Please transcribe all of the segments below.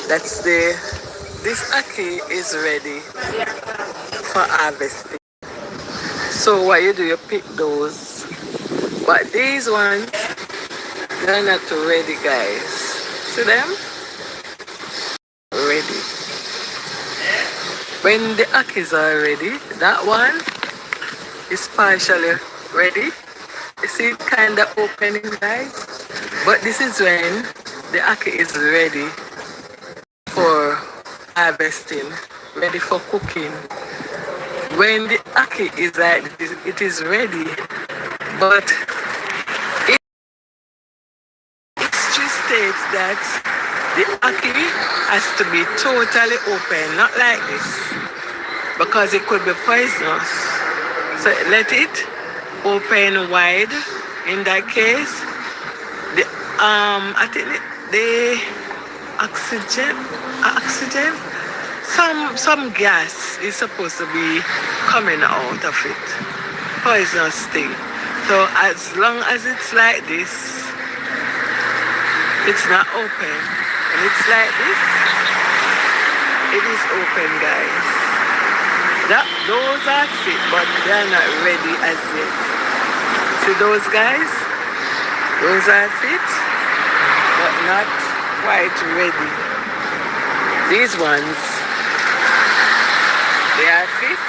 That's the this ackee is ready for harvesting. So what you do, you pick those. But these ones, they're not ready, guys. See them? Ready. When the ackees are ready, that one is partially ready. You see it kind of opening, guys. But this is when the ackee is ready for harvesting, ready for cooking. When the ackee is like this, it is ready, but history states that the ackee has to be totally open, not like this, because it could be poisonous. So let it open wide. In that case, the I think the oxygen, some gas is supposed to be coming out of it, poisonous thing. So as long as it's like this, it's not open. And it's like this, it is open, guys. Those are fit, but they're not ready as yet. See those guys? Those are fit, but not quite ready. These ones, they are fit,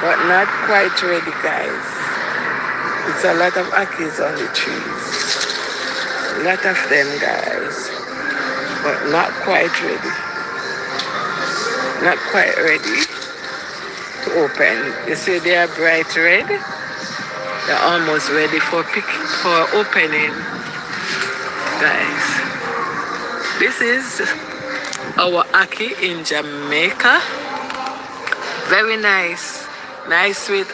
but not quite ready, guys. It's a lot of ackees on the trees. A lot of them, guys, but not quite ready. Not quite ready to open. You see they are bright red. They're almost ready for opening, guys. This is our ackee in Jamaica. Very nice. Nice with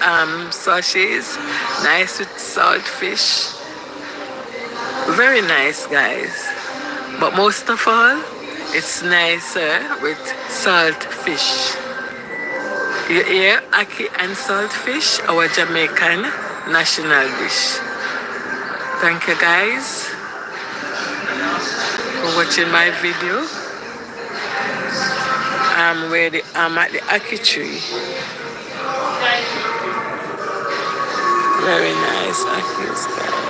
sausages, nice with salt fish. Very nice, guys. But most of all, it's nicer with salt fish. You hear ackee and salt fish, our Jamaican national dish. Thank you, guys, for watching my video. I'm at the ackee tree. Very nice ackees, guys.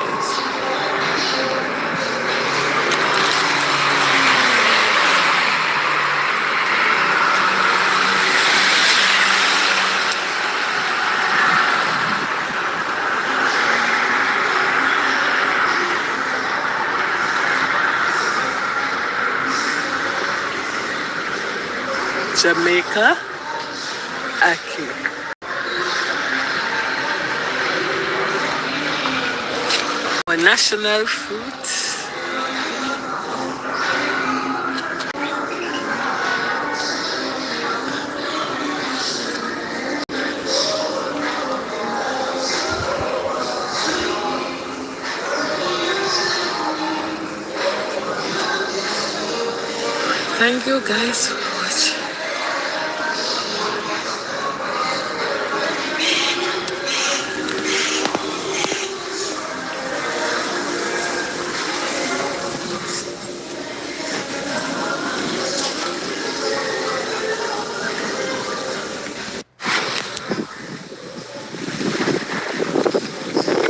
Jamaica ackee. Our national fruit. Thank you, guys, for watching.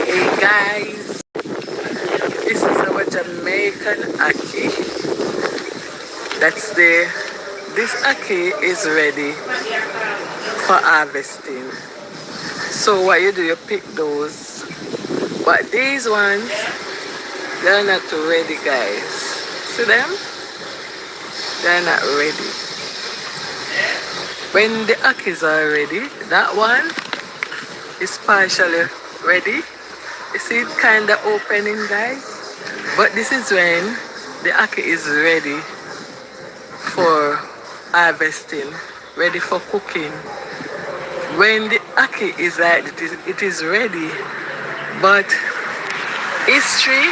Hey guys, this is our Jamaican ackee. This ackee is ready for harvesting. So what you do, you pick those. But these ones, they're not ready, guys. See them? They're not ready. When the ackees are ready, that one is partially ready. You see it kind of opening, guys. But this is when the ackee is ready for harvesting, ready for cooking. When the ackee is like it is ready, but history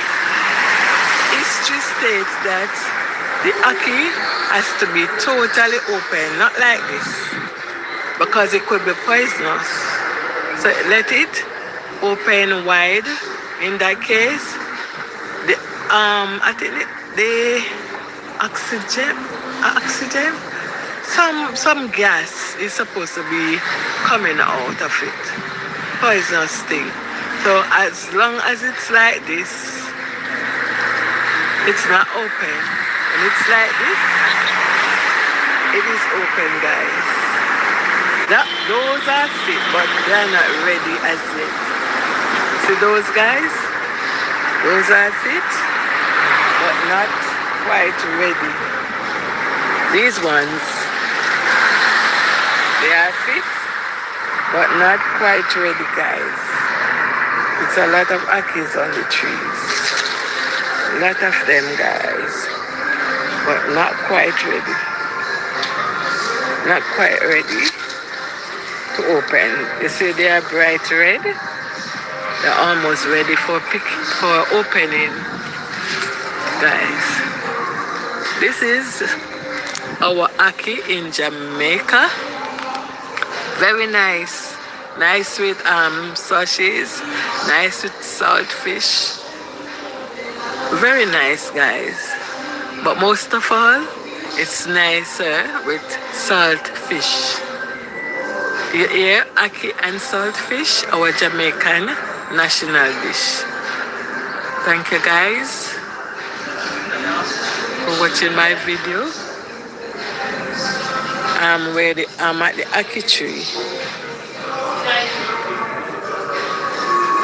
states that the ackee has to be totally open, not like this, because it could be poisonous. So let it open wide. In that case, I think the oxygen, oxygen. Some gas is supposed to be coming out of it. Poisonous thing. So as long as it's like this, it's not open. When it's like this, it is open, guys. Those are fit, but they are not ready as yet. See those guys? Those are fit, but not quite ready. These ones, they are fit, but not quite ready, guys. It's a lot of akis on the trees. A lot of them, guys, but not quite ready. Not quite ready to open. You see they are bright red. They're almost ready for opening, guys. This is our aki in Jamaica. Very nice. Nice with sausages, nice with saltfish. Very nice, guys. But most of all, it's nicer with saltfish. You hear aki and saltfish, our Jamaican national dish. Thank you, guys, for watching my video. I'm at the aki tree.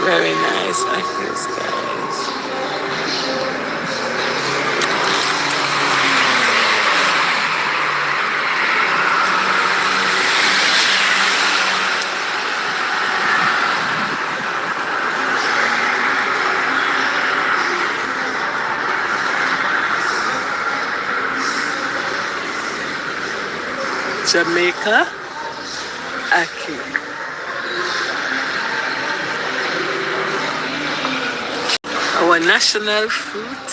Very nice akis, guys. Jamaica aki. Our national fruit.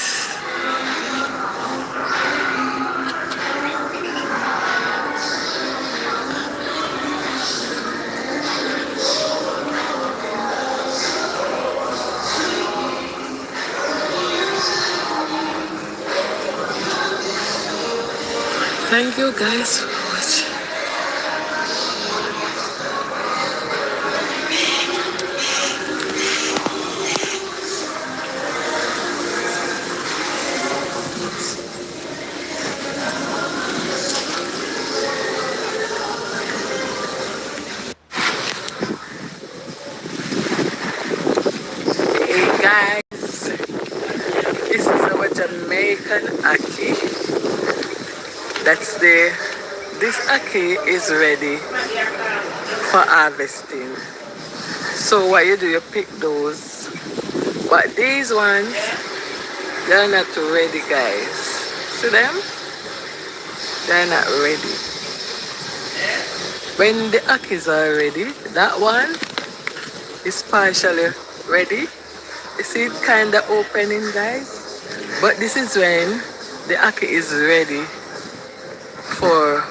Thank you, guys, for watching. Hey guys, this is our Jamaican aki. This aki is ready for harvesting. So what you do, you pick those. But these ones, they're not ready, guys. See them? They're not ready. When the akis are ready, that one is partially ready. You see it kind of opening, guys. But this is when the aki is ready for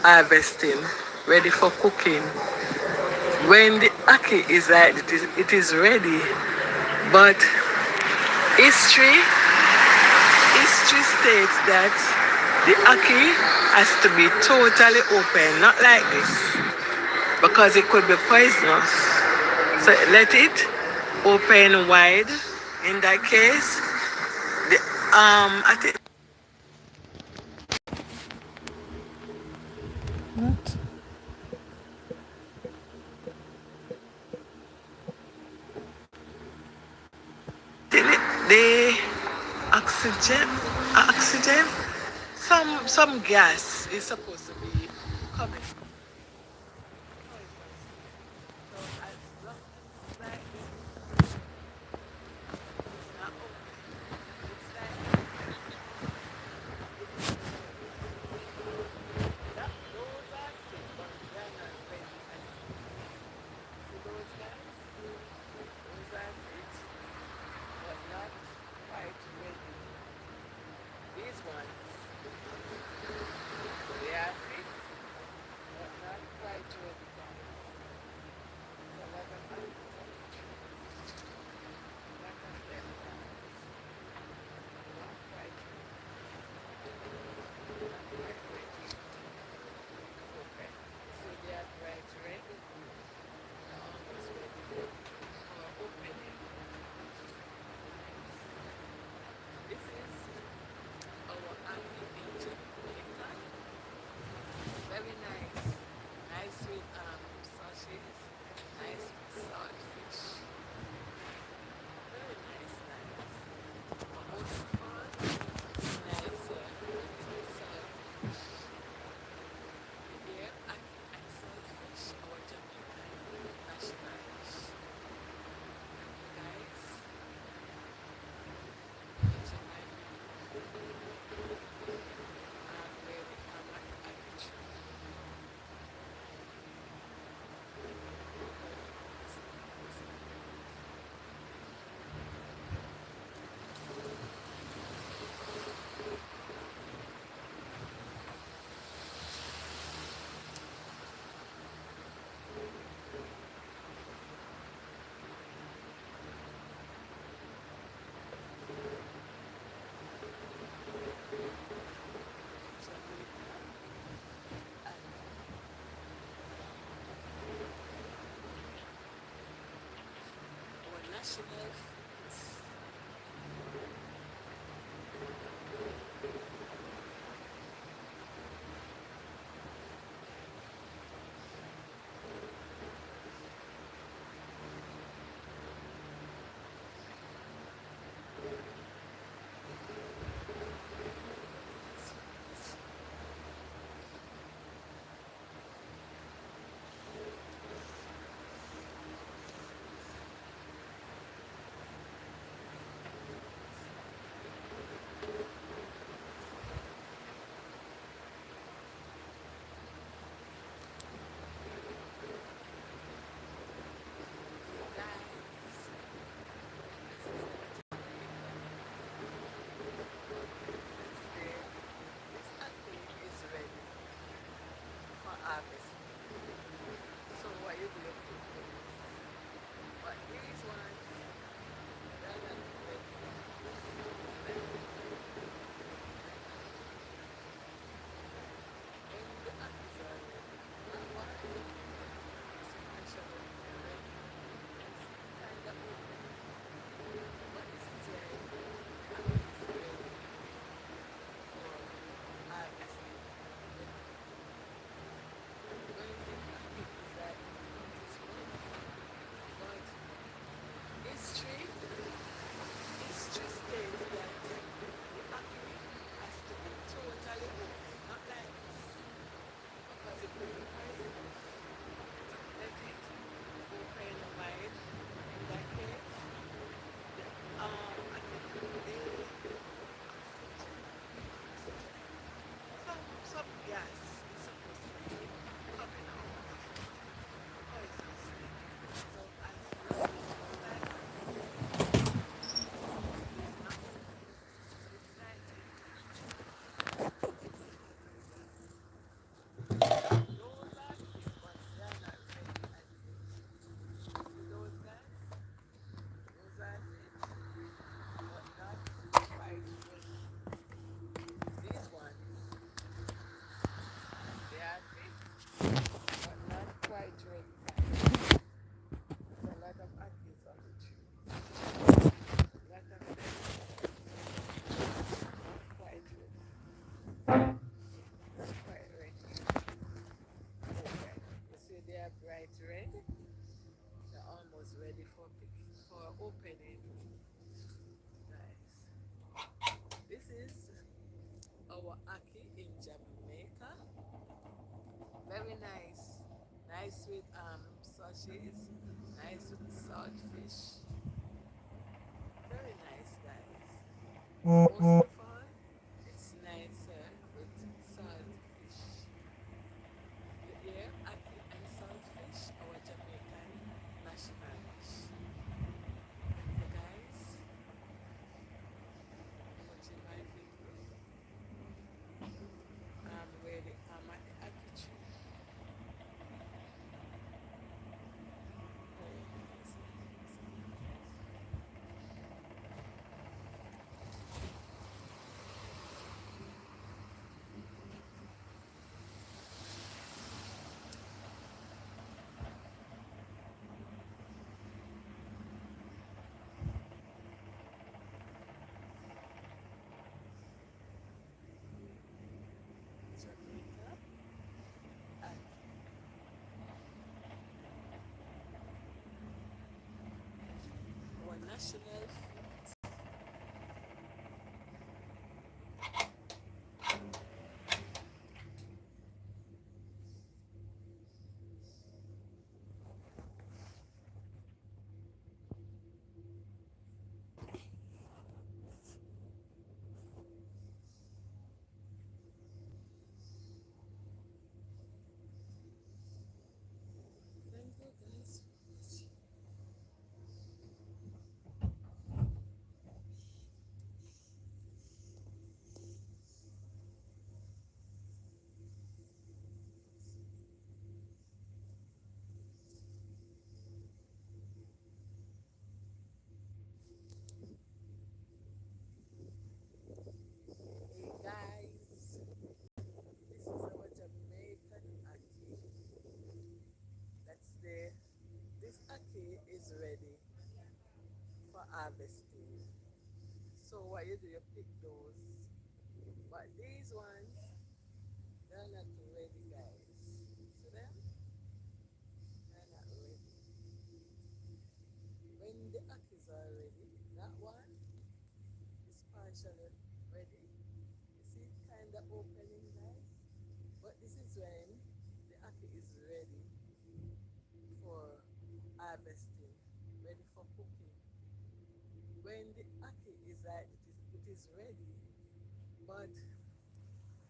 harvesting, ready for cooking. When the aki is like it is ready. But history states that the aki has to be totally open, not like this, because it could be poisonous. So let it open wide. In that case, I think. What? The oxygen, some gas is supposed to be coming. These ones, they are fit, washing my feet. Guys, this is our Jamaica. This day, this apple is ready for harvesting. So what you do, you put this. But these ones, they're not ready. See that? When the apples are ready, not one, so make sure that they're ready. It's kind of open. But this is where the apple is ready for harvesting. When the apple is like this one, but history states that the apple has to be totally open, not like this, because it will be poisonous. So let it open wide. In that case, I think the oxygen, some gas is supposed to be coming out of it poisonously. So as long as it's like this, it's not open. But it's like this. It's those are fit, but they are not ready as yet. See those guys? Those are fit, but not quite ready. These ones, they are fit, but not quite ready, guys. There's a lot of apples on the tree. A lot of them not quite ready. Not quite ready. Open. You see they are bright red. They're almost ready for opening. Nice. This is our aki in Jamaica. Very nice. Nice with sausages. Nice with saltfish. Very nice, guys. Most of all, it's nicer with saltfish. You hear aki and saltfish, our Jamaican national dish. So, guys, watching my video. I'm at the aki tree. Very nice, guys. harvesting. So what you do, you pick those. But these ones, they're not ready, guys. See them? They're not ready. When the akis are ready, that one is partially ready. You see it kind of opening, guys? But this is when the aki is ready for harvesting, ready for cooking. When the aki is like it is ready, but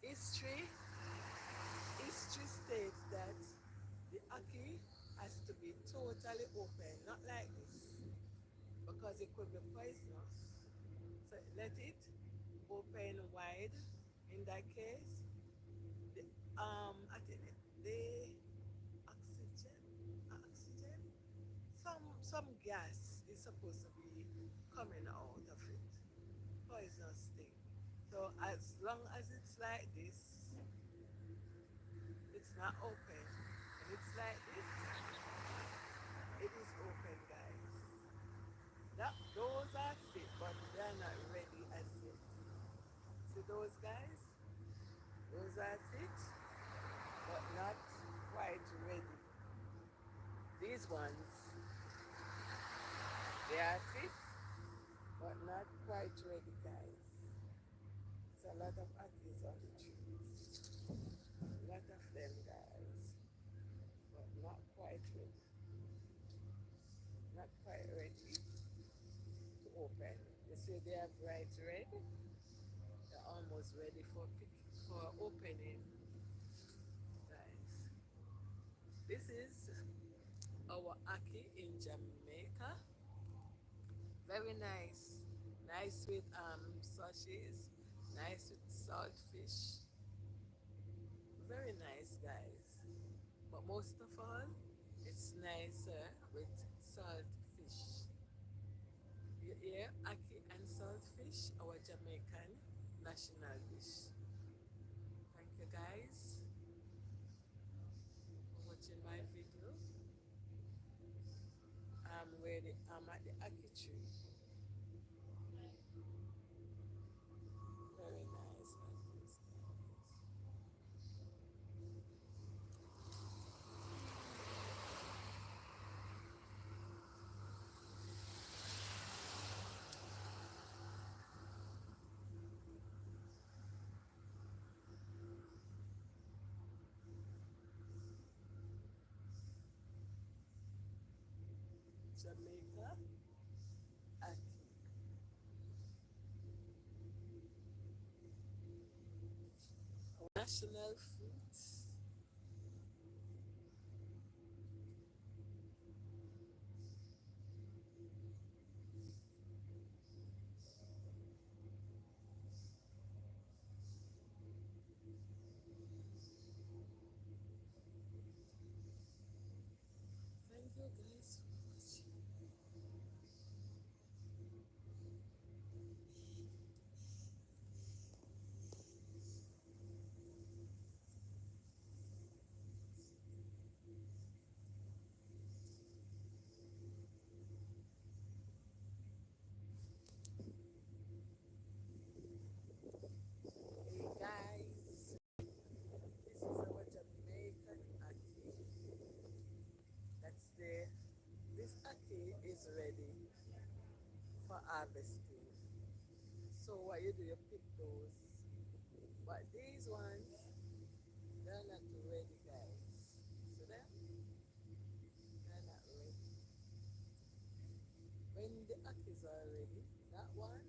history history states that the aki has to be totally open, not like this, because it could be poisonous. So let it open wide. In that case, the I think the oxygen, some gas is supposed to be coming out of it, poisonous thing. So as long as it's like this, it's not open. And it's like this, it is open, guys. Those are fit, but they are not ready as yet. See those guys? Those are fit, but not quite ready. These ones, they are fit, but not quite ready, guys. It's a lot of apples on the trees. A lot of them, guys, but not quite ready. Not quite ready to open. You see they are bright red. They're almost ready for opening, guys. This is our aki in Jamaica. Very nice. Nice with sausages. Nice with salt fish. Very nice, guys. But most of all, it's nicer with salt fish. You hear aki and salt fish, our Jamaican national dish. Thank you, guys, for watching my video. I'm at the aki tree. Very nice akis, guys. Jamaica aki. Our national fruit. Thank you, guys, for watching. Hey, guys, this is our Jamaican aki. That's the This aki is ready for harvesting. So what you do, you pick those. But these ones, they're not ready, guys. See them? They're not ready. When the akis are ready, that one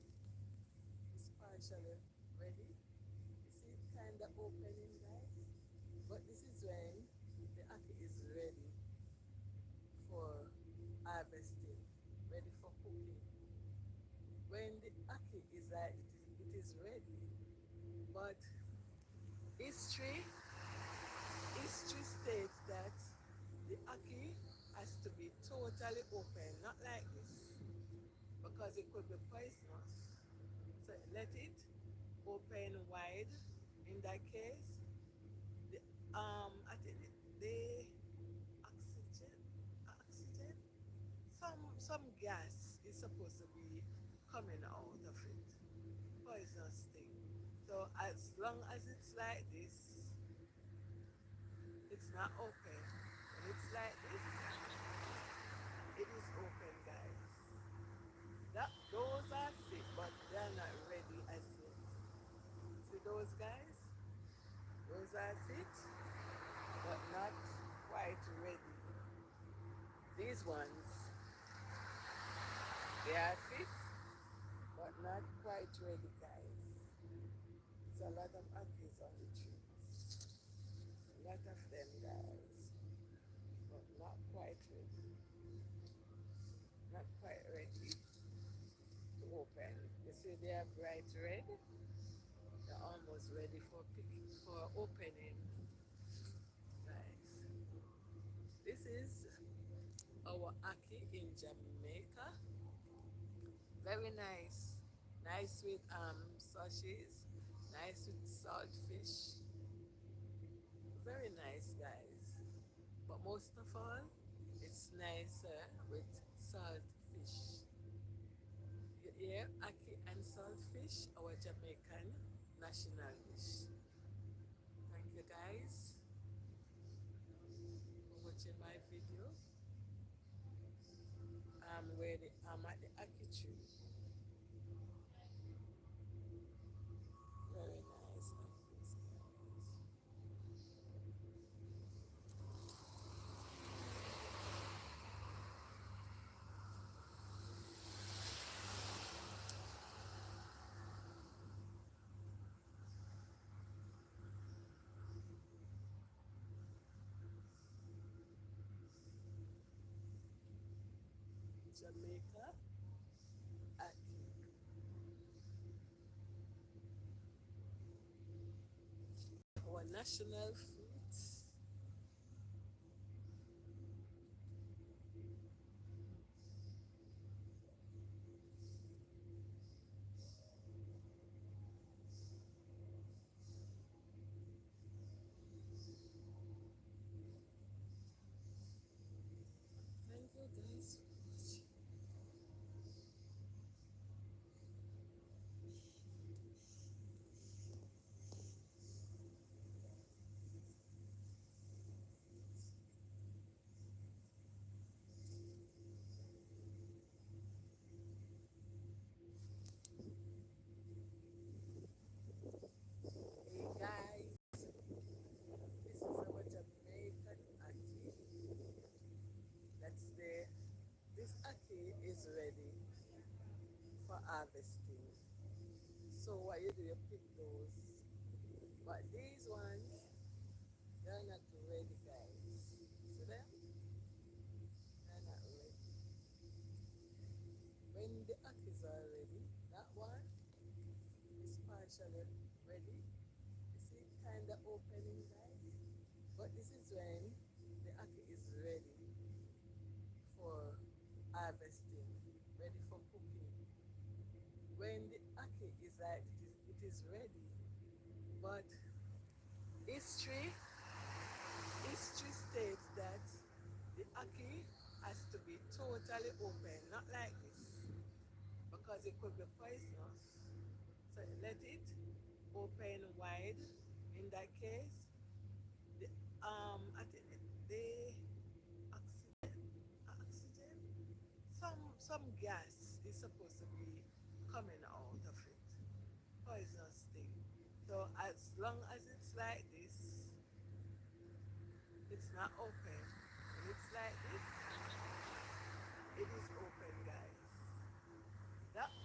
is partially ready. You see it kind of opening, guys? But this is when the aki is ready for harvesting, ready for cooking. When the aki is like it is ready, but history history states that the aki has to be totally open, not like this, because it could be poisonous. So let it open wide. In that case, the I think the oxygen, some gas is supposed to be coming out of it. Poisonous thing. So as long as it's like this, it's not open. When it's like this, it is open, guys. Those are fit, but they're not ready as yet. See those guys? Those are fit, but not quite ready. These ones, they are fit, but not quite ready, guys. It's a lot of apples on the trees. A lot of them, guys, but not quite ready. Not quite ready to open. You see they are bright red. They're almost ready for opening, guys. This is our ackee in Jamaica. Very nice. Nice with sausages. Nice with salt fish. Very nice, guys. But most of all, it's nicer with salt fish. You hear ackee and salt fish, our Jamaican national dish. Thank you, guys, for watching my video. I'm at the ackee tree. Very nice ackees, guys. Jamaica ackee. Our national fruit. Thank you, guys, for watching. Hey, guys, this is our Jamaican ackee. That's the This ackee is ready for harvesting. So what you do, you pick those. But these ones, they're not ready, guys. See them? They're not ready. When the ackees are ready, that one is partially ready. You see it kind of opening, guys? But this is when the ackee is ready for harvesting, ready for cooking. When the ackee is like it is ready, but history history states that the ackee has to be totally open, not like this, because it could be poisonous. So let it open wide. In that case, the I think the oxygen, some gas is supposed to be coming out of it. Poisonous thing. So as long as it's like this, it's not open. When it's like this, it is open, guys.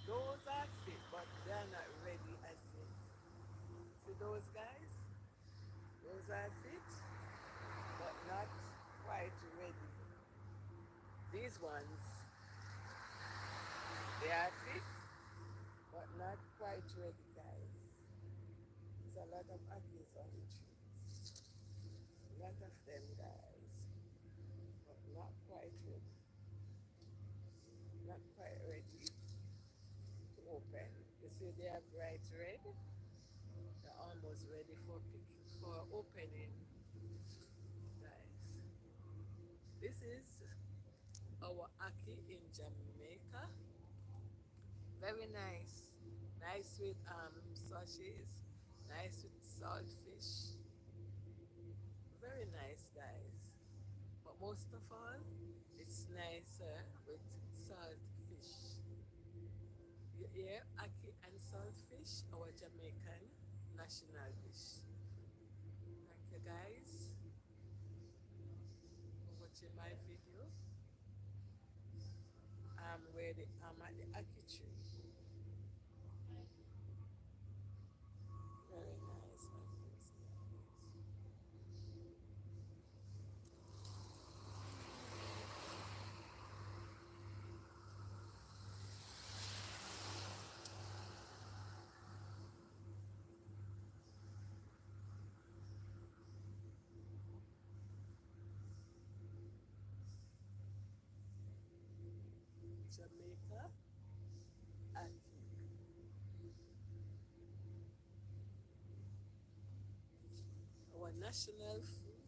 Those are fit, but they're not ready as yet. See those guys? Those are fit, but not quite ready. These ones, they are fit, but not quite ready, guys. There's a lot of ackees on the trees. A lot of them, guys, but not quite ready. Not quite ready to open. You see they are bright red. They're almost ready for opening, guys. This is our ackee in Jamaica. Very nice. Nice with sausages. Nice with salt fish. Very nice, guys. But most of all, it's nicer with salt fish. Yeah, ackee and saltfish, our Jamaican national dish. Thank you guys for watching my video. I'm at the ackee tree. Very nice, guys. Jamaica ackee. Our national fruit.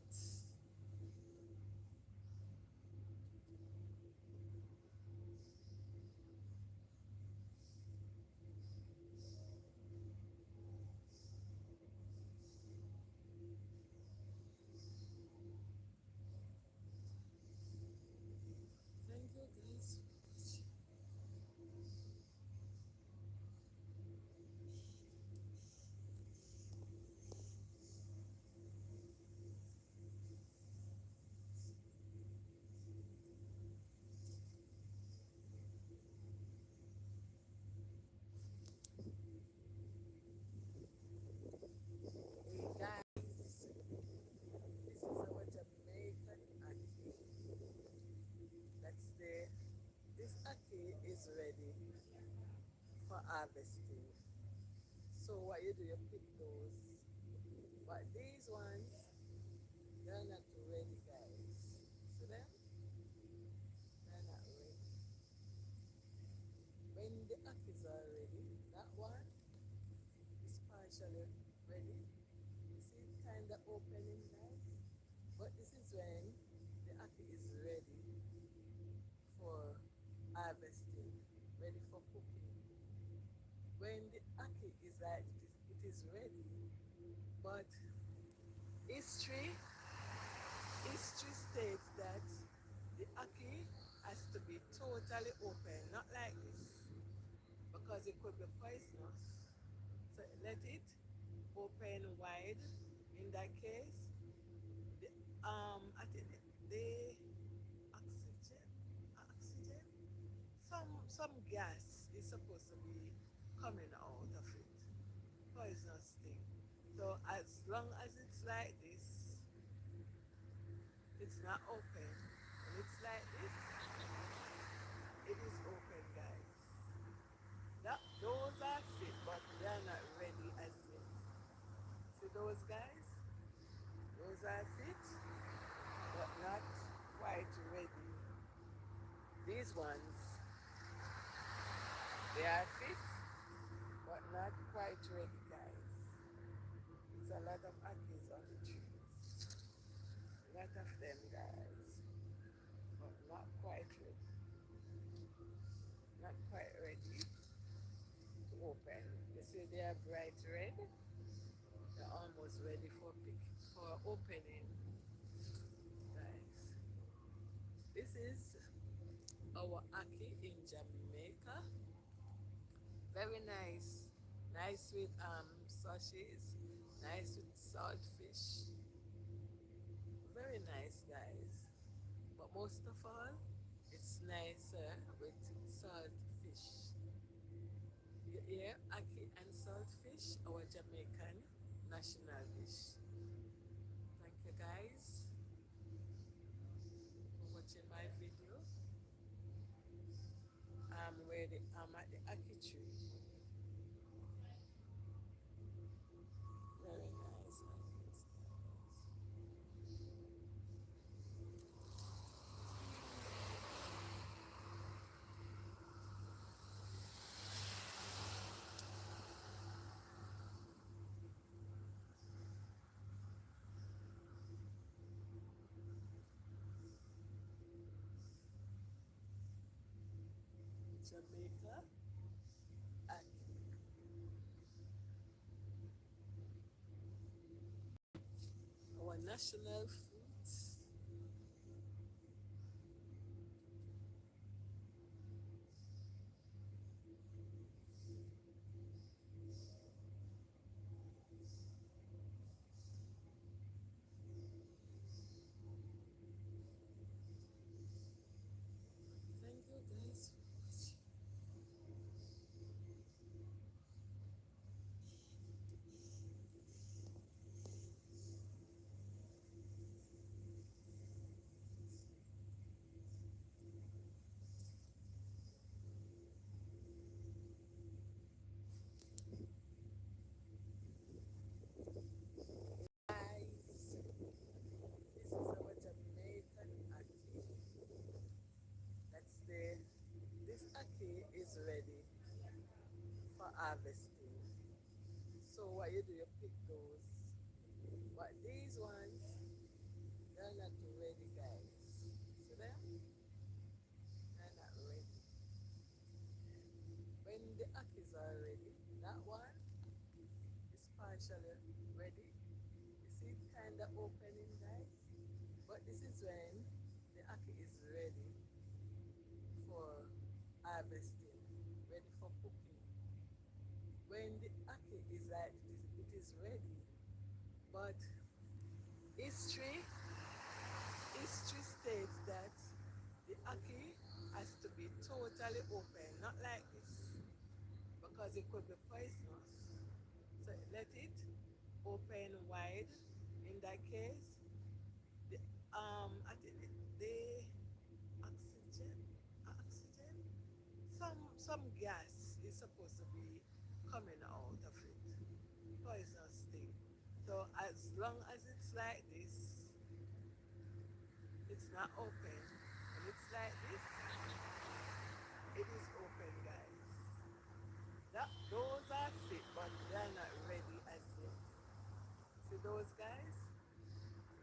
Thank you guys for watching. Hey guys, this is our Jamaican ackee. That's the This ackee is ready for harvesting. So what you do, you pick those. But these ones, they're not ready, guys. See them? They're not ready. When the ackees are ready, that one is partially ready. You see it kind of opening, guys? But this is when the ackee is ready for harvesting, ready for cooking. When the ackee is like it is ready, but history history states that the ackee has to be totally open, not like this, because it could be poisonous. So let it open wide. In that case, the I think the oxygen, oxygen, some gas is supposed to be coming out of it. Poisonous thing. So as long as it's like this, it's not open. When it's like this, it is open, guys. Those are fit, but they are not ready as yet. See those guys? Those are fit, but not quite ready. These ones, they are fit, but not quite ready, guys. It's a lot of ackees on the trees. A lot of them, guys, but not quite ready. Not quite ready to open. You see, they are bright red. They're almost ready for opening, guys. This is our ackee in Jamaica. Very nice. Nice with sausages. Nice with salt fish. Very nice, guys. But most of all, it's nicer with salt fish. Yeah, ackee and salt fish, our Jamaican national dish. Thank you guys for watching my video. I'm at the ackee tree. Very nice, guys. Jamaica national fruit. Thank you guys for watching. Guys, this is our Jamaican ackee. That's the this ackee is ready for harvesting. So what you do, you pick those. But these ones, they're not ready, guys. See them? They're not ready. When the ackees are ready, that one is partially ready. You see it kind of opening, guys? But this is when the ackee is ready for harvesting, ready for cooking. When the ackee is like this, it is ready. But history history states that the ackee has to be totally open, not like this, because it could be poisonous. So let it open wide. In that case, the I think the oxygen, oxygen, some gas is supposed to be coming out of it, poisonous thing. So as long as it's like this, it's not open. When it's like this, it is open, guys. Those are fit, but they're not ready as yet. See those guys?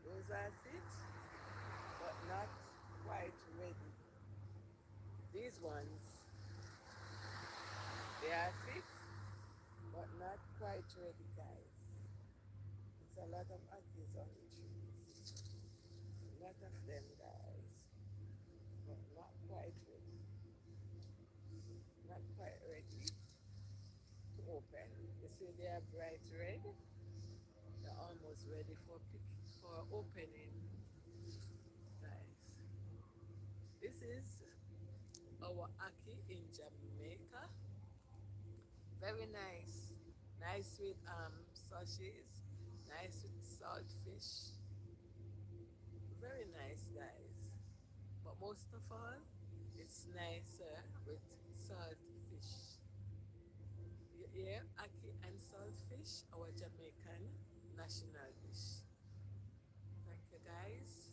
Those are fit, but not quite ready. These ones, they are fit, but not quite ready, guys. It's a lot of ackees on the trees. A lot of them, guys, but not quite ready. Not quite ready to open. You see they are bright red. They're almost ready for opening, guys. This is our ackee in Jamaica. Very nice. Nice with sausages, nice with salt fish. Very nice, guys. But most of all, it's nicer with salt fish. You hear ackee and salt fish, our Jamaican national dish. Thank you guys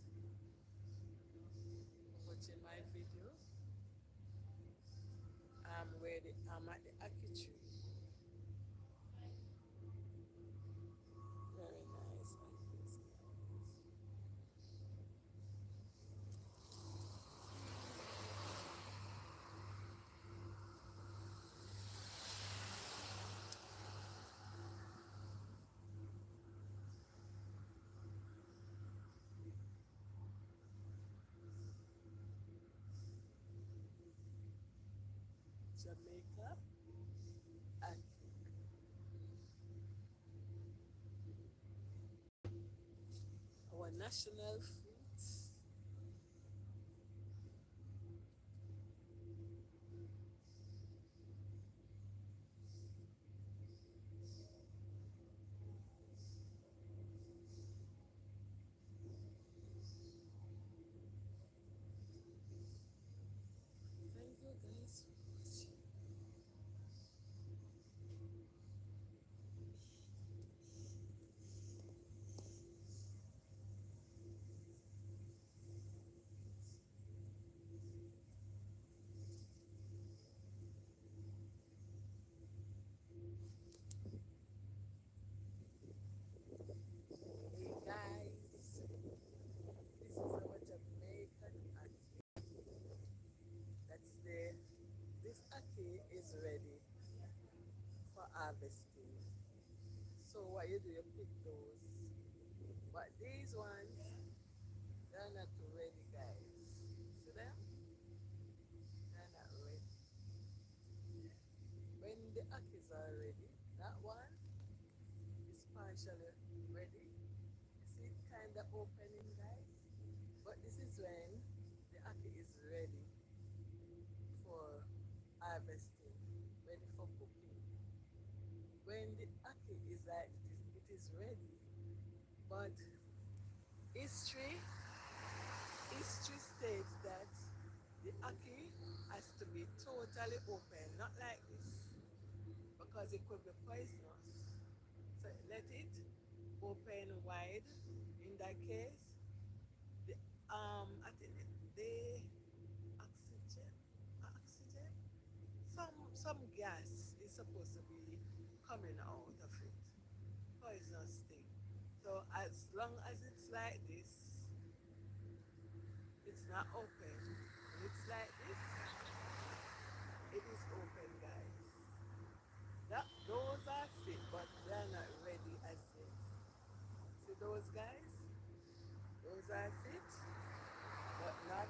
for watching my video. I'm at the ackee tree. Very nice ackees, guys. Jamaica ackee. Our national fruit. Thank you guys for watching. Hey guys, this is our Jamaican ackee. That's this ackee is ready for harvesting. So what you do, you pick those. But these these ones, they're not ready, guys. See them? They're not ready. When the akis are ready, that one is partially ready. You see it kind of opening, guys? But this is when the aki is ready for harvesting, ready for cooking. When the aki is like it is ready, but history history states that the aki has to be totally open, not like this, because it could be poisonous. So let it open wide. In that case, the I think the oxygen, oxygen, some gas is supposed to be coming out of it, poisonous thing. So as long as it's like this, it's not open. When it's like this, it is open, guys. Those are fit, but they're not ready as yet. See those guys? Those are fit, but not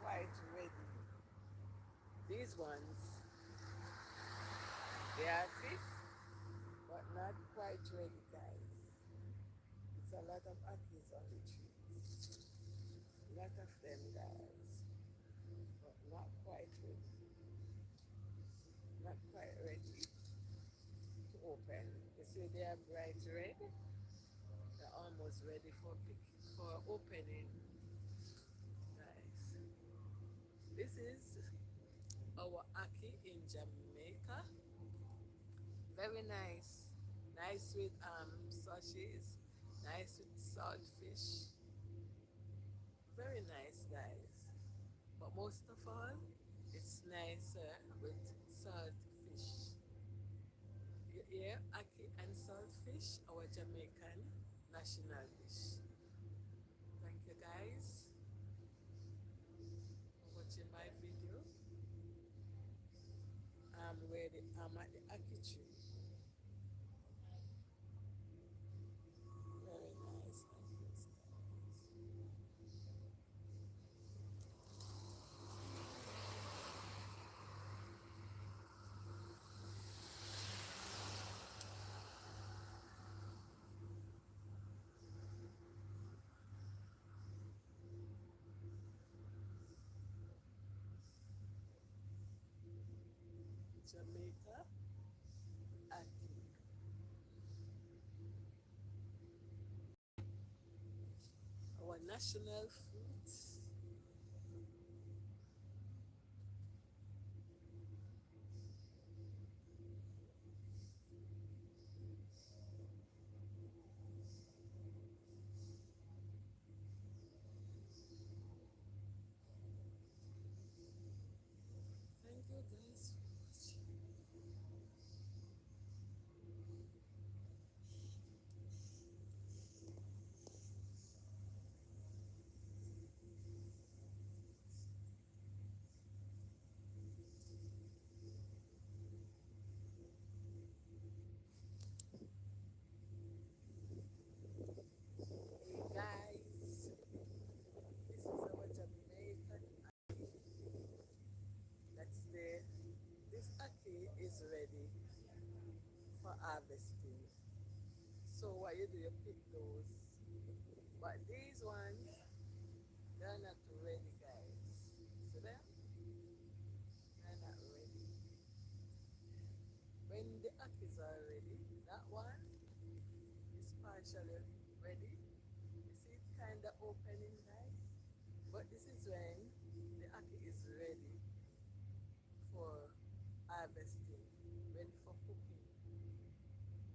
quite ready. These ones, they are fit, but not quite ready, guys. It's a lot of akis on the trees. A lot of them, guys, but not quite ready. Not quite ready to open. You see, they are bright red. They're almost ready for opening, guys. This is our aki in Jamaica. Very nice. Nice with sausages. Nice with saltfish. Very nice, guys. But most of all, it's nicer with saltfish. Yeah, aki and saltfish, our Jamaican national dish. Thank you, guys, for watching my video. I'm at the aki tree. Very nice akis, Jamaica aki. Our national food. Thank you, guys, for watching. Hey, guys, this is our Jamaican aki. That's the This aki is ready for harvesting. So what you do, you pick those. But these ones, they're not ready, guys. See them? They're not ready. When the akis are ready, that one is partially ready. You see it kind of opening, guys? But this is when the aki is ready for harvesting, ready for cooking.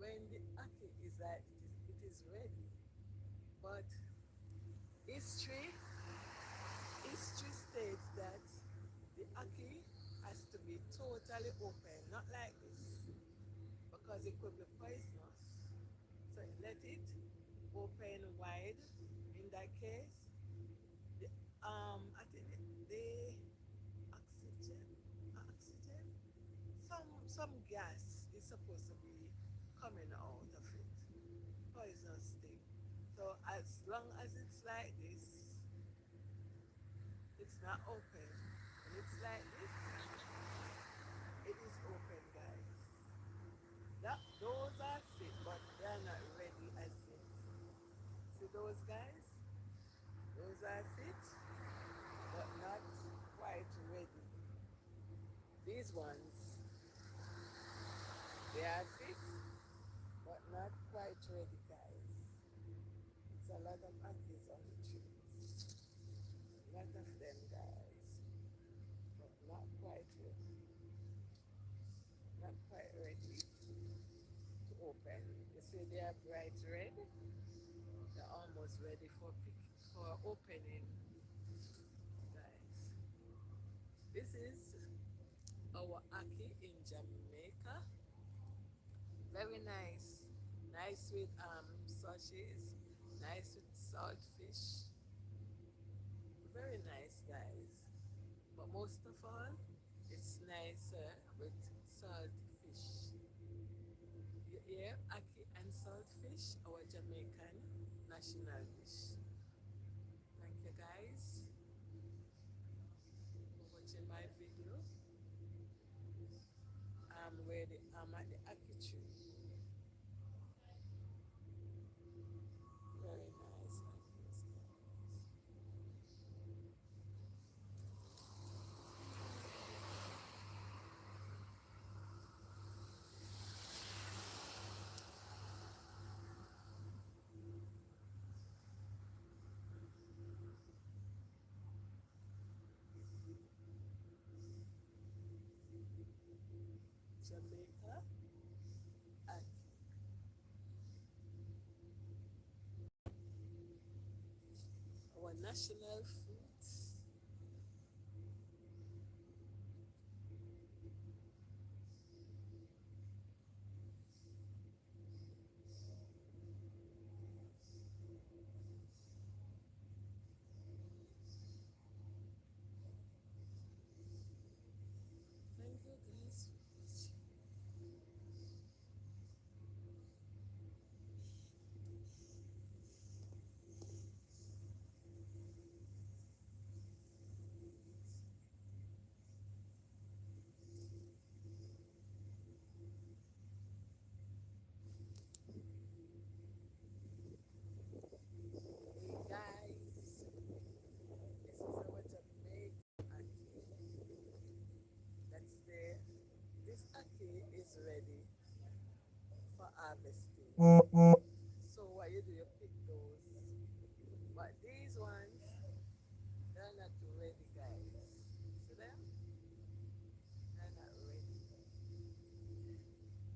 When the aki is like it is ready, but history history states that the aki has to be totally open, not like this, because it could be poisonous. So let it open wide. In that case, the I think the oxygen, oxygen, some gas is supposed to be coming out of it, poisonous thing. So So as long as it's like this, it's not open. When it's like this, it is open, guys. Those are fit, but they are not ready as yet. See those guys? Those are fit, but not quite ready. These ones, they are fit, but not quite ready, guys. It's a lot of monkeys on the trees. A lot of them, guys, but not quite ready. Not quite ready to open. You see, they are bright red. They're almost ready for opening, guys. This is our aki in Jamaica. Very nice. Nice with sausages. Nice with salt fish. Very nice, guys. But most of all, it's nicer with salt fish. You hear aki and salt fish, our Jamaican national dish. Thank you, guys, for watching my video. I'm at the aki tree. Very nice akis, guys. Jamaica aki, our national food. Thank you, guys, for watching. Hey, guys, this is our Jamaican aki. That's there. This aki is ready for harvesting. So what you do, you pick those. But these ones, they're not ready, guys. See them? They're not ready.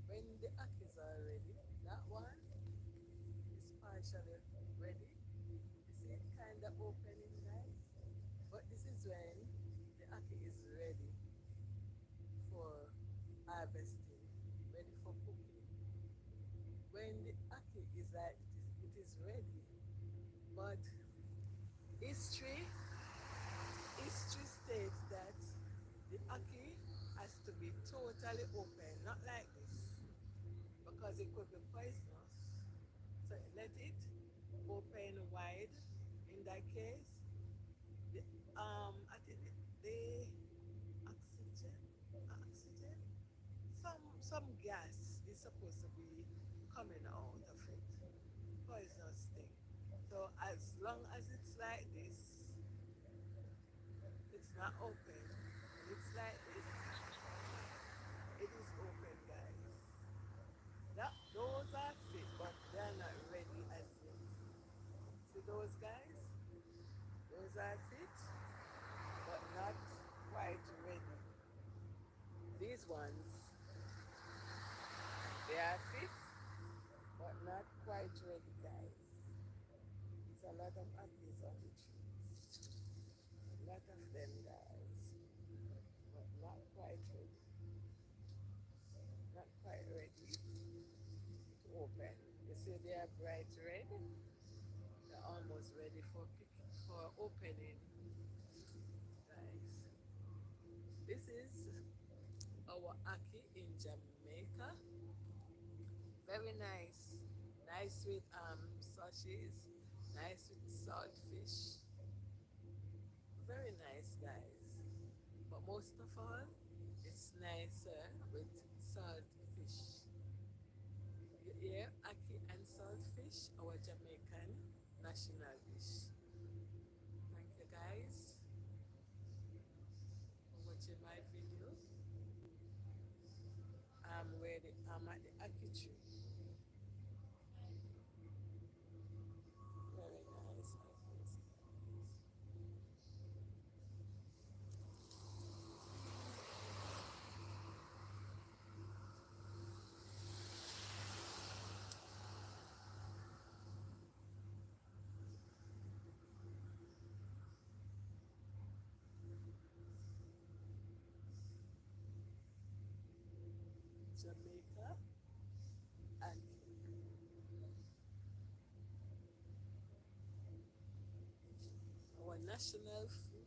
When the akis are ready, that one is partially ready. You see it kind of opening, guys? But this is when the aki is ready for harvesting, ready for cooking. When the aki is like, it is ready. But history history states that the aki has to be totally open, not like this, because it could be poisonous. So let it open wide. In that case, the, I think the oxygen, oxygen, some gas is supposed to be coming out of it, poisonous thing. So as long as it's like this, it's not open. When it's like this, it is open, guys. Those are fit, but they are not ready as yet. See those guys? Those are fit, but not quite ready. These ones, they are fit, but not quite ready, guys. It's a lot of akis on the trees. A lot of them, guys, but not quite ready. Not quite ready to open. You see, they are bright red. They're almost ready for opening, guys. This is our aki in Jamaica. Very nice. Nice with sausages. Nice with salt fish. Very nice, guys. But most of all, it's nicer with salt fish. Yeah, ackee and saltfish, our Jamaican national dish. Thank you guys for watching my video. I'm at the ackee tree. Very nice apples, guys. Jamaica ackee. Our national fruit.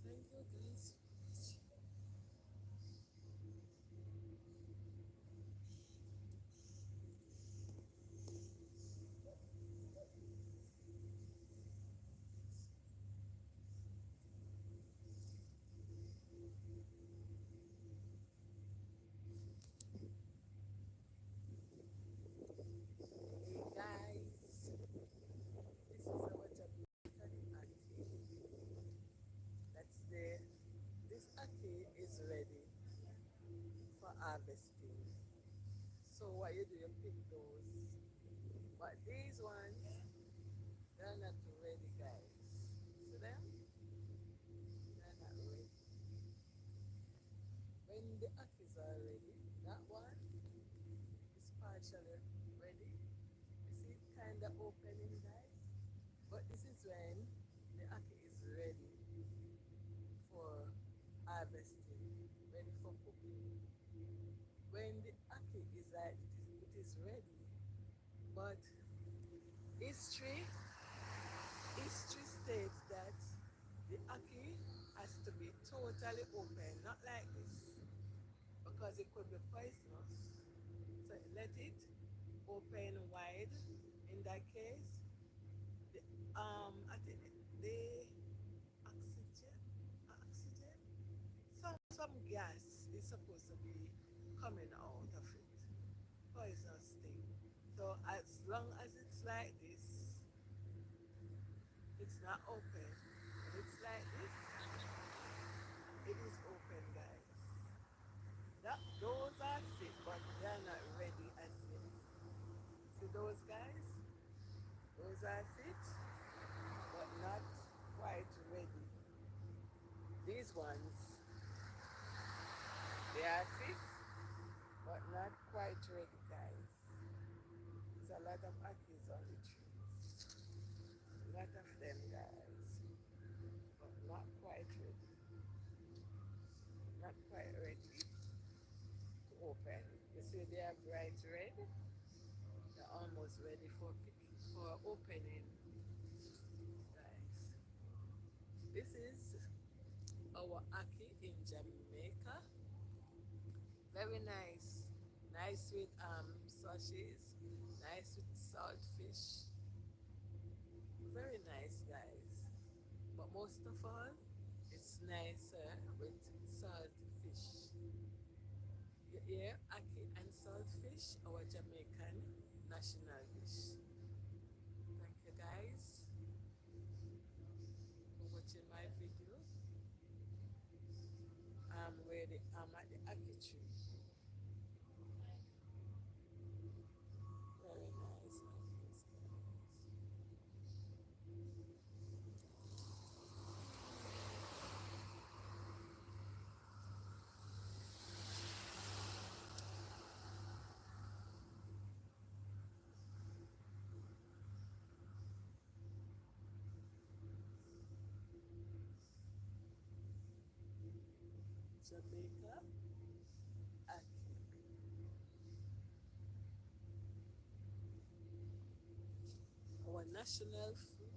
Thank you guys for watching. Hey guys, this is our Jamaican ackee. That's the This ackee is ready for harvesting. So what you do, you pick those. But these ones, they're not ready, guys. See them? They're not ready. When the ackees are ready, that one is partially ready. You see it kind of opening, guys? But this is when the ackee is ready for harvesting, ready for cooking. When the ackee is like, it is ready, but history history states that the ackee has to be totally open, not like this, because it could be poisonous. So let it open wide. In that case, the, I think the oxygen, oxygen, some gas is supposed to be coming out of it, poisonous thing. So as long as it's like this, it's not open. When it's like this, it is open, guys. Those are fit, but they're not ready as yet. See those guys? Those are fit, but not quite ready. These ones, they are fit, but not quite ready, guys. It's a lot of ackees on the trees. A lot of them, guys, but not quite ready. Not quite ready to open. You see, they are bright red. They're almost ready for picking, for opening, guys. This is our ackee in Jamaica. Very nice. Nice with sausages. Nice with salt fish. Very nice, guys. But most of all, it's nicer with salt fish. Yeah, ackee and salt fish, our Jamaican national dish. Thank you guys for watching my video. I'm at the ackee tree. Very nice ackees, guys. Jamaica ackee. national fruit.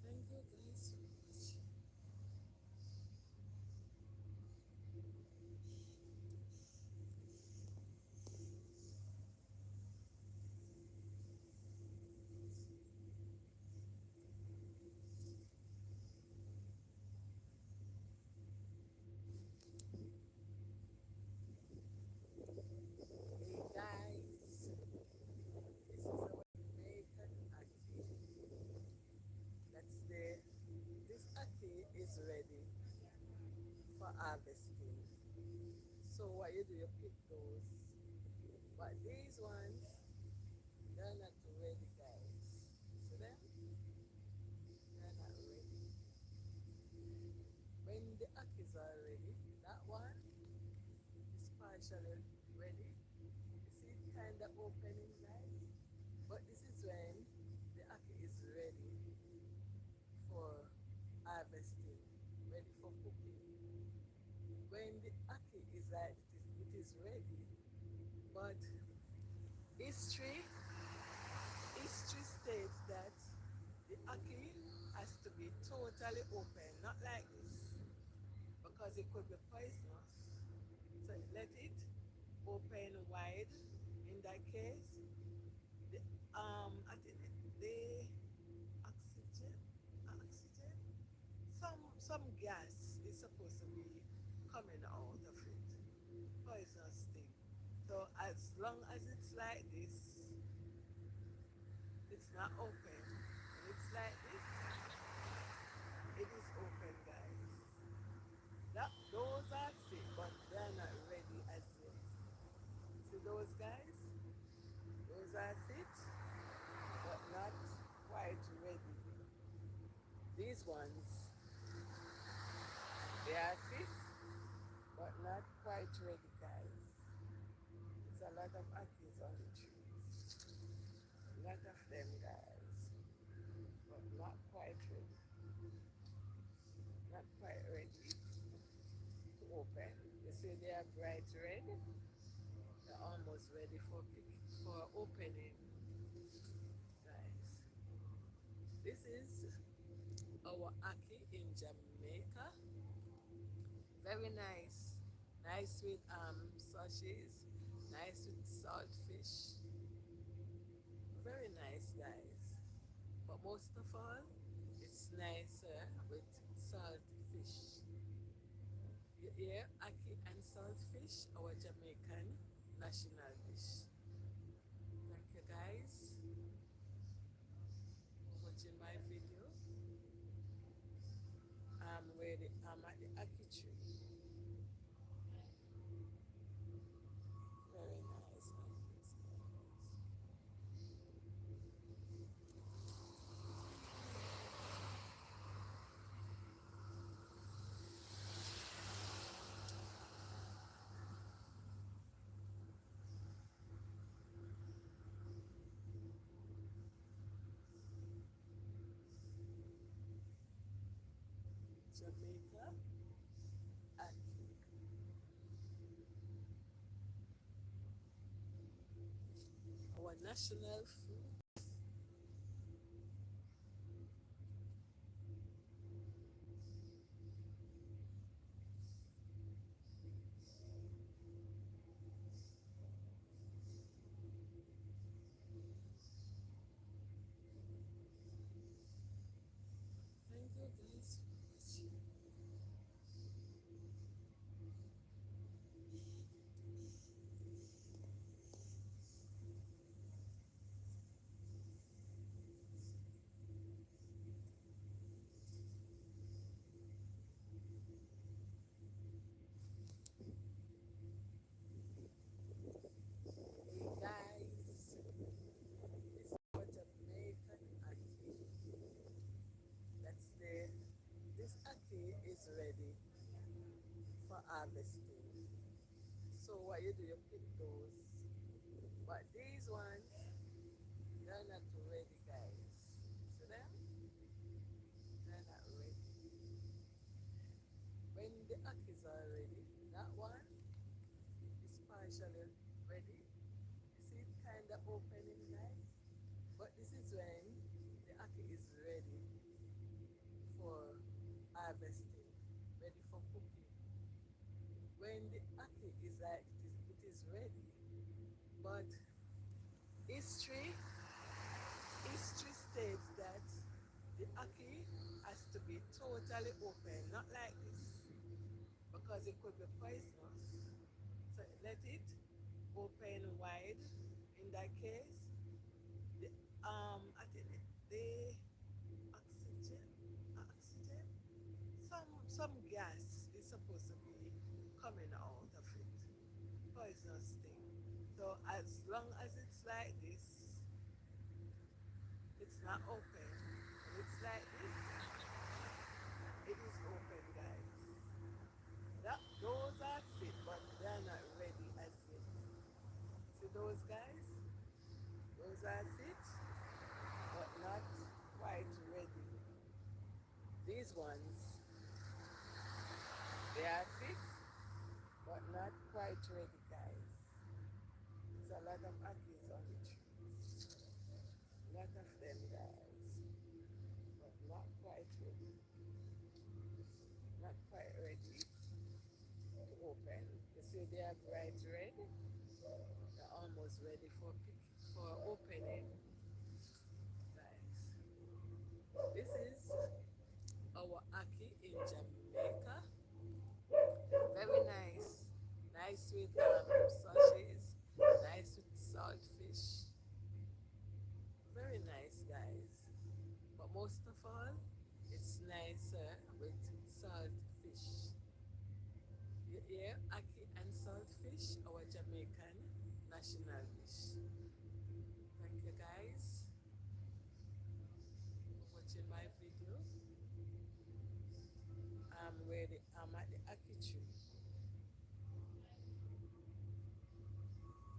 Thank you guys so much. Hey guys, this is our Jamaican ackee. That's the this ackee is ready for harvesting. So what you do, you pick those. But these ones, they're not ready, guys. See them? They're not ready. When the ackees are ready, that one is partially ready. You see it kind of opening, guys? But this is when the ackee is ready for harvesting, ready for cooking. When the ackee is like it is ready, but history history states that the ackee has to be totally open, not like this, because it could be poisonous. So let it open wide. In that case, the I think the oxygen, oxygen, some gas is supposed to be coming out of it, poisonous thing. So as long as it's like this, it's not open. And it's like this, it is open, guys. Those are fit, but they're not ready as yet. See those guys? Those are fit, but not quite ready. These ones, they are fit, but not quite ready, guys. It's a lot of ackees on the trees. A lot of them, guys, but not quite ready. Not quite ready to open. You see they are bright red. They're almost ready for opening, guys. This is our ackee in Jamaica. Very nice. Nice with sausages, nice with salt fish. Very nice, guys. But most of all, it's nicer with salt fish. You hear ackee and salt fish, our Jamaican national dish. Thank you guys for watching my video. I'm at the ackee tree. Very nice, guys. Jamaica ackee. Our national food. Thank you guys for watching. Hey guys, this is our Jamaican ackee. That's the this ackee is ready for harvesting. So what you do, you pick those. But these ones, they're not ready, guys. See them? They're not ready. When the akis are ready, that one is partially ready. You see it kind of opening, guys? But this is when the aki is ready for harvesting, ready for cooking. When the aki is like it is ready, but history history states that the aki has to be totally open, not like this, because it could be poisonous. So let it open wide. In that case, the I think the oxygen, some gas is supposed to be coming out of it, poisonous thing. So as long as it's like this, it's not open. When it's like this, it is open, guys. Those are fit, but they're not ready as yet. See those guys? Those are fit, but not quite ready. These ones, they are fit, but not quite ready, guys. There's a lot of akis on the trees. A lot of them, guys, but not quite ready. Not quite ready to open. You see, they are bright red. They're almost ready for opening, guys. This is our aki in Jamaica. Very nice. Nice with sausages. Nice with salt fish. Very nice, guys. But most of all, it's nicer with salt fish. You hear? Aki and salt fish, our Jamaican national dish. Thank you, guys, for watching my video. I'm at the aki tree.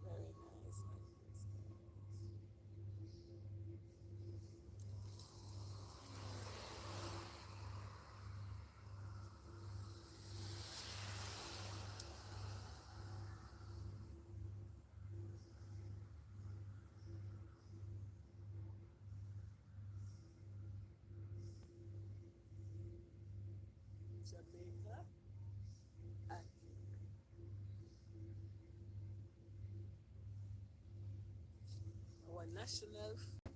Very nice akis, guys. Jamaica aki. Our national fruit.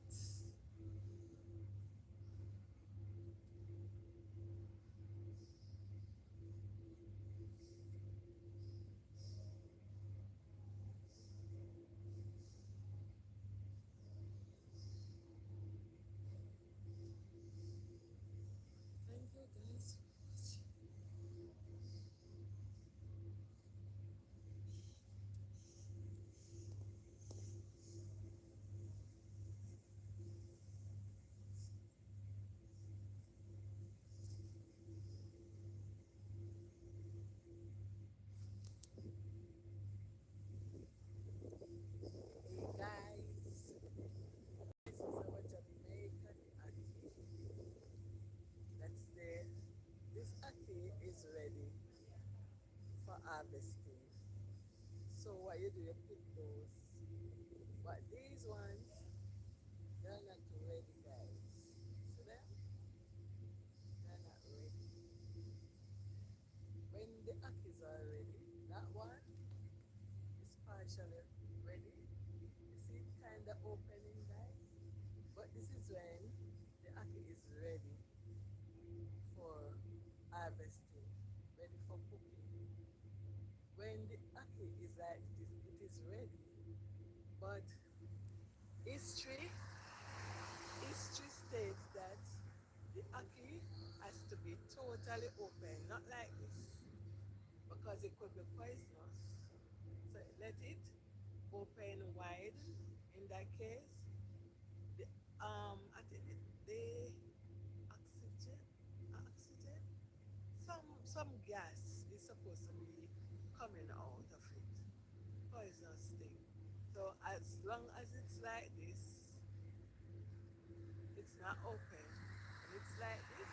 Thank you, guys, for watching. Hey, guys, this is our Jamaican aki. That's there. This aki is ready for harvesting. So what you do, you pick those. But these ones, they're not ready, guys. See them? They're not ready. When the akis are ready, that one is partially ready. You see it kind of opening, guys? But this is when the aki is ready for harvesting, ready for cooking. When the aki is like it is ready, but history history states that the aki has to be totally open, not like this, because it could be poisonous. So let it open wide. In that case, the I think the oxygen, some gas is supposed to be coming out of it, poisonous thing. So as long as it's like this, it's not open. And it's like this,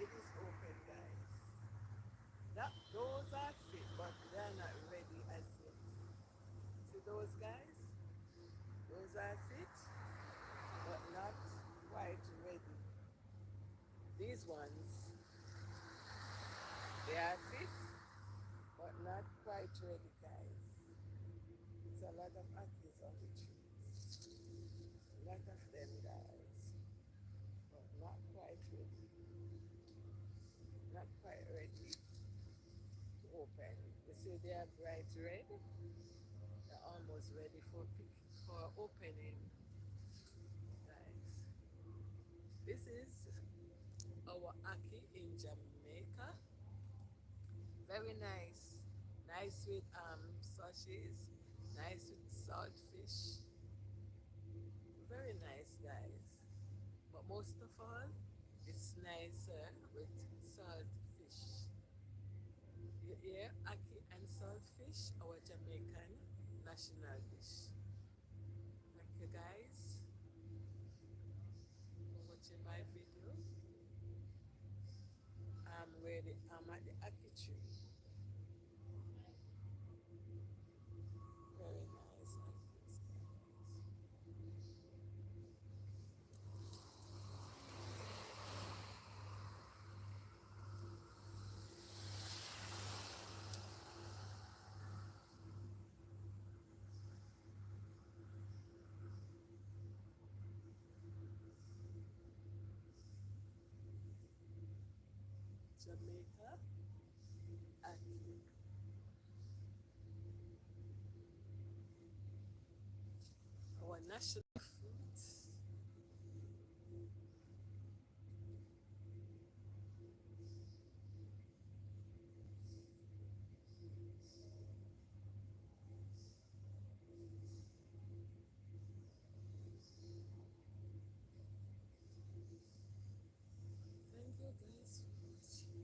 it is open, guys. Those are fit, but they're not ready as yet. See those guys? Those are fit, but not quite ready. These ones, they are fit, but not quite ready, guys. It's a lot of apples on the trees. A lot of them, guys, but not quite ready. Not quite ready to open. You see, they are bright red. They're almost ready for opening, guys. This is our ackee in Jamaica. Very nice. Nice with sausages, nice with saltfish. Very nice, guys. But most of all, it's nicer with saltfish. You hear ackee and saltfish, our Jamaican national dish. Thank you, guys, for watching my video. I'm at the ackee tree. Very nice ackees, guys. Jamaica ackee. Our national fruit. Thank you, guys, for watching.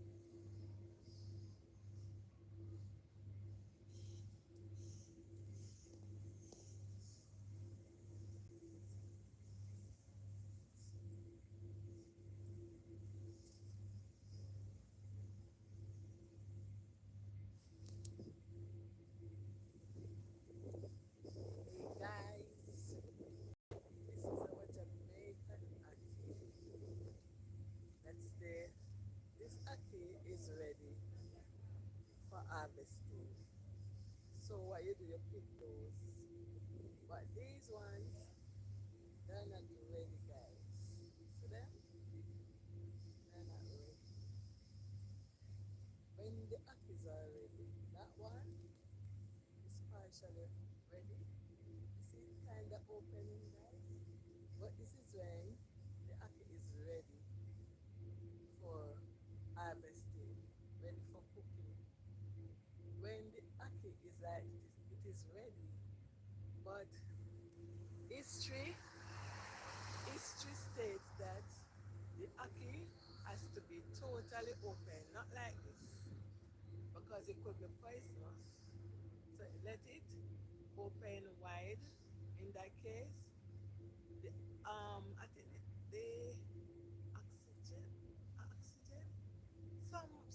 Hey, guys, this is our Jamaican ackee. That's the This ackee is ready for harvesting. So what you do, you pick those. But these ones, they're not ready, guys. See them? They're not ready. When the ackees are ready, that one is partially ready. You see it kind of opening, guys? But this is when the ackee is ready for harvesting, ready for cooking. When the ackee is like it is ready, but history history states that the ackee has to be totally open, not like this, because it could be poisonous. So let it open wide. In that case, the I think the oxygen oxygen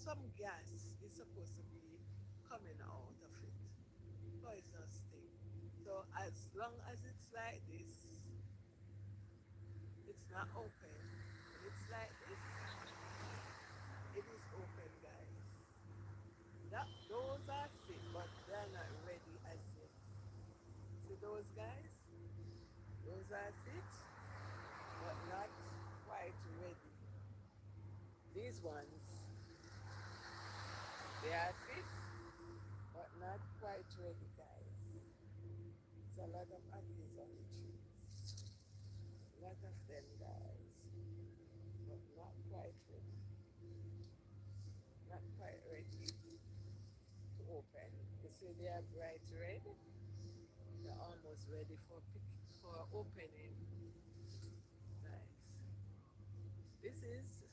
some gas is supposed to be coming out of it. Poisonous thing. So as long as it's like this, it's not open. When it's like this, it is open, guys. Those are fit, but they're not ready as yet. See those guys? Those are fit, but not quite ready. These ones, they are fit, but not quite ready, guys. It's a lot of ackees on the trees. A lot of them, guys, but not quite ready. Not quite ready to open. You see, they are bright red. They're almost ready for opening, guys. This is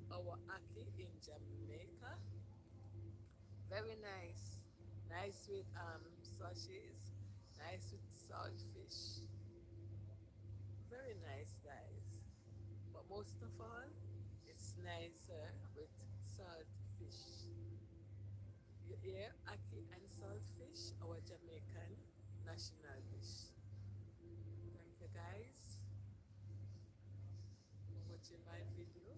our ackee in Jamaica. Very nice. Nice with sausages, nice with salt fish. Very nice, guys. But most of all, it's nicer with salt fish. You hear ackee and saltfish, our Jamaican national dish. Thank you guys for watching my video.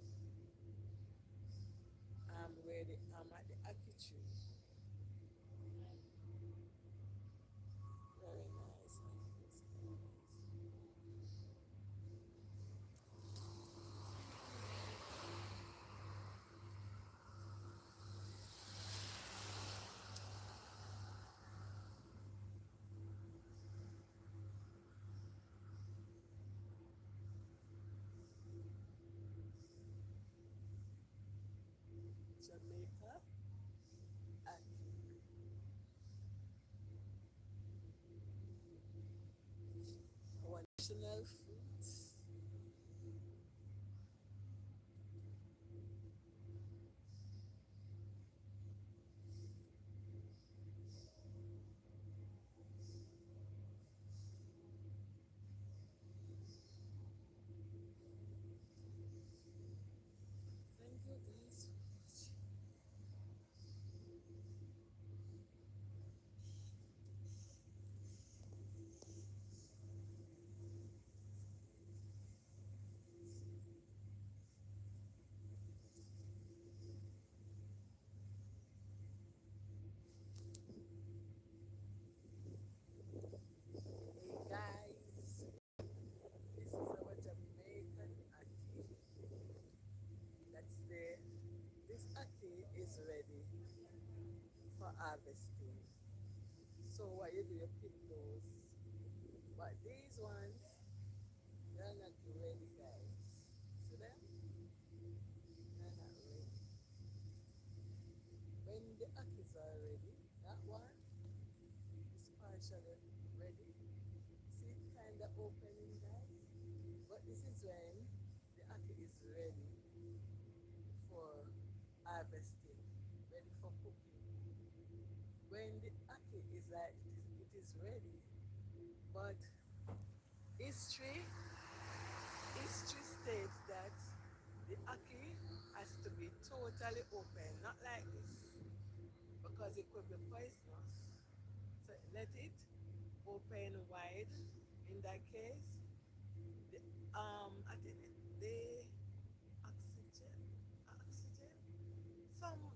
I'm at the ackee tree. Very nice. Jamaica ackee. Our national fruit. Thank you guys for watching. Hey guys, this is our Jamaican ackee. That's there. This ackee is ready for harvesting. So what you do, you pick those. But these ones, they're not ready, guys. See them? They're not ready. When the ackies are ready, that one is partially ready. See it kind of opening, guys? But this is when the ackee is ready for harvesting, ready for cooking. When the ackee is like, it is ready, but history history states that the ackee has to be totally open, not like this, because it could be poisonous. So let it open wide. In that case, the I think the oxygen,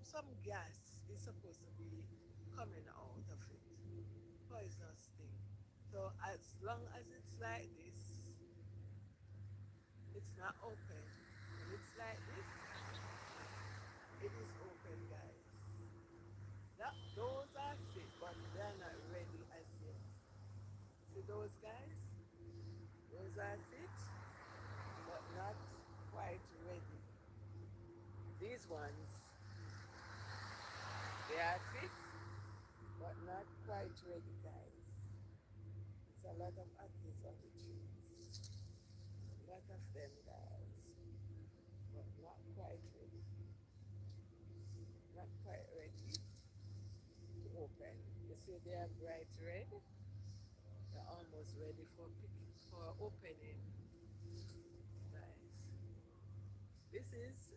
some gas is supposed to be coming out of it, poisonous thing. So as long as it's like this, it's not open. When it's like this, it is open, guys. Those are fit, but they're not ready as yet. See those guys? Those are fit, but not quite ready. These ones, they are fit, but not quite ready, guys. It's a lot of ackies on the trees. A lot of them, guys, but not quite ready. Not quite ready to open. You see they are bright red. They're almost ready for opening, guys. This is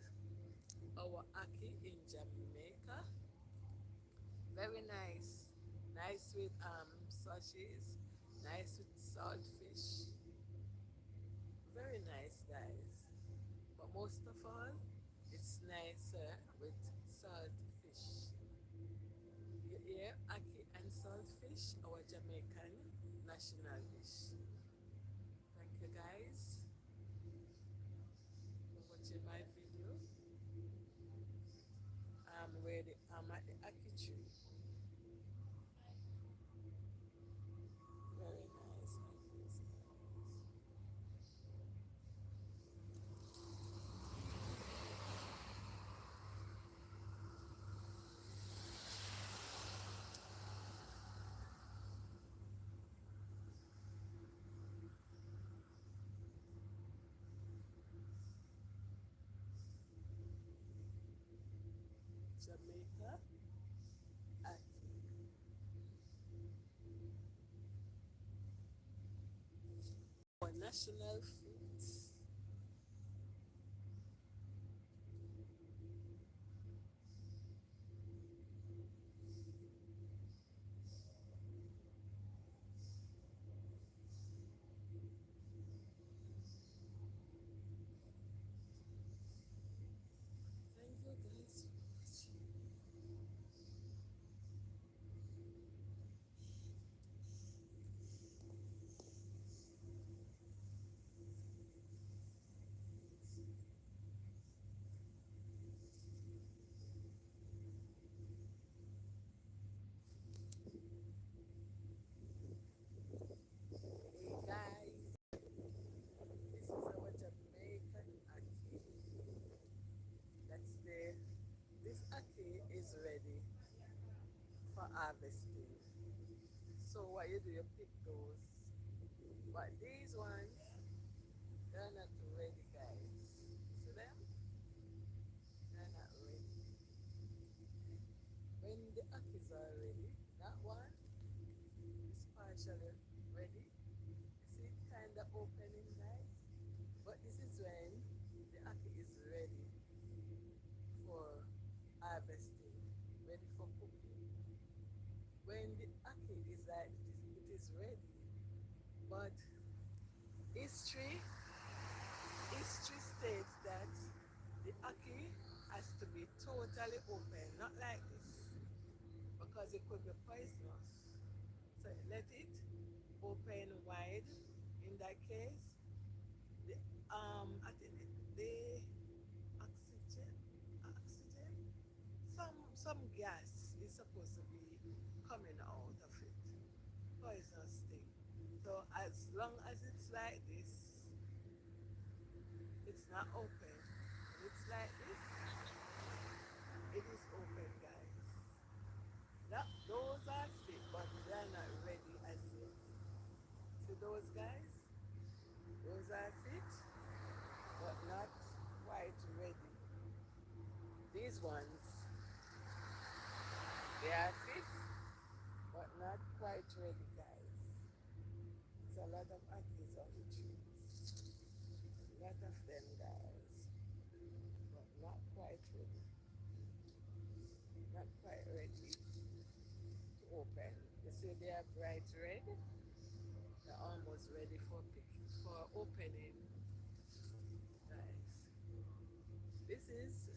our ackee in Jamaica. Very nice. Nice with sausages. Nice with salt fish. Very nice, guys. But most of all, it's nicer with salt fish. You hear ackee and salt fish, our Jamaican national dish. Thank you guys for watching my video. I'm at the ackee tree. Very nice, guys. Jamaica. national fruit. Thank you guys for watching. Hey guys, this is our Jamaican ackee. That's the this ackee is ready for harvesting. So what you do, you pick those. But these ones, they're not ready, guys. See them? They're not ready. When the ackees are ready, that one is partially ready. You see it kind of opening, guys? But this is when the ackee is ready for harvesting, ready for cooking. When the ackee is like it is ready, but history history states that the ackee has to be totally open, not like this, because it could be poisonous. So let it open wide. In that case, the I think the oxygen oxygen some gas is supposed to be coming out of it. Poisonous thing. So as long as it's like this, it's not open. It's like this, it is open, guys. Those are fit, but they are not ready as yet. See those guys? Those are fit, but not quite ready. These ones, they are fit, but not quite ready, guys. It's a lot of ackees on the trees. A lot of them, guys, but not quite ready. Not quite ready to open. You see they are bright red. They're almost ready for opening, guys. This is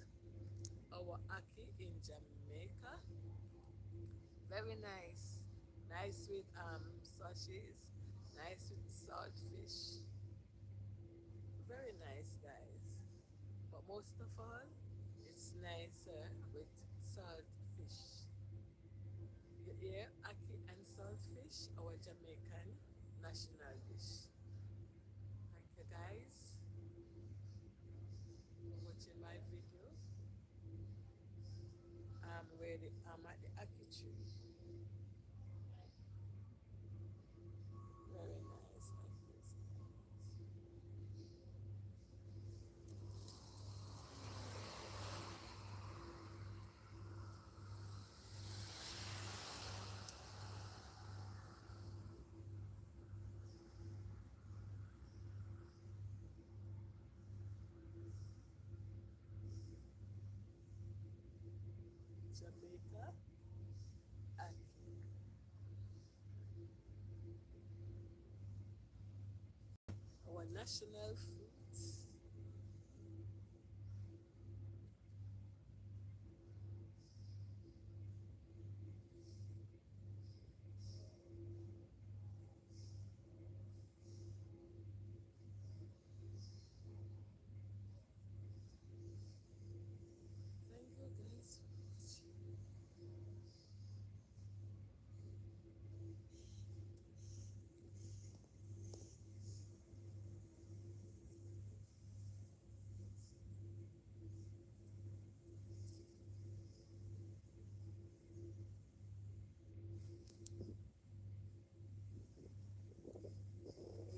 our ackee in Jamaica. Very nice. Nice with sausages, nice with saltfish. Very nice, guys. But most of all, it's nicer with saltfish. You hear ackee and saltfish, our Jamaican national dish. Thank you guys for watching my video. I'm at the ackee tree. Very nice ackees, Jamaica ackee. Our national fruit. Thank you guys for watching.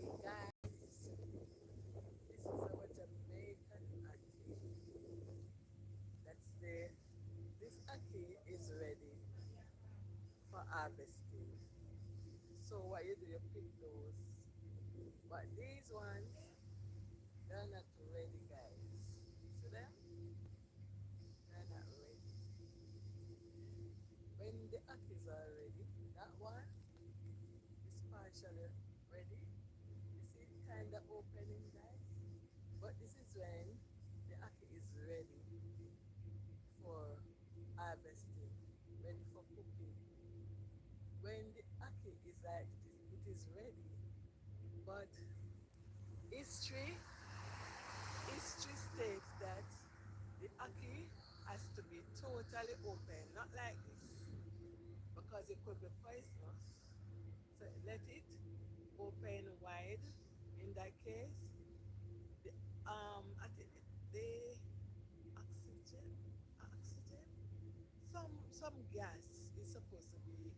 Hey guys, this is our Jamaican ackee. That's this ackee is ready for harvesting. So what you do, you pick those. But these ones, they're not ready, guys. See them? They're not ready. When the akis are ready, that one is partially ready. You see it kind of opening, guys? But this is when the aki is ready for harvesting, ready for cooking. When the aki is like it is ready, but history history states that the aki has to be totally open, not like this, because it could be poisonous. So let it open wide. In that case, the I think the oxygen, some gas is supposed to be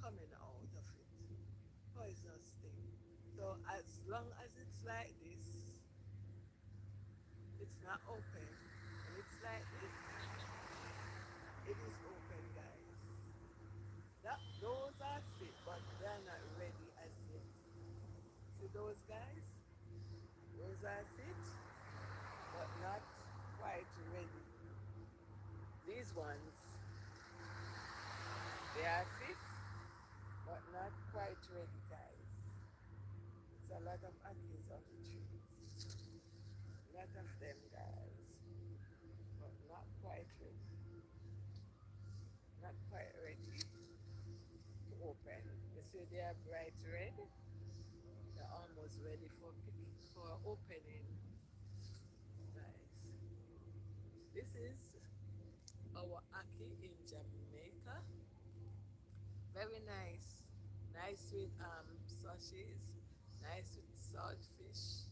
coming out of it, poisonous thing. So as long as it's like this, it's not open. And it's like this, it is open, guys. Those are fit, but they're not ready as yet. See those guys? Those are fit, but not quite ready. These ones, they are fit, but not quite ready, guys. It's a lot of akis on the trees. A lot of them, guys, but not quite ready. Not quite ready to open. You see they are bright red. They're almost ready for picking, for opening, guys. This is our aki in Jamaica. Very nice. Nice with sausages. Nice with saltfish.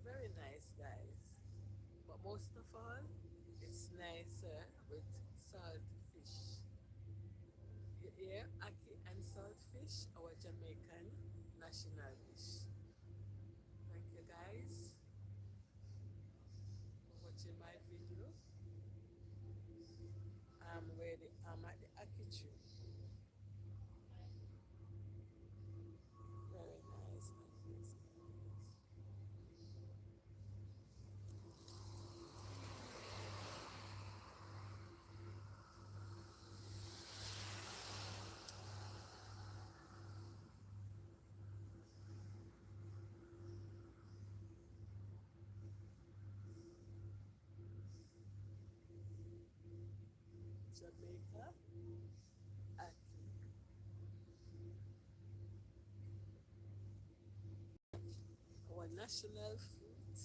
Very nice, guys. But most of all, it's nicer with saltfish. Yeah, ackee and saltfish, our Jamaican national dish. Thank you guys for watching my video. I'm at the ackee tree. Very nice akkees, guys. Jamaica ackee, our national fruit.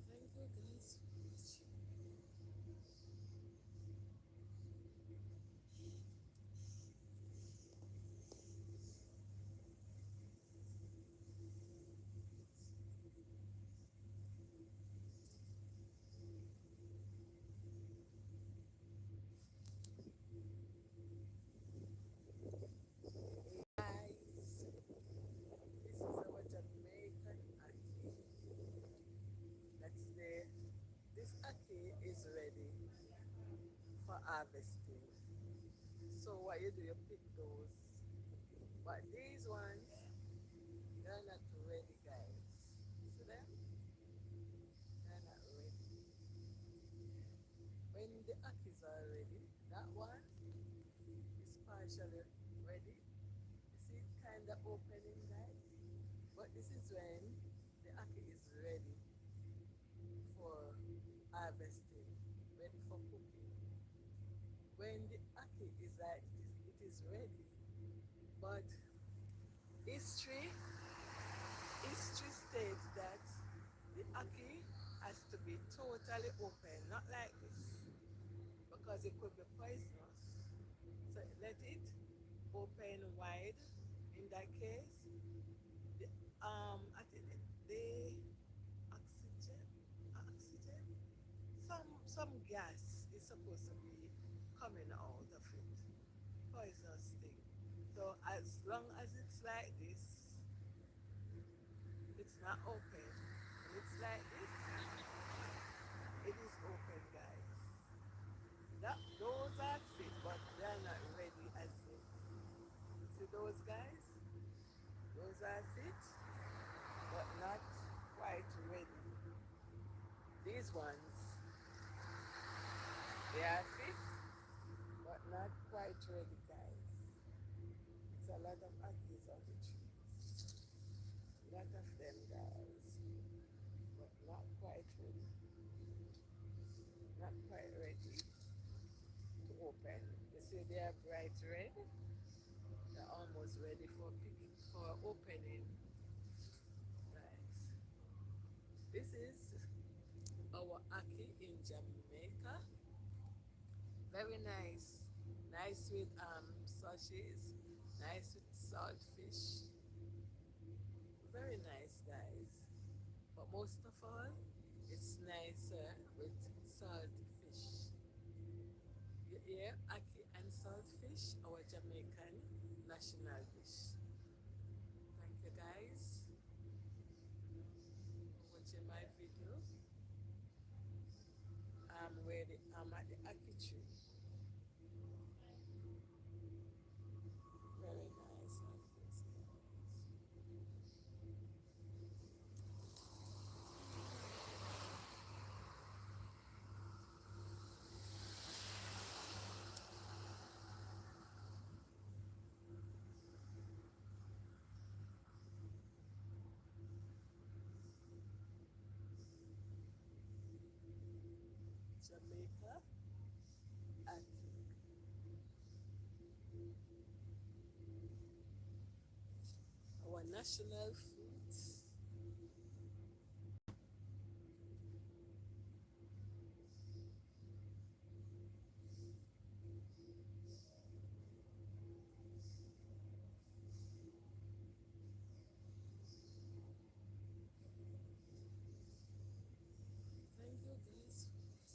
Thank you guys for watching. Guys, this is our Jamaican ackee. That's the This ackee is ready for harvesting. So what you do, you pick those. But these ones, they're not ready, guys. See them? They're not ready. When the akis are ready, that one is partially ready. You see it kind of opening, guys? But this is when the aki is ready for harvesting, ready for cooking. When the aki is like it is ready, but history history states that the aki has to be totally open, not like this, because it could be poisonous. So let it open wide. In that case, the I think the oxygen, some gas is supposed to be coming out of it, poisonous thing. So as long as it's like this, it's not open. When it's like this, it is open, guys. Those are fit, but they're not ready as yet. See those guys? Those are fit, but not quite ready. These ones, they are fit, but not quite ready, guys. It's a lot of ackies on the trees. A lot of them, guys, but not quite ready. Not quite ready to open. You see they are bright red. They're almost ready for opening. Guys, this is our aki in Jamaica. Very nice. Nice with sausages. Nice with saltfish. Very nice, guys. But most of all, it's nicer with saltfish. You hear aki and saltfish, our Jamaican national dish. Thank you, guys, for watching my video. I'm at the aki tree. Very nice like this, Jamaica aki. Our national food. Thank you, guys, for watching.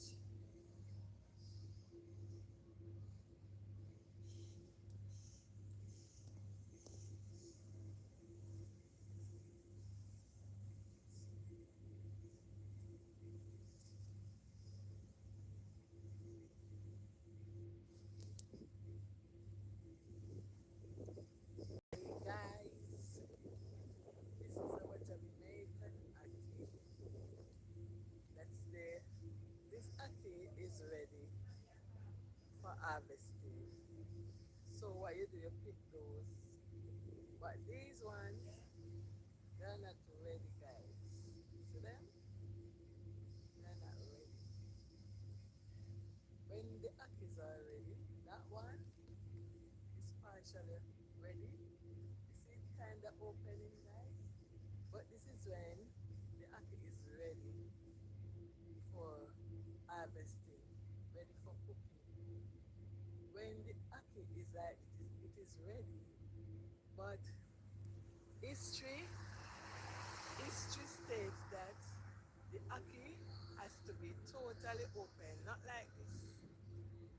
Hey, guys, this is our Jamaican aki. That's the This aki is ready for harvesting. So what you do, you pick those. But these ones, they're not ready, guys. See them? They're not ready. When the akis are ready, that one is partially ready. You see it kind of opening, guys? But this is when the aki is ready for harvesting, ready for cooking. When the aki is like it is ready, but history history states that the aki has to be totally open, not like this,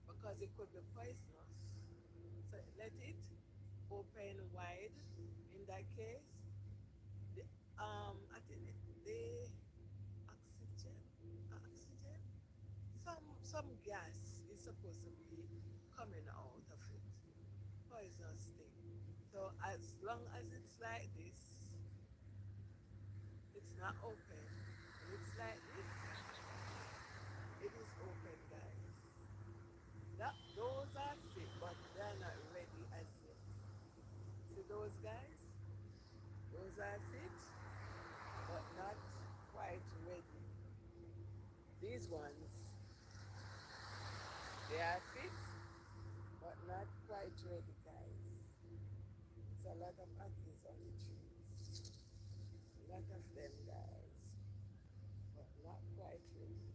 because it could be poisonous. So let it open wide. In that case, the I think the oxygen, oxygen, some gas is supposed to be coming out of it, poisonous thing. So as long as it's like this, it's not open. When it's like this, it is open, guys. Those are fit, but they're not ready as yet. See those guys? Those are fit, but not quite ready. These ones, they are fit, but not quite ready, guys. It's a lot of ackies on the trees. A lot of them, guys, but not quite ready.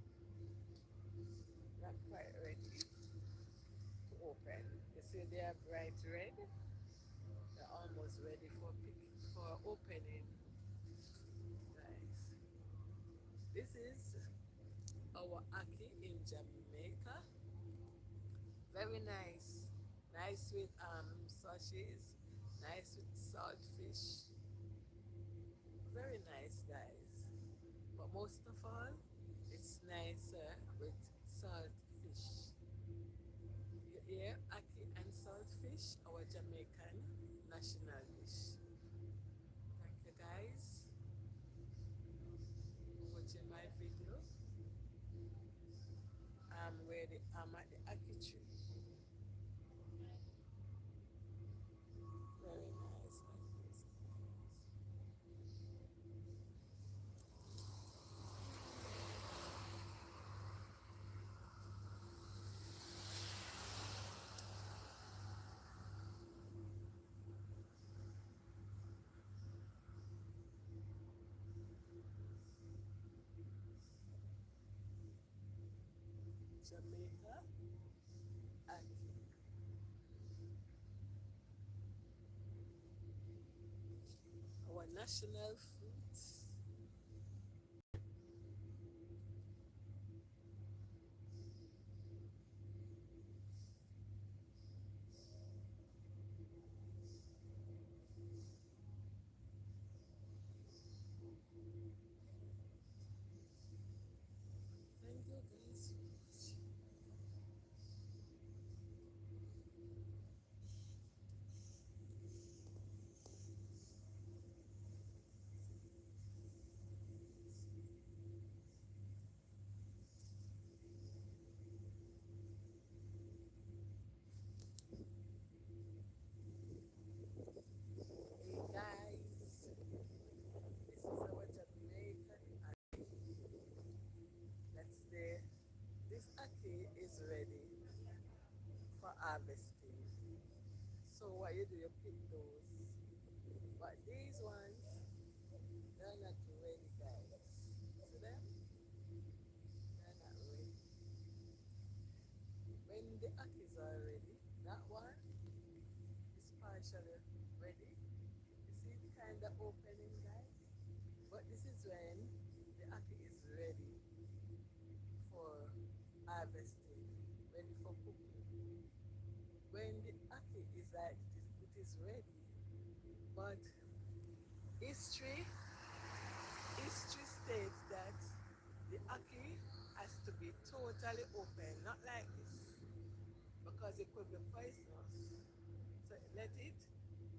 Not quite ready to open. You see they are bright red. They're almost ready for opening, guys. This is our aki in Jamaica. Very nice. Nice with sausages, nice with salt fish. Very nice, guys. But most of all, it's nicer with salt fish. You hear ackee and salt fish, our Jamaican national dish. Thank you, guys, for watching my video. I'm at the ackee tree. Very nice, guys. Jamaica ackee. Our national fruit. Thank you, guys, so much. Hey, guys, this is our Jamaican ackee. That's the This ackee is ready for harvesting. So what you do, you pick those. But these ones, they're not ready, guys. See them? They're not ready. When the ackees are ready, that one is partially ready. You see the kind of opening, guys? But this is when the ackee is ready for harvesting, ready for cooking. When the ackee is like it is ready, but history history states that the ackee has to be totally open, not like this, because it could be poisonous. So let it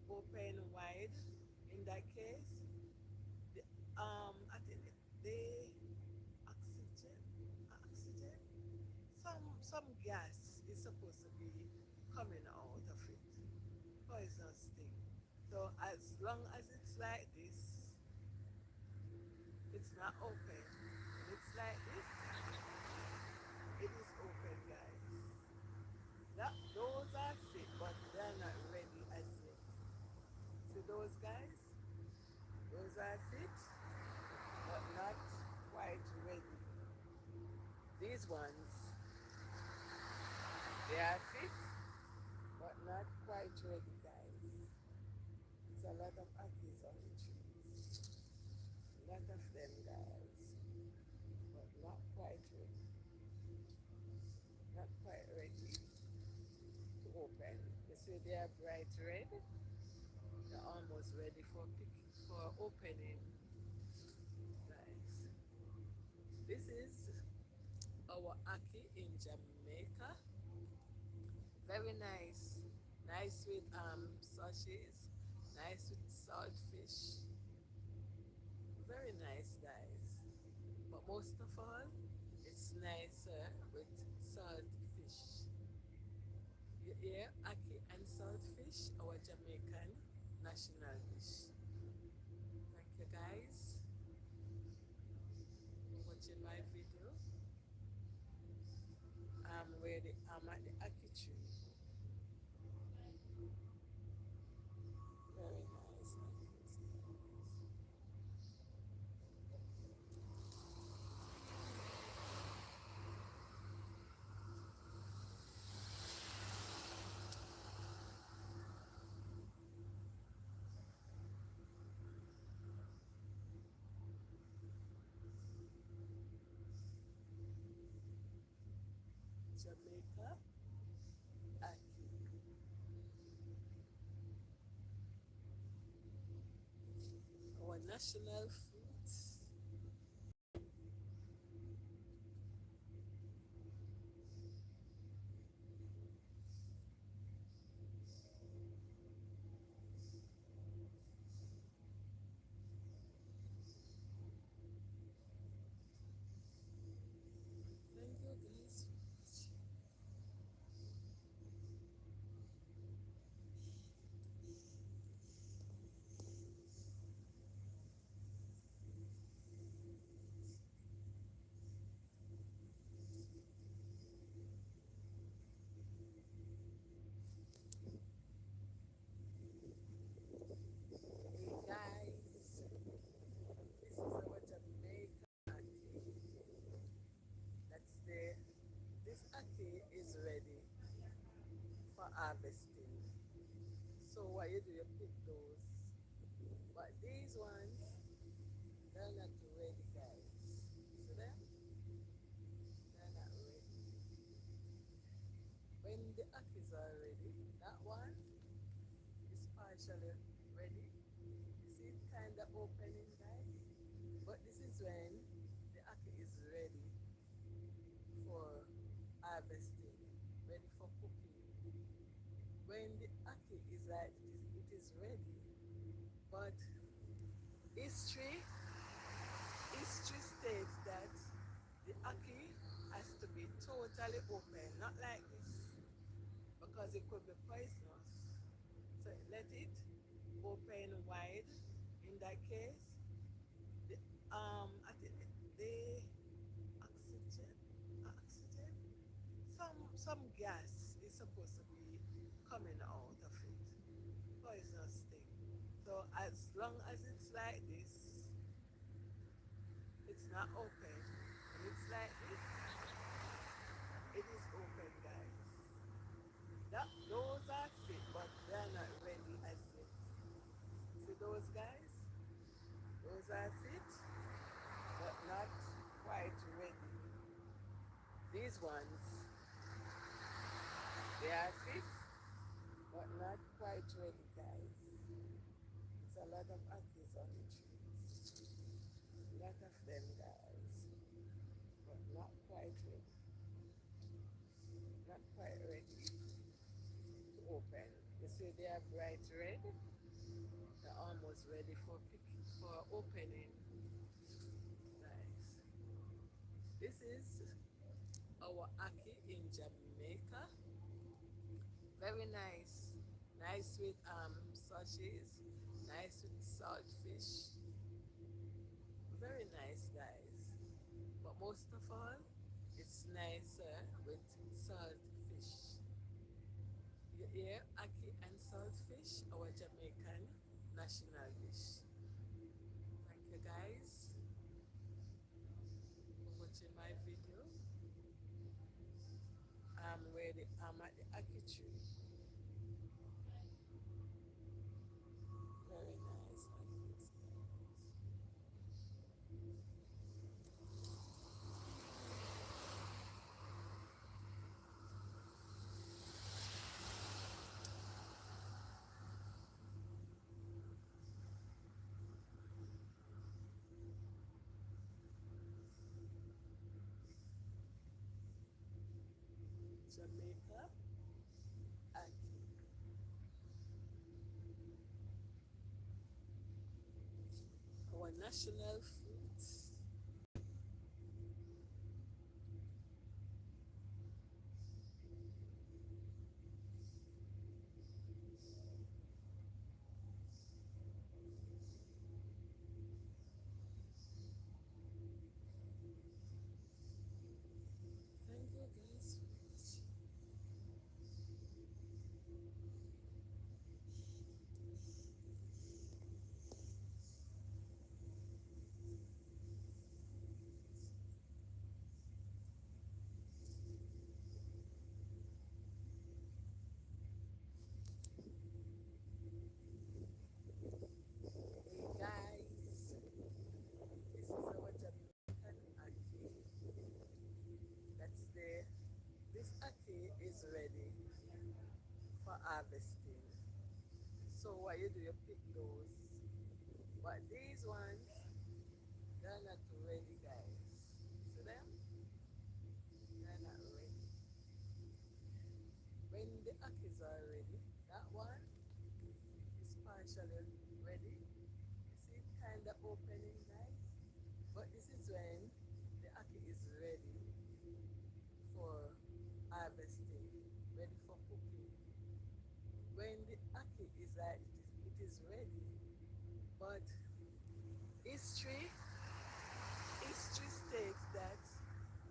open wide. In that case, the I think the oxygen, oxygen, some gas is supposed to be coming out of it, poisonous thing. So as long as it's like this, it's not open. When it's like this, it is open, guys. Those are fit, but they're not ready as yet. See those guys? Those are fit, but not quite ready. These ones, they are fit, but not quite ready, guys. It's a lot of ackees on the trees. A lot of them, guys, but not quite ready. Not quite ready to open. You see, they are bright red. They're almost ready for opening, guys. This is our ackee in Jamaica. Very nice. Nice with sausages. Nice with salt fish. Very nice, guys. But most of all, it's nicer with salt fish. You hear ackee and salt fish, our Jamaican national dish. Thank you, guys, for watching my video. I'm at the ackee tree. Very nice. Jamaica ackee. national fruit. Thank you guys for watching. Hey guys, this is our Jamaica ackee. That's the this ackee is ready for harvesting. So what you do, you pick those. But these ones, they're not ready, guys. See them? They're not ready. When the ackees are ready, that one is partially ready. You see it kind of opening, guys? But this is when the ackee is ready for harvesting, ready for cooking. When the ackee is like it is ready, but history history states that the ackee has to be totally open, not like this, because it could be poisonous. So let it open wide. In that case, the I think the oxygen, oxygen, some gas is supposed to be coming out of it, poisonous thing. So as long as it's like this, it's not open, and it's like this, it is open, guys. Those are fit, but they're not ready as yet. See those guys? Those are fit, but not quite ready. These ones, they are fit, but not quite ready, guys. It's a lot of ackees on the trees. A lot of them, guys, but not quite ready. Not quite ready to open. You see, they are bright red. They're almost ready for picking, for opening, guys. This is our ackee in Jamaica. Very nice. Nice with sausages, nice with saltfish. Very nice, guys. But most of all, it's nicer with saltfish. You hear ackee and saltfish, our Jamaican national dish. Thank you guys for watching my video. I'm at the ackee tree. Very nice ackees, guys. Jamaica ackee. Our national fruit. Thank you guys for watching. Hey guys, this is our Jamaican ackee. That's the this ackee is ready for harvesting. So what you do, you pick those. But these ones, they're not ready, guys. See them? They're not ready. When the akis are ready, that one is partially ready. You see it kind of opening, guys? But this is when the aki is ready for harvesting, ready for cooking. When the aki is like it is ready, but history history states that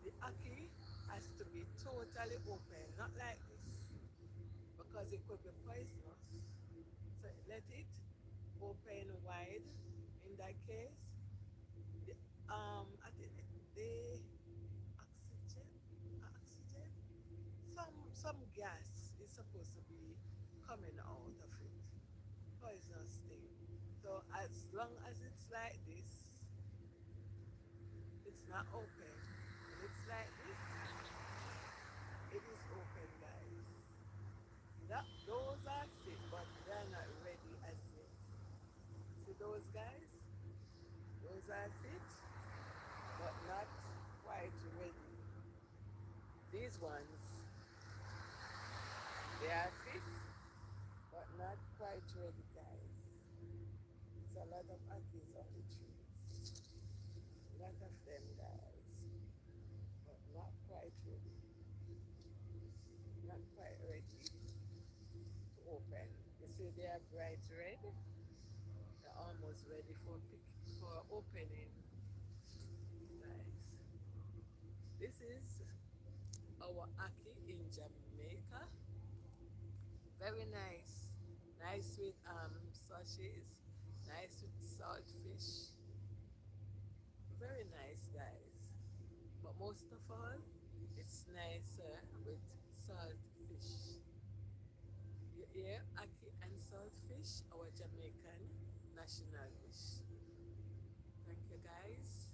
the aki has to be totally open, not like this, because it could be poisonous. So let it open wide. In that case, the I think the oxygen, oxygen, some gas is supposed to be coming out of it. Poisonous thing. So as long as it's like this, it's not open. And it's like this, it is open, guys. Those are fit, but they're not ready as yet. See those guys? Those are fit, but not quite ready. These ones, they are fit, but not quite ready, guys. It's a lot of apples on the trees. A lot of them, guys, but not quite ready. Not quite ready to open. You see, they are bright red. They're almost ready for opening, guys. This is our aki in Jamaica. Very nice. Nice with sausages. Nice with salt fish. Very nice, guys. But most of all, it's nicer with salt fish. You hear aki and salt fish, our Jamaican national dish. Thank you, guys,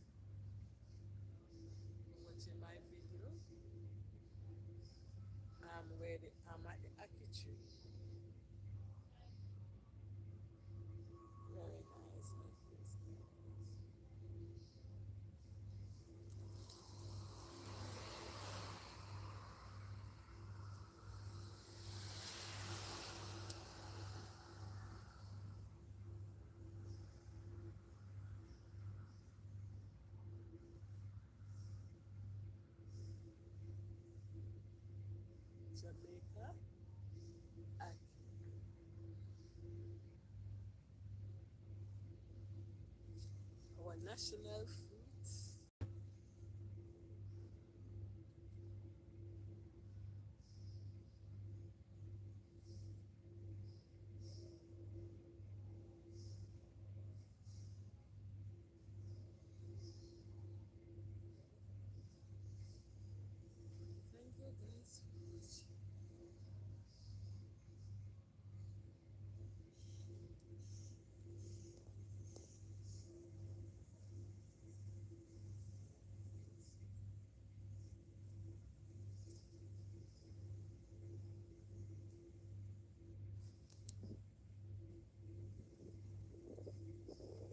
for watching my video. I'm at the aki tree. Very nice like this, guys. Jamaica aki. Our national fruit. Thank you, guys, for watching.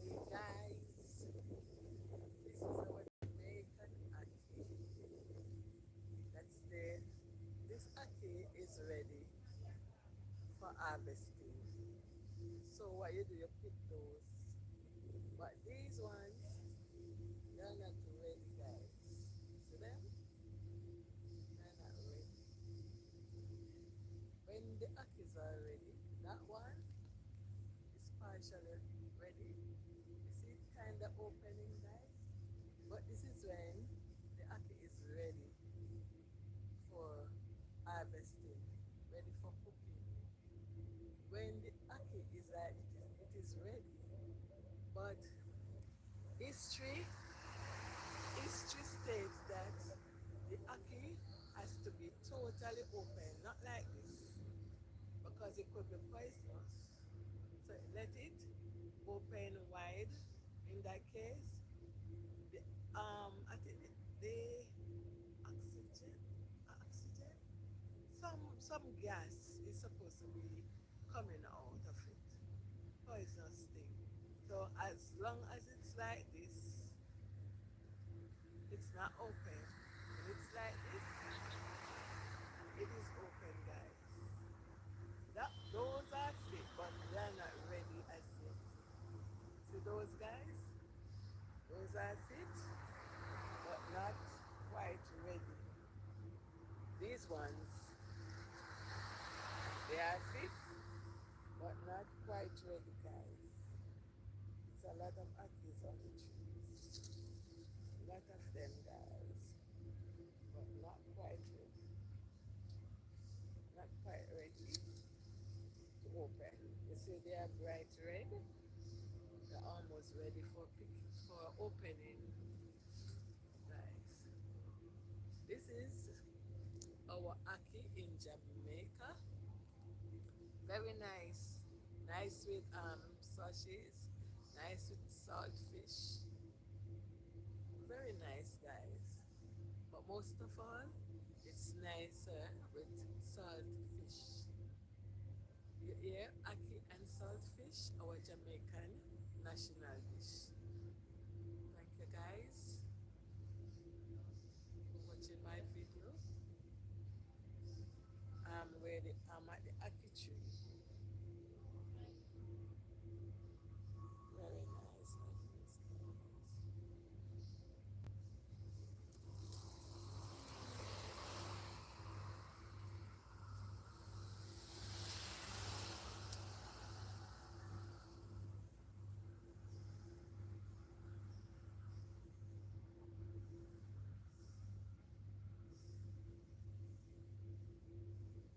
Hey, guys, this is our Jamaican aki. That's the This aki is ready for harvesting. So what you do, you pick those. But these ones, they're not ready, guys. See them? They're not ready. When the akis are ready, that one is partially ready. You see it kind of opening, guys? But this is when the aki is ready for harvesting, ready for cooking. When the aki is like it is ready, but history history states that the aki has to be totally open, not like this, because it could be poisonous. So let it open wide. In that case, the I think the oxygen, oxygen, some gas is supposed to be coming out of it. Poisonous thing. So as long as it's like this, it's not open. When it's like this, it is open, guys. Those are fit, but they're not ready as yet. See those guys? Those are fit, but not quite ready. These ones, they are fit, but not quite ready, guys. It's a lot of akis on the trees. A lot of them, guys, but not quite ready. Not quite ready to open. You see they are bright red. They're almost ready for opening, guys. This is our aki in Jamaica. Very nice. Nice with sausages. Nice with salt fish. Very nice, guys. But most of all, it's nicer with salt fish. You hear aki and salt fish, our Jamaican national dish. Thank you, guys, for watching my video. I'm at the aki tree. Very nice akis, guys.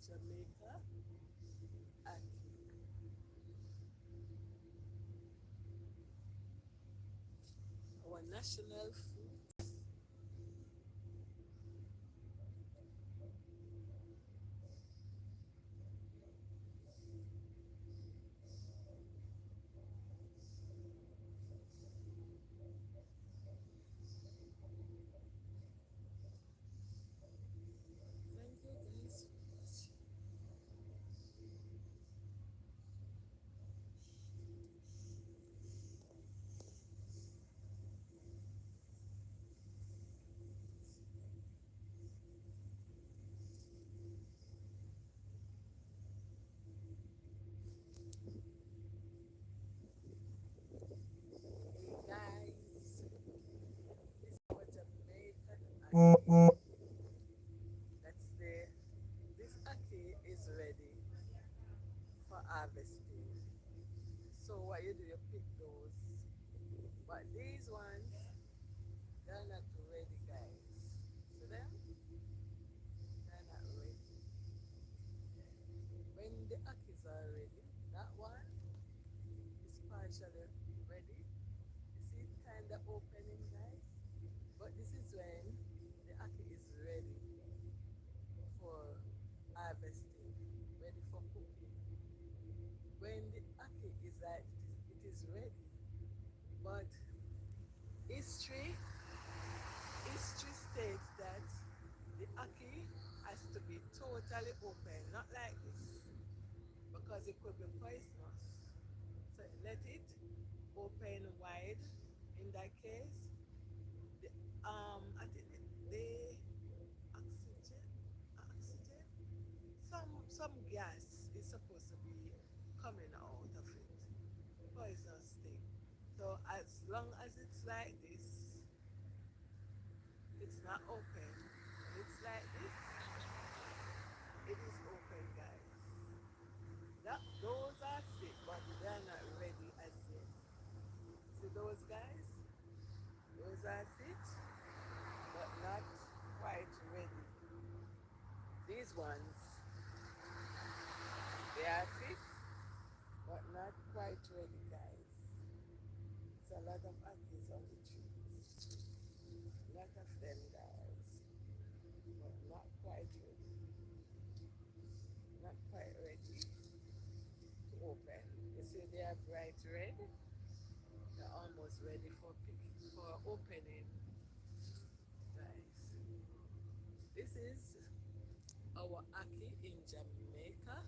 Jamaica aki. Our national food. Thank you, guys, for watching. Hey, guys, this is our Jamaican aki. That's the This aki is ready for harvesting. So what you do, you pick those. But these ones, they're not ready, guys. See them? They're not ready. When the akis are ready, that one is partially ready. You see it kind of opening, guys? But this is when the aki is ready for harvesting, ready for cooking. When the aki is like it is ready. But history history states that the aki has to be totally open, not like this, because it could be poisonous. So let it open wide. In that case, the I think the oxygen, oxygen, some gas is supposed to be coming out of it. Poisonous thing. So as long as it's like this, it's not open. It's like this, it is open, guys. Those are fit, but they're not ready as yet. See those guys? Those are fit, but not quite ready. These ones, they are fit, but not quite ready, guys. It's a lot of akis on the trees. A lot of them, guys, but not quite ready. Not quite ready to open. You see they are bright red. They're almost ready for opening, guys. This is our aki in Jamaica.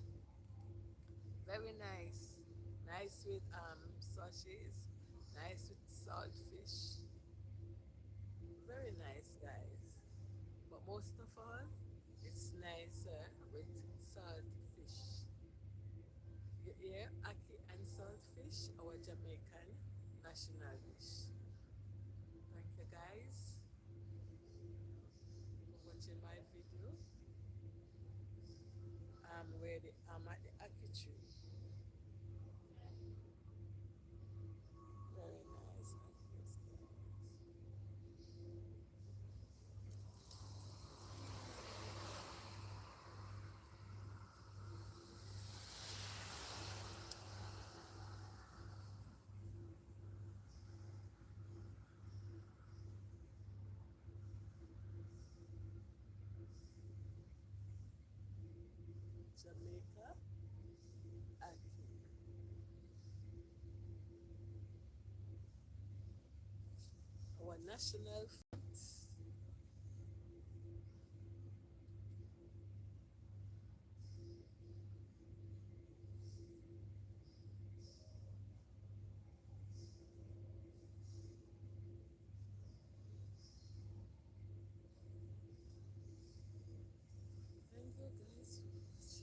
Very nice. Nice with sausages. Nice with salt fish. Very nice, guys. But most of all, it's nicer with salt fish. Yeah, ackee and saltfish, our Jamaican national dish. Thank you guys for watching my video. I'm at the ackee tree. Very nice ackees, guys. Jamaica ackee. Our national fruit. Thank you guys for watching.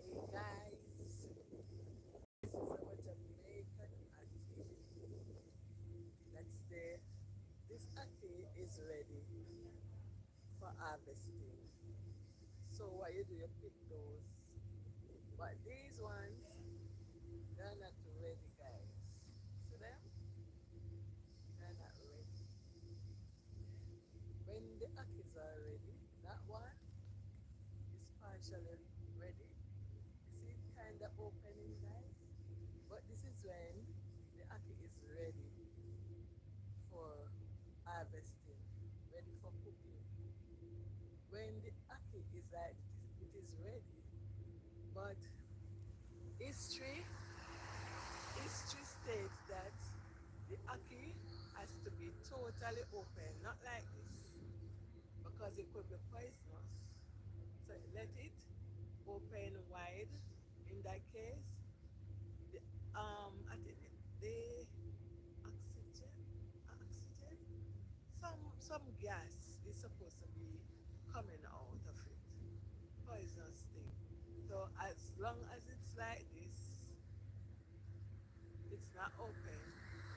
Hey guys, this is our Jamaican ackee. That's the This ackee is ready for harvesting. So what you do, you pick those. But these ones, they're not ready, guys. See them? They're not ready. When the ackees are ready, that one is partially ready. You see it kind of opening, guys? But this is when the ackee is ready for harvesting, ready for cooking. When the ackee is like, it is ready, but history history states that the ackee has to be totally open, not like this, because it could be poisonous. So let it open wide. In that case, the I think the oxygen, oxygen, some gas is supposed to be coming out of it. Poisonous thing. So as long as it's like this, it's not open.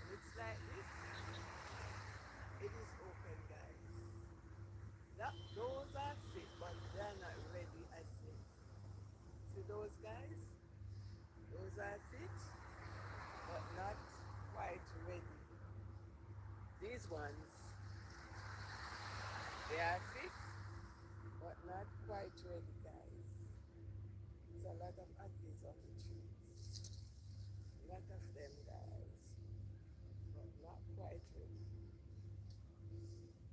When it's like this, it is open, guys. Those are fit, but they're not ready as yet. See those guys? Those are fit, but not quite ready. These ones, they are fit, but not quite ready, guys. It's a lot of ackees on the trees. A lot of them, guys, but not quite ready.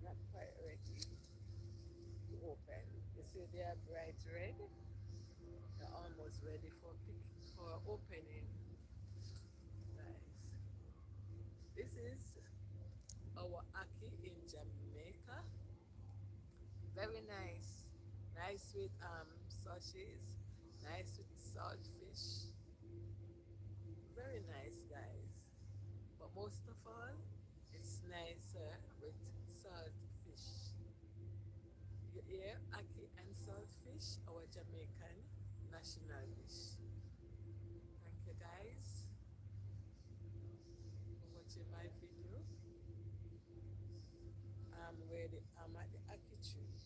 Not quite ready to open. You see, they are bright red. They're almost ready for opening, guys. This is our ackee in Jamaica. Very nice. Nice with sausages. Nice with salt fish. Very nice, guys. But most of all, it's nicer with salt fish. Yeah, ackee and salt fish, our Jamaican national dish. Thank you guys for watching my video. I'm at the ackee tree.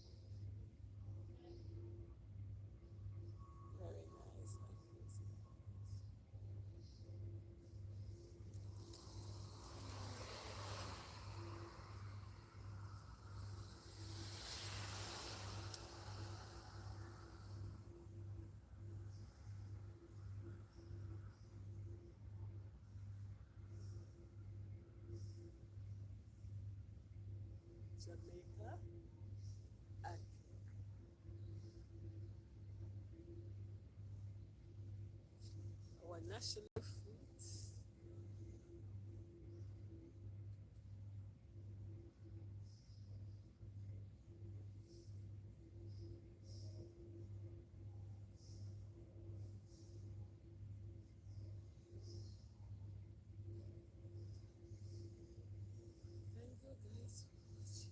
Very nice ackees, guys. Jamaica ackee. national fruits. Thank you guys for watching.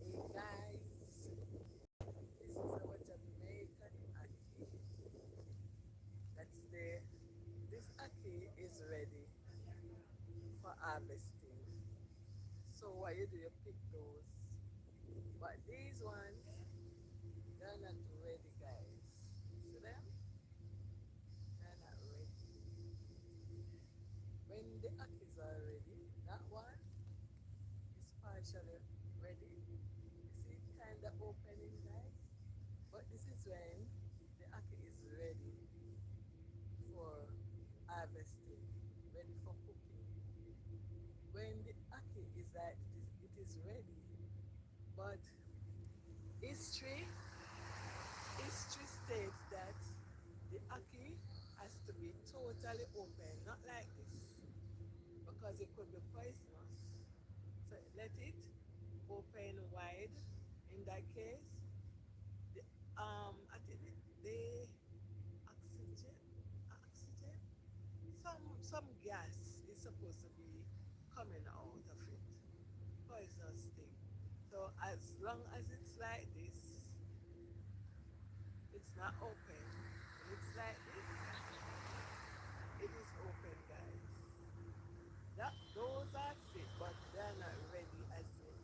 Hey guys, this is our Jamaican ackee. That's the this ackee is ready for harvesting. So what you do, you pick those. But these ones, they're not ready, guys. See them? They're not ready. When the ackees are ready, that one is partially ready. You see it kind of opening, guys? But this is when the ackee is ready for harvesting, ready for cooking. When the ackee is like it is ready, but history history states that the ackee has to be totally open, not like this, because it could be poisonous. So let it open wide. In that case, the I think the oxygen oxygen some gas is supposed to be coming out of it. Poisonous thing. So as long as it's like this, it's not open. When it's like this, it is open, guys. Those are fit, but they're not ready as yet.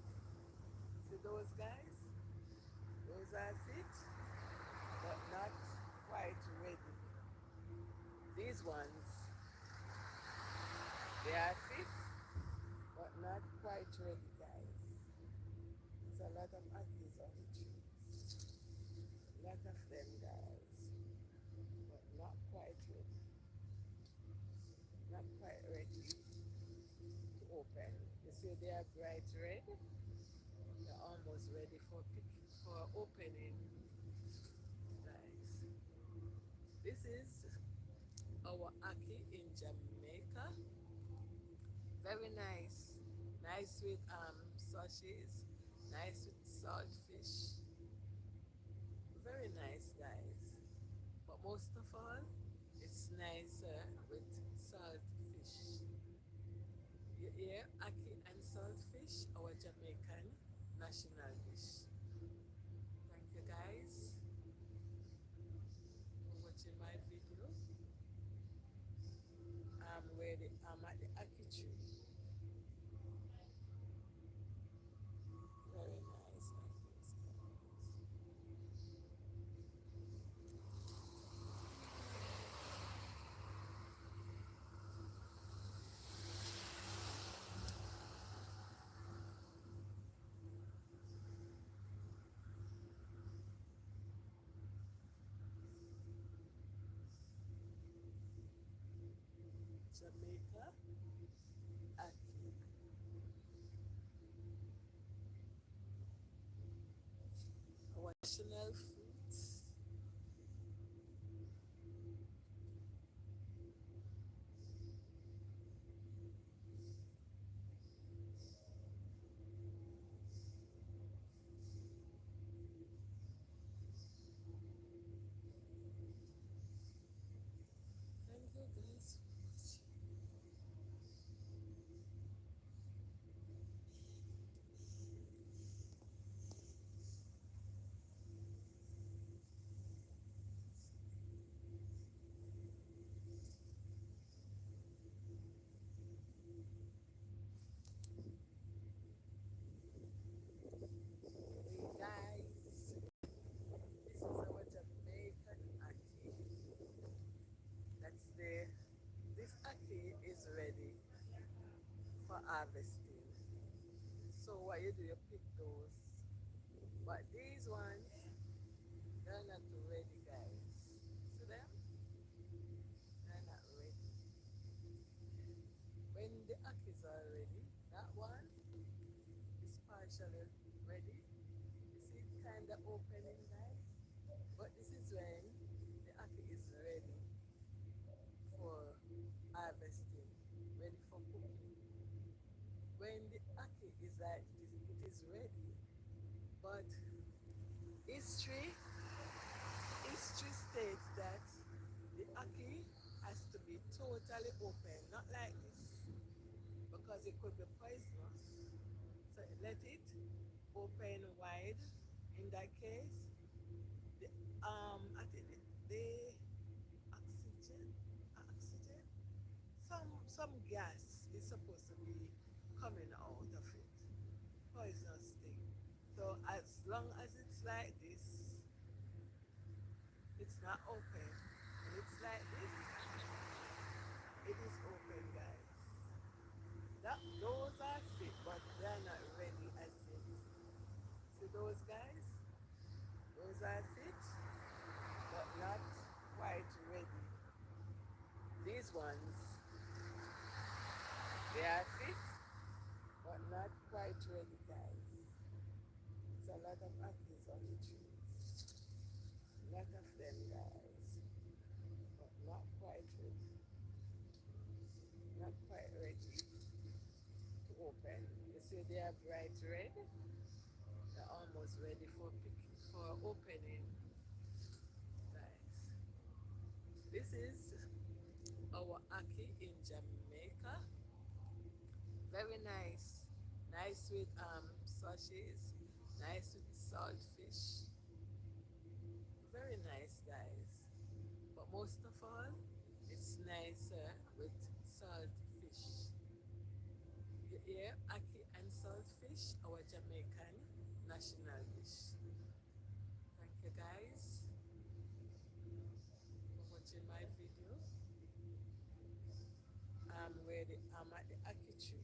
See those guys? Those are fit, but not quite ready. These ones, they are fit, but not quite ready, guys. It's a lot of ackees on the trees. A lot of them, guys, but not quite ready. Not quite ready to open. You see, they are bright red. They're almost ready for opening, guys. This is our ackee in Jamaica. Very nice. Nice with sausages. Nice with saltfish. Very nice, guys. But most of all, it's nicer with saltfish. You hear ackee and saltfish, our Jamaican national dish. Thank you guys for watching my video. I'm at the ackee tree. Very nice ackees, guys. Jamaica ackee. Our national fruits. Thank you guys for watching. Hey guys, this is our Jamaican ackee. That's this ackee is ready for harvesting. So what you do, you pick those. But these ones, they're not ready, guys. See them? They're not ready. When the akis are ready, that one is partially ready. You see it kind of opening, guys? But this is when the aki is ready for harvesting, ready for cooking. When the aki is like it is ready, but history history states that the aki has to be totally open, not like this, because it could be poisonous. So let it open wide. In that case, the I think the oxygen, some gas is supposed to be coming out of it, poisonous thing. So as long as it's like this, it's not open. And it's like this, it is open, guys. Those are fit, but they're not ready as yet. See those guys? Those are fit, but not quite ready. These ones, they are fit, but not quite ready, guys. It's a lot of apples on the trees. A lot of them, guys, but not quite ready. Not quite ready to open. You see, they are bright red. They're almost ready for picking, for opening, guys. This is our aki in Jamaica. Very nice. Nice with sausages. Nice with salt fish. Very nice, guys. But most of all, it's nicer with salt fish. You hear aki and salt fish, our Jamaican national dish. Thank you, guys, for watching my video. I'm at the aki tree.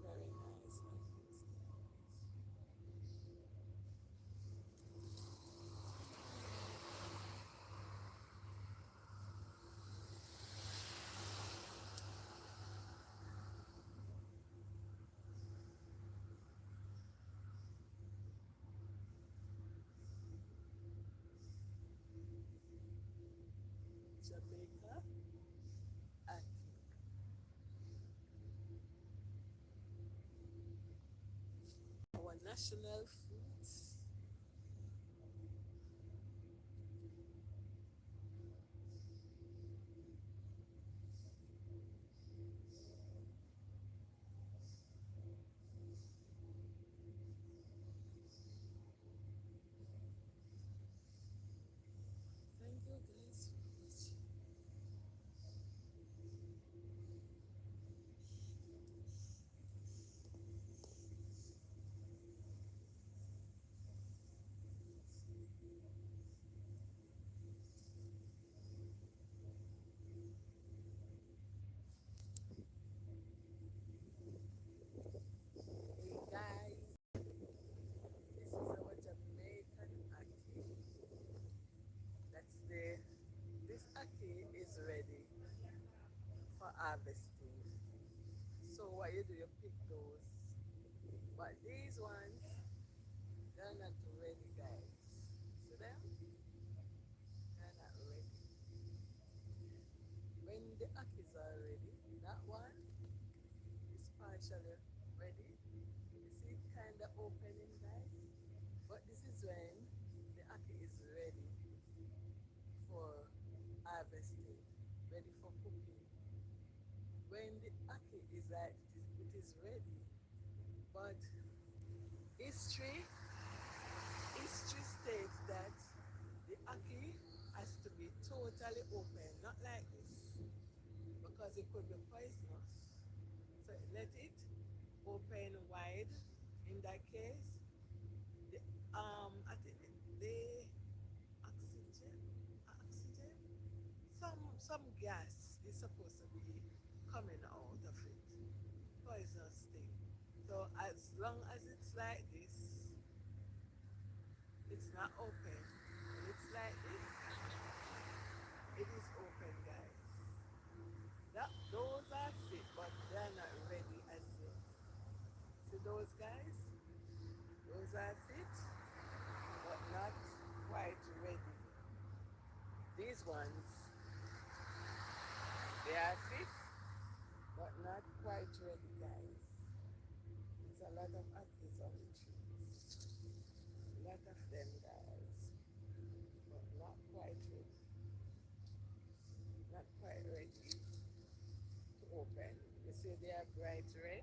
Very nice. Jamaica aki. Our national foods. Thank you, guys, for watching. Hey, guys, this is our Jamaican aki. That's the This aki is ready for harvesting. So what you do, you pick those. But these ones, they're not ready, guys. See them? They're not ready. When the akis are ready, that one is partially ready. You see it kind of opening, guys? But this is when the aki is ready for harvesting, ready for cooking. When the aki is like it is ready, but history history states that the aki has to be totally open, not like this, because it could be poisonous. So let it open wide. In that case, the I think the oxygen, some gas is supposed to be coming out of it. Poisonous thing. So as long as it's like this, it's not open. When it's like this, it is open, guys. Those are fit, but they're not ready as yet. See those guys? Those are fit, but not quite ready. These ones, they are fit, but not quite ready, guys. It's a lot of apples on the trees. A lot of them, guys, but not quite ready. Not quite ready to open. You see they are bright red.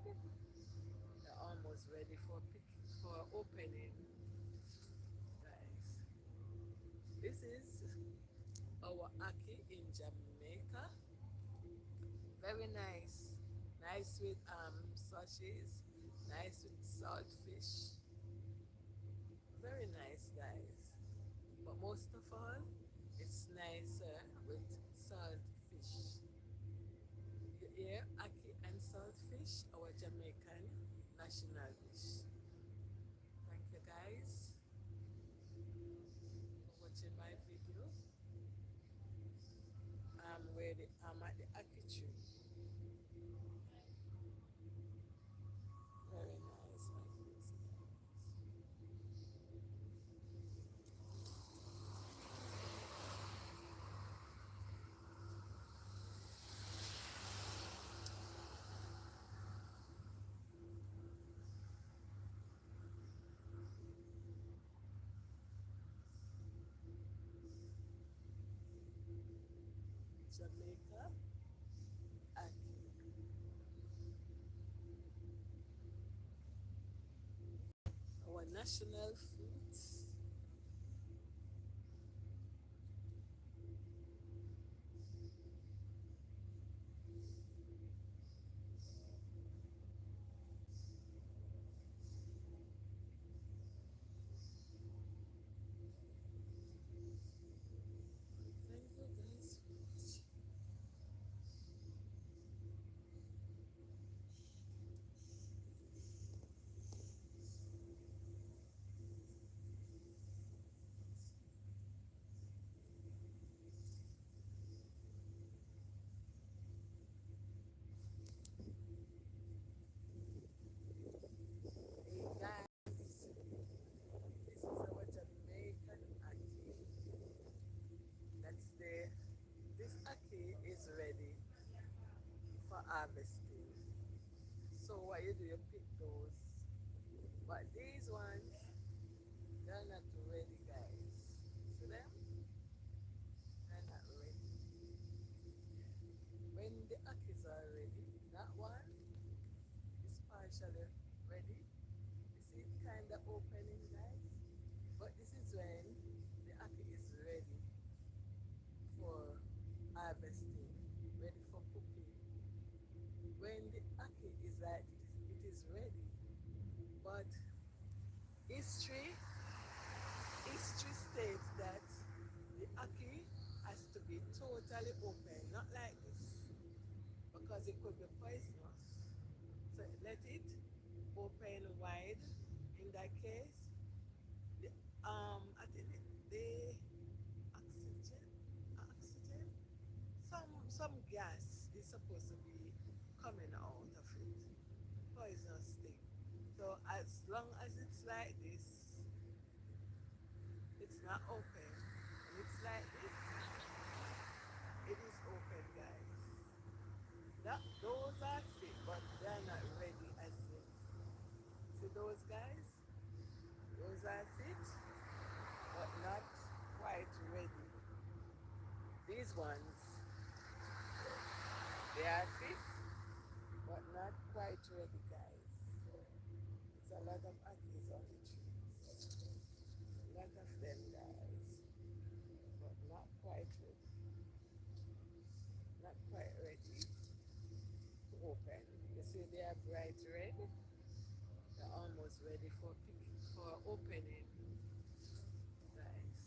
They're almost ready for opening, guys. This is our ackee in Jamaica. Very nice. Nice with sausages. Nice with salt fish. Very nice, guys. But most of all, it's nicer with salt fish. You hear ackee and salt fish, our Jamaican national dish. Thank you, guys, for watching my video. I'm at the ackee tree. Very nice like this. Jamaica ackee. Our national food. Thank you, guys, for watching. Hey, guys, this is our Jamaican ackee. That's the This ackee is ready for harvesting. So what you do, you pick those. But these ones, they're not ready, guys. See them? They're not ready. When the ackees are ready, that one is partially ready. You see it kind of opening, guys? But this is when the ackee is ready for harvesting, ready for cooking. When the ackee is like it is ready. But history history states that the ackee has to be totally open, not like this, because it could be poisonous. So let it open wide. In that case, I think the oxygen, some gas is supposed to be coming out of it, poisonous thing. So as long as it's like this, it's not open. And it's like this, it is open, guys. Those are fit, but they're not ready as yet. See those guys? Those are fit, but not quite ready. These ones, they are fit, but not quite ready, guys. It's a lot of ackees on the trees. A lot of them, guys, but not quite ready. Not quite ready to open. You see they are bright red. They're almost ready for opening, guys.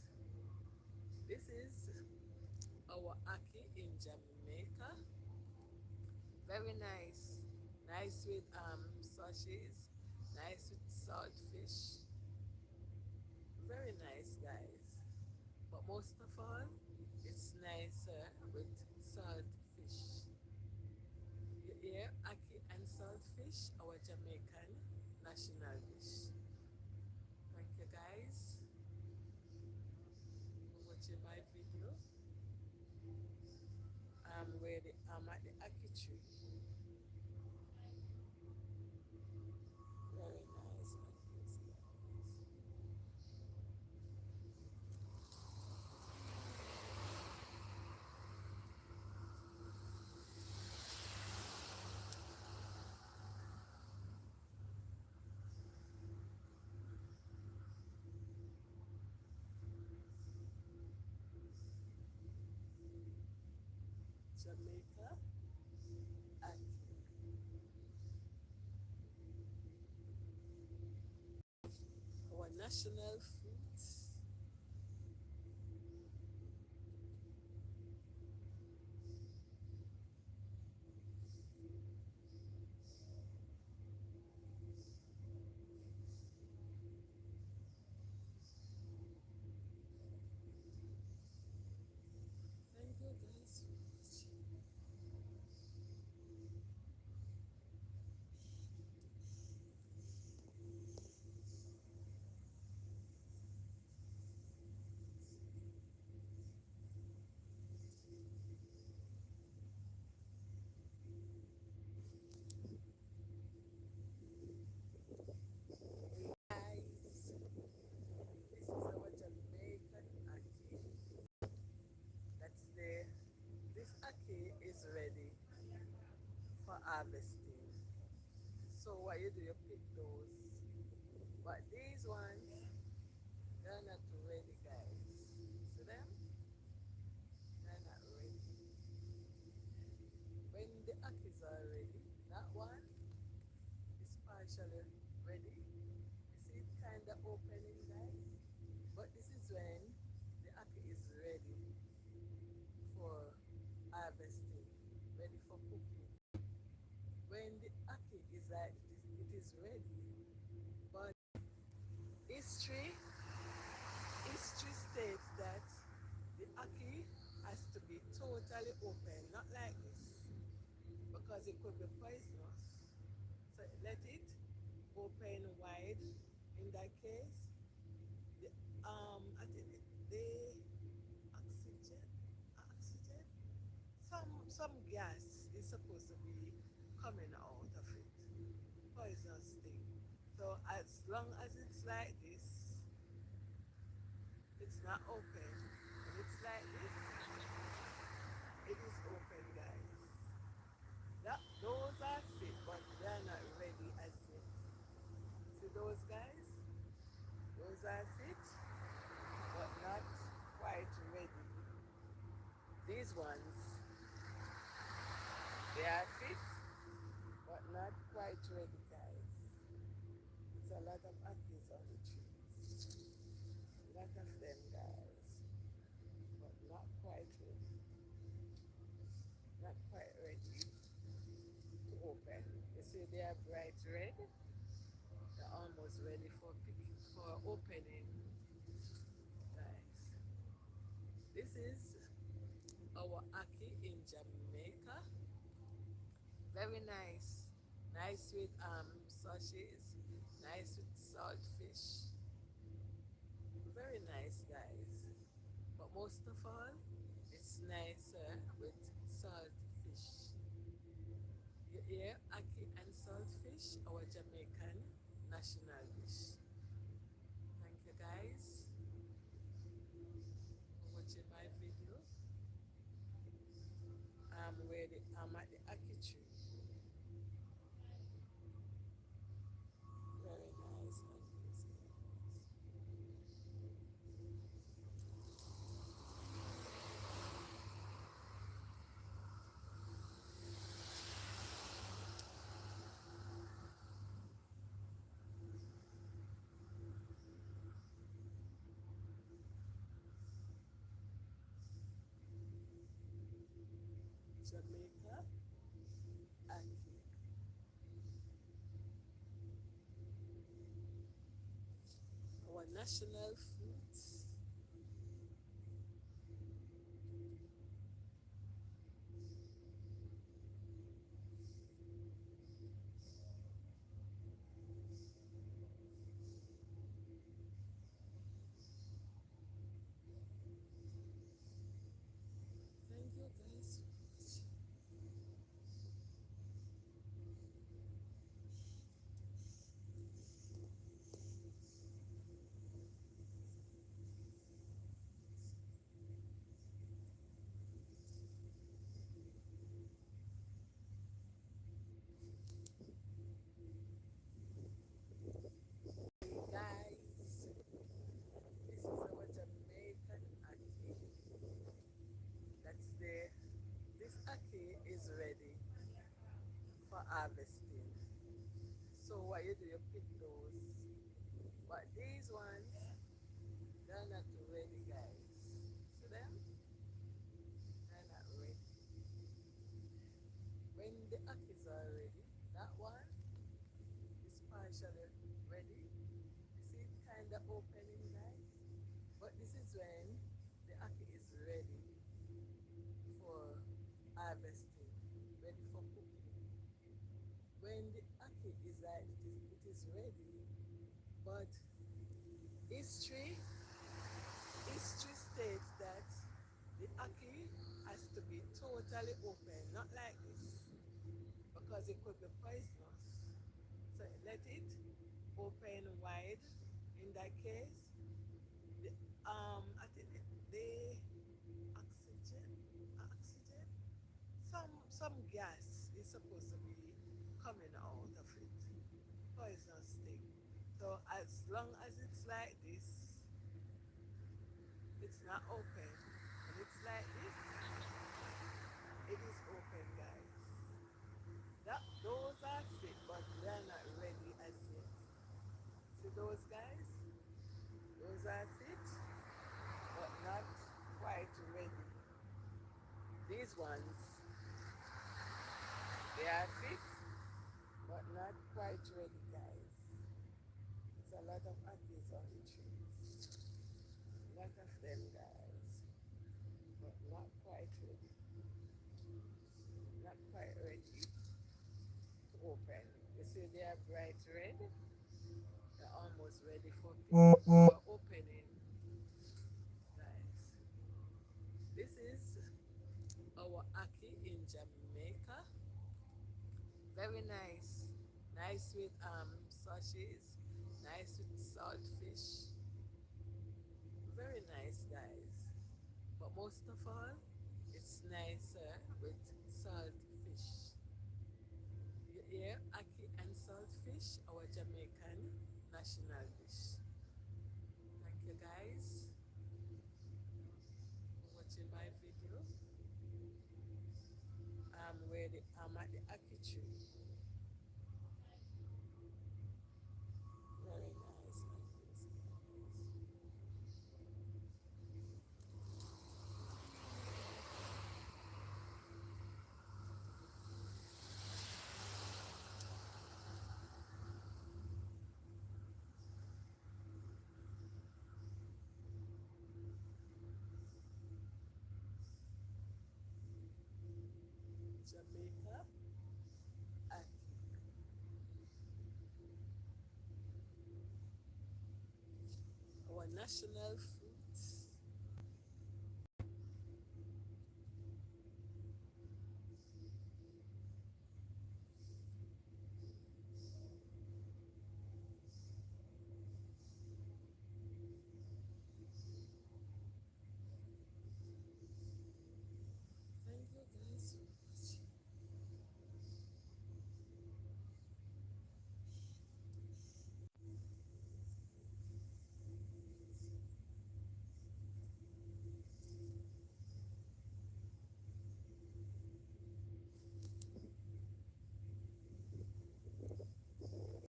This is our ackee in Jamaica. Very nice. Nice with sausages. Nice with salt fish. Very nice, guys. But most of all, it's nicer with salt fish. You hear ackee and salt fish, our Jamaican national dish. Thank you, guys, for watching my video. I'm at the ackee tree. Very nice like this, guys. Jamaica ackee. Our national fruit. Thank you, guys, for watching. Guys, this is our Jamaican ackee. That's the This ackee is ready for harvesting. So what you do, you pick those. But these ones, they're not ready, guys. See them? They're not ready. When the ackees are ready, that one is partially ready. You see it kind of opening, guys? But this is when the ackee is ready for harvesting, ready for cooking. When the ackee is like this, it is ready. But history history states that the ackee has to be totally open, not like this, because it could be poisonous. So let it open wide. In that case, the I think the oxygen, oxygen, some gas is supposed to be coming out of it, poisonous thing. So as long as it's like this, it's not open. When it's like this, it is open, guys. Those are fit, but they're not ready as yet. See those guys? Those are fit, but not quite ready. These ones, they are fit, but not quite ready, guys. It's a lot of ackees on the trees. A lot of them, guys, but not quite ready. Not quite ready to open. You see, they are bright red. They're almost ready for picking, for opening, guys. This is our ackee in Jamaica. Very nice. Nice with sausages. Nice with salt fish. Very nice, guys. But most of all, it's nicer with salt fish. You hear ackee and salt fish, our Jamaican national dish. Thank you, guys, for watching my video. I'm at the ackee tree. Very nice like this, guys. Jamaica national fruit. Thank you guys so much. Hey guys, this is our Jamaican ackee. That's there. This ackee is ready for harvesting. So what you do, you pick those. But these ones, they're not ready, guys. See them? They're not ready. When the ackees are ready, that one is partially ready. You see it kind of opening, guys? But this is when the ackee is ready for harvesting, ready for cooking. When the ackee is like it is ready, but history history states that the ackee has to be totally open, not like this, because it could be poisonous. So let it open wide. In that case, the I think the oxygen, some gas is supposed to be coming out of it, poisonous thing. So as long as it's like this, it's not open. And it's like this, it is open, guys. Those are fit, but they're not ready as yet. See those guys? Those are fit, but not quite ready. These ones, they are fit, but not quite ready, guys. It's a lot of ackees on the trees. A lot of them, guys, but not quite ready. Not quite ready to open. You see, they are bright red. They're almost ready for opening, guys. This is our ackee in Jamaica. Very nice. Nice with sausages. Nice with salt fish. Very nice, guys. But most of all, it's nicer with salt fish. Yeah, ackee and salt fish, our Jamaican national dish. Thank you guys for watching my video. I'm at the ackee tree. Very nice ackees, guys. Jamaica ackee, our national fruit. Thank you guys so much.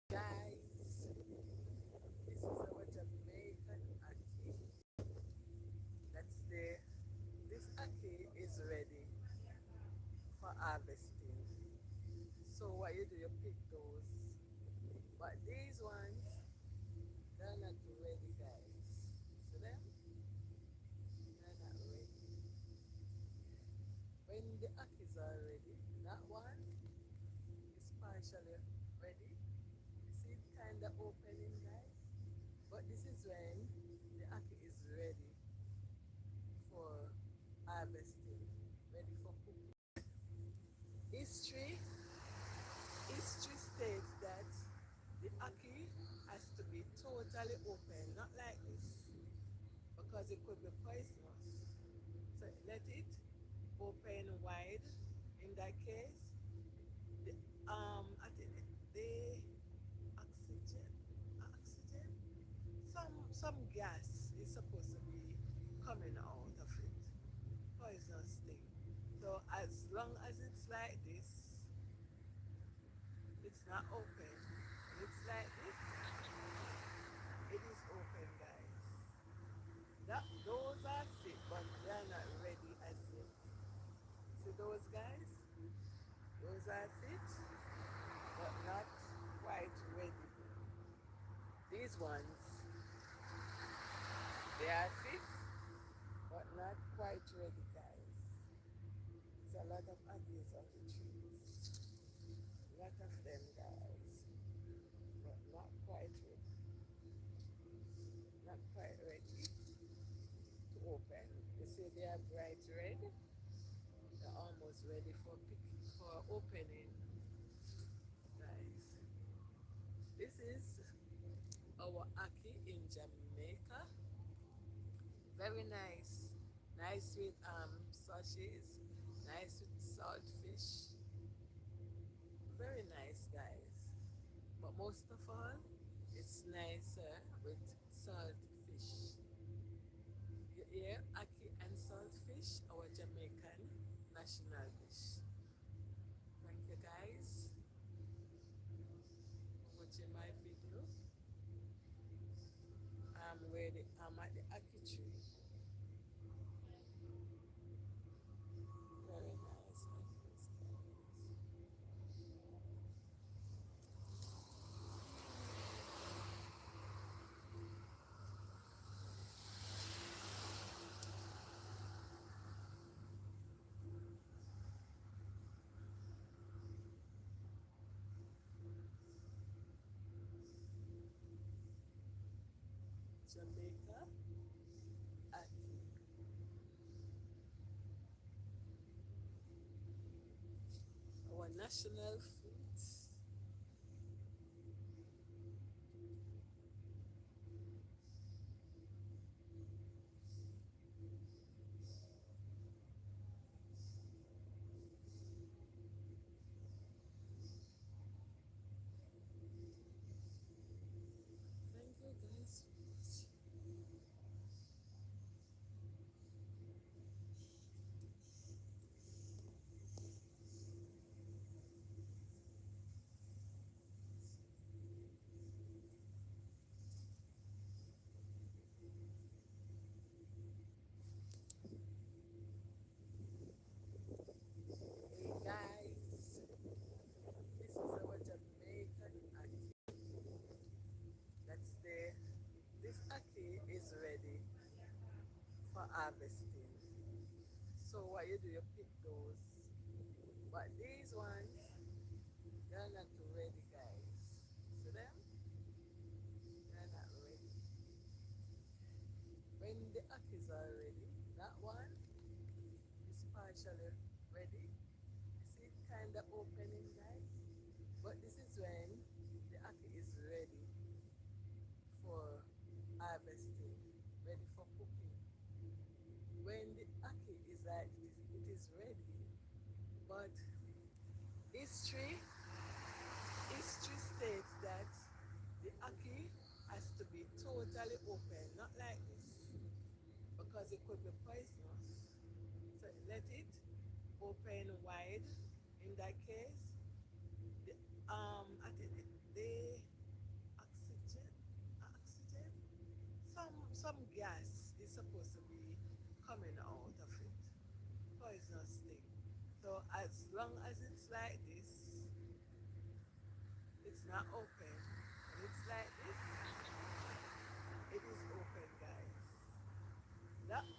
Guys, this is our Jamaican ackee. That's the This ackee is ready for harvesting. So what you do, you pick those. But these ones, they're not ready, guys. the akis are ready, that one is partially ready. You see it kind of opening, guys. But this is when the aki is ready for harvesting, ready for cooking. History History states that the aki has to be totally open, not like this, because it could be poisonous. So let it open wide. In that case, the, I think the oxygen, oxygen, some gas is supposed to be coming out of it, poisonous thing. So as long as it's like this, it's not open. It's like this. It is open, guys. Those are fit, but they are not ready as yet. See those guys? Those are fit, but not quite ready. These ones, they are fit, but not quite ready, guys. It's a lot of apples on the trees. A lot of them, guys, but not quite ready. Not quite ready to open. You see they are bright red. They're almost ready for opening, guys. This is our aki in Jamaica. Very nice. Nice with sausages, nice with saltfish. Very nice, guys. But most of all, it's nicer with saltfish. You hear aki and saltfish, our Jamaican national dish. Thank you, guys, for watching my video. I'm at the aki tree. Very nice akis, guys. Jamaica aki. Our national food. Thank you, guys, for watching. Hey, guys, this is our Jamaican aki. That's the This aki is ready for harvesting. So what you do, you pick those. But these ones, they're not ready, guys. See them? They're not ready. When the akis are ready, that one is partially ready. You see it kind of opening, guys? But this is when the aki is ready for harvesting, ready for cooking. When the aki is like this, it is ready. But history history states that the aki has to be totally open, not like this, because it could be poisonous. So let it open wide. In that case, the I think the oxygen, oxygen, some gas is supposed to be coming out of it, poisonous thing. So as long as it's like this, it's not open. When it's like this, it is open, guys.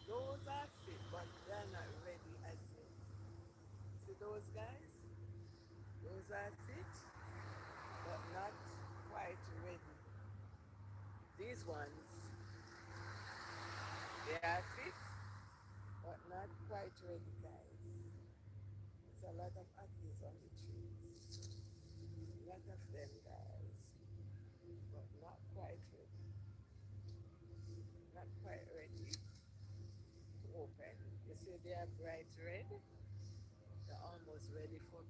Those are fit, but they're not ready as yet. those guys? Those are fit, but not quite ready. These ones, they are fit, but not quite ready, guys. It's a lot of ackies on the trees. A lot of them, guys, but not quite ready. Not quite ready to open. You see, they are bright red. They're almost ready for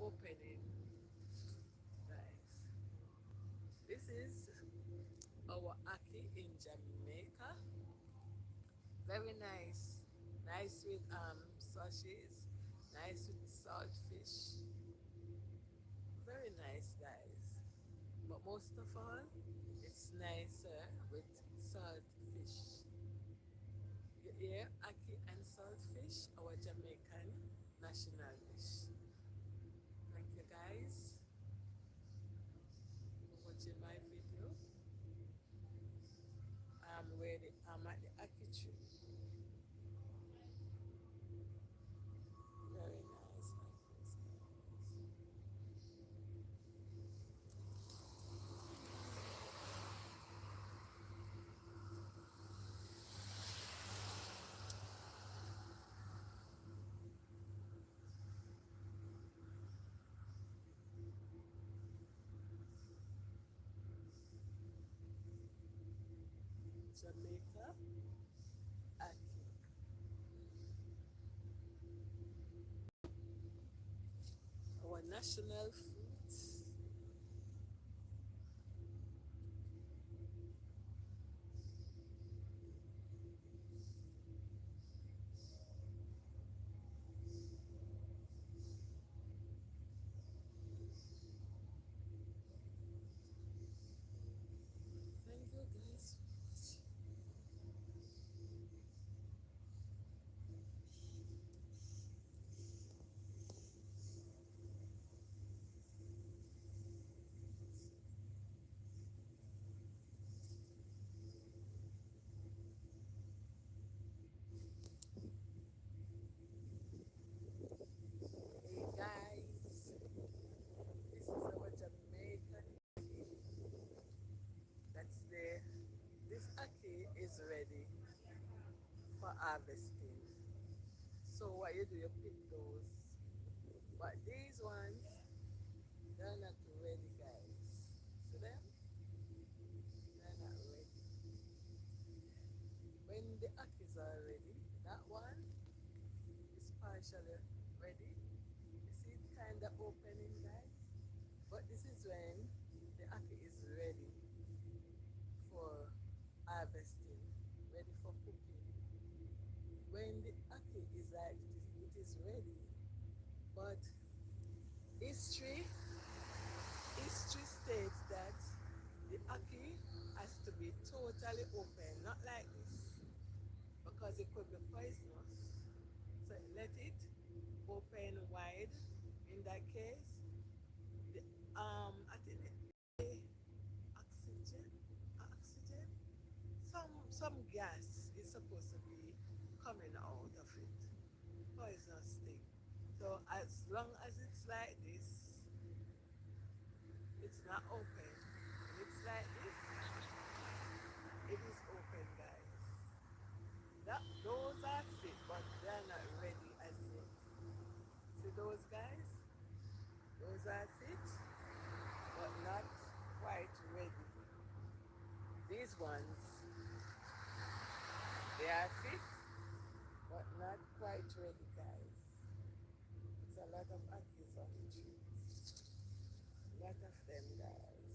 opening, guys. This is our aki in Jamaica. Very nice. Nice with sausages. Nice with salt fish. Very nice, guys. But most of all, it's nicer with salt fish. You hear aki and salt fish, our Jamaican national dish. Thank you, guys, for watching my video. I'm at the aki tree. Very nice, guys. Jamaica, aki. Our national fruit. Thank you, guys, for watching. Hey, guys, this is our Jamaican aki. That's there. This aki is ready for harvesting. So what you do, you pick those. But these ones, they're not ready, guys. See them? They're not ready. When the akis are ready, that one is partially ready. You see it kind of opening, guys? But this is when the aki is ready for harvesting, ready for cooking. When the aki is like it is ready, but history history states that the aki has to be totally open, not like this, because it could be poisonous. So let it open wide. In that case, the I think the oxygen, oxygen, some gas is supposed to be coming out of it. Poisonous thing. So as long as it's like this, it's not open. When it's like this, it is open, guys. Those are fit, but they're not ready as yet. See those guys? Those are fit, but not quite ready. These ones, they are fit, but not quite ready, guys. It's a lot of akis on the trees. A lot of them, guys,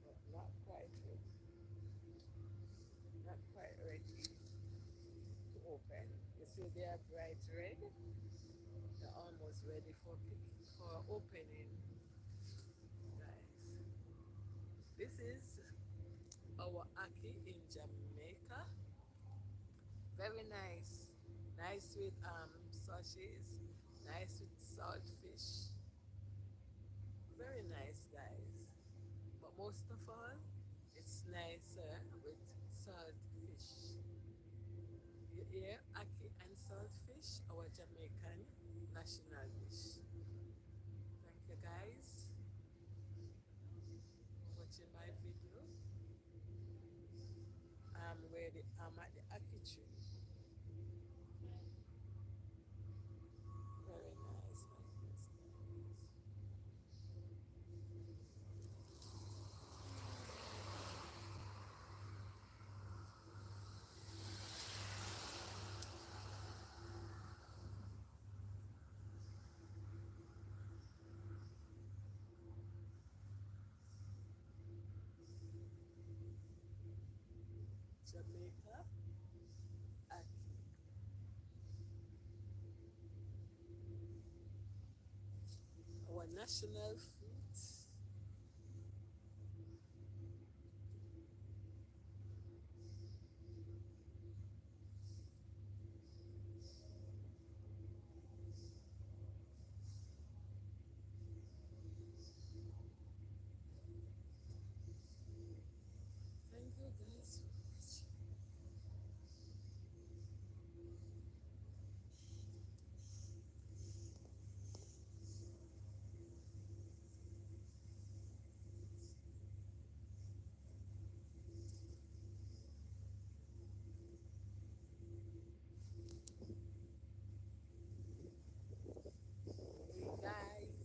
but not quite ready. Not quite ready to open. You see, they are bright red. They're almost ready for opening, guys. This is our aki in Jamaica. Very nice. Nice with sausages. Nice with salt fish. Very nice, guys. But most of all, it's nicer with salt fish. You hear aki and salt fish, our Jamaican national dish. Thank you guys for watching my video. I'm at the ackee tree. Very nice like this, guys. Jamaica ackee. Our national fruit. Thank you guys for watching. Hey guys,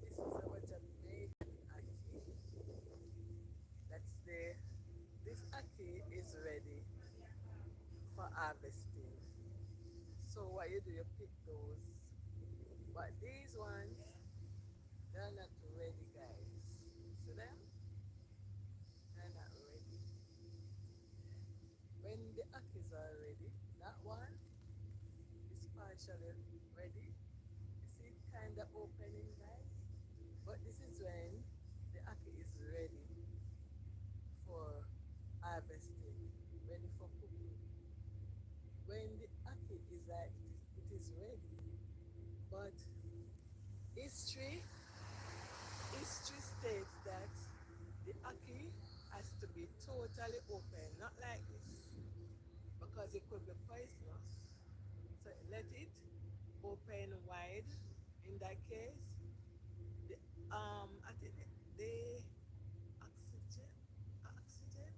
this is our Jamaican ackee. That's the This ackee is ready for harvesting. So what you do, you pick those. But these ones, they're not ready, guys. See them? They're not ready. When the ackees are ready, that one is partially ready. You see it kind of opening, guys? But this is when the ackee is ready for harvesting, ready for cooking. When the ackee is like it is ready, but history history states that the ackee has to be totally open, not like this, because it could be poisonous. So let it open wide. In that case, the I think the oxygen oxygen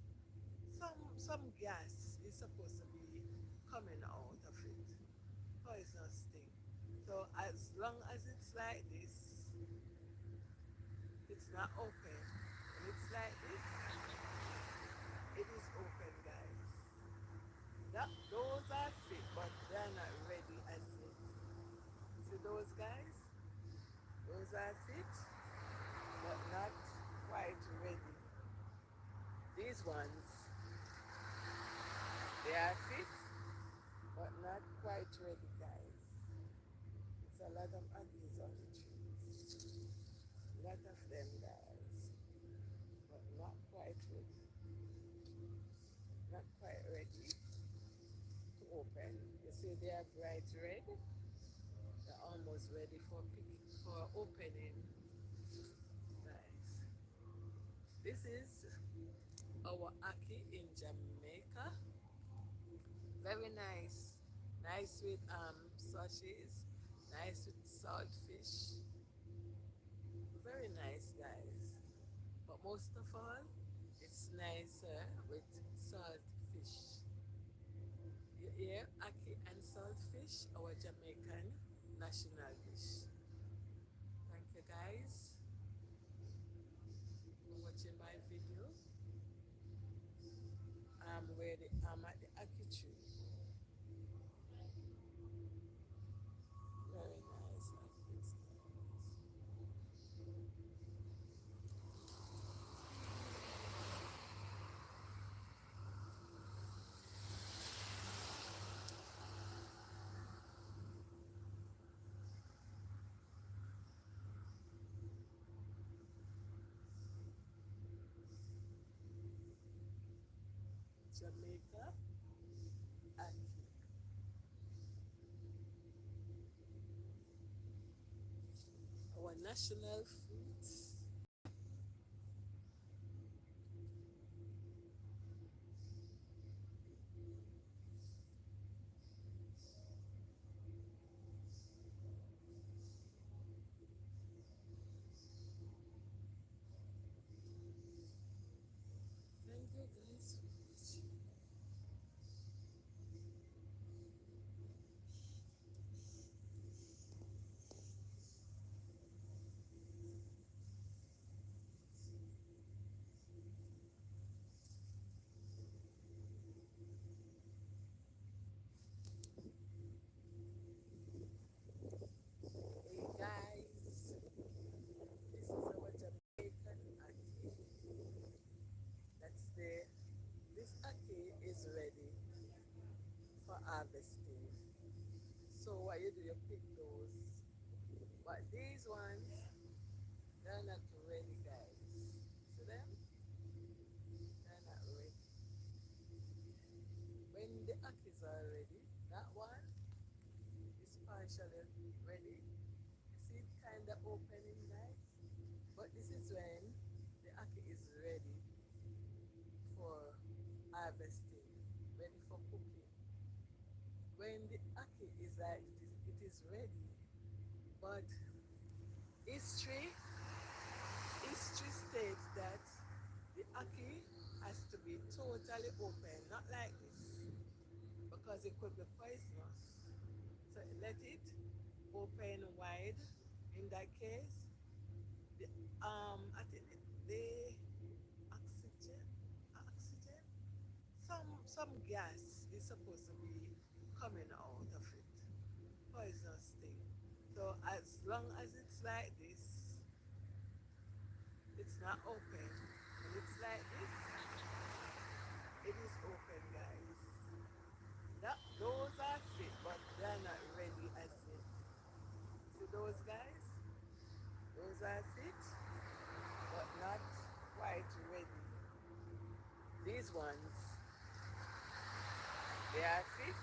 some gas is supposed to be coming out of it. Poisonous thing. So as long as it's like this, it's not open. When it's like this, it is open, guys. Those are fit, but they're not ready as yet. See those guys? Those are fit, but not quite ready. These ones, they are fit, but not quite ready, guys. It's a lot of aggies on the trees. A lot of them, guys, but not quite ready. Not quite ready to open. You see they are bright red. They're almost ready for opening, guys. This is our ackee in Jamaica. Very nice. Nice with sausages. Nice with salt fish. Very nice, guys. But most of all, it's nicer with salt fish. You hear ackee and salt fish, our Jamaican national dish. Thank you guys for watching my video. I'm at the ackee tree. Very nice like this, guys. Jamaica ackee. Our national fruit. what you do, you pick those. But these ones, they're not ready, guys. See them? They're not ready. When the akis are ready, that one is partially ready. You see it kind of opening, guys? But this is when the aki is ready for harvesting, ready for cooking. When the aki is like it is ready, but history history states that the aki has to be totally open, not like this, because it could be poisonous. So let it open wide. In that case, the I think the oxygen oxygen some gas is supposed to be coming out of it. Poisonous thing. So as long as it's like this, it's not open. When it's like this, it is open, guys. Those are fit, but they're not ready as yet. See those guys? Those are fit, but not quite ready. These ones, they are fit,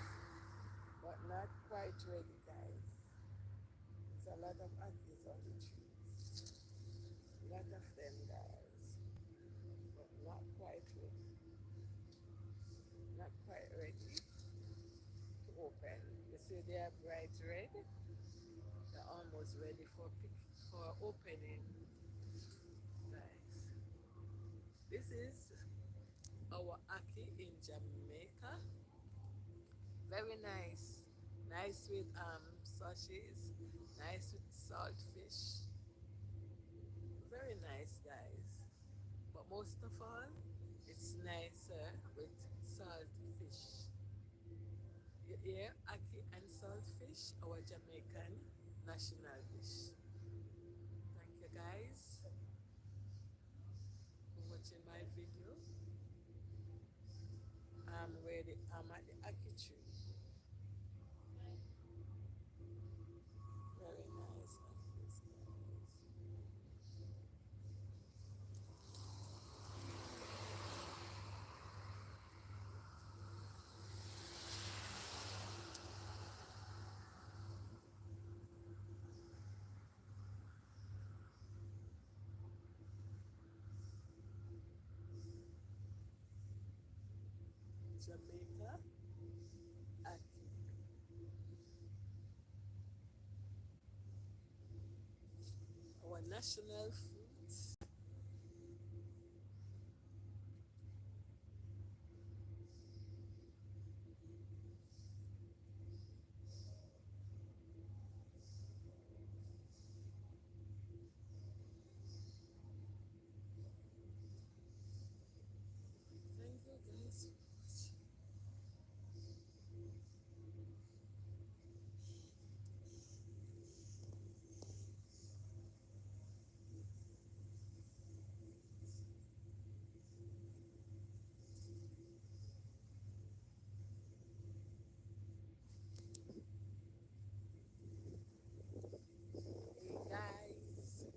but not quite ready, guys. It's a lot of apples on the trees. A lot of them, guys, but not quite ready. Not quite ready to open. You see they are bright red. They're almost ready for opening, guys. This is our aki in Jamaica. Very nice. Nice with sausages. Nice with salt fish. Very nice, guys. But most of all, it's nicer with salt fish. You hear aki and salt fish, our Jamaican national dish. Thank you, guys, for watching my video. I'm at the aki tree. Very nice akis, guys. Jamaica aki. Our national food. Thank you, guys, for watching. Hey, guys,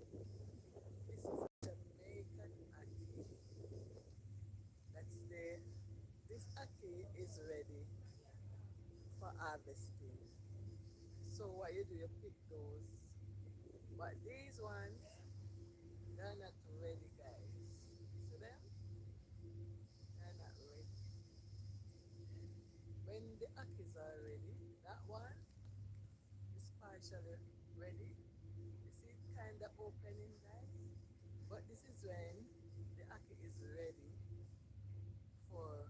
this is Jamaican aki. That's the This aki is ready for harvesting. So what you do, you pick those. But these ones, they're not ready, guys. See them? They're not ready. When the akis are ready, that one is partially ready. You see it kind of opening, guys? But this is when the aki is ready for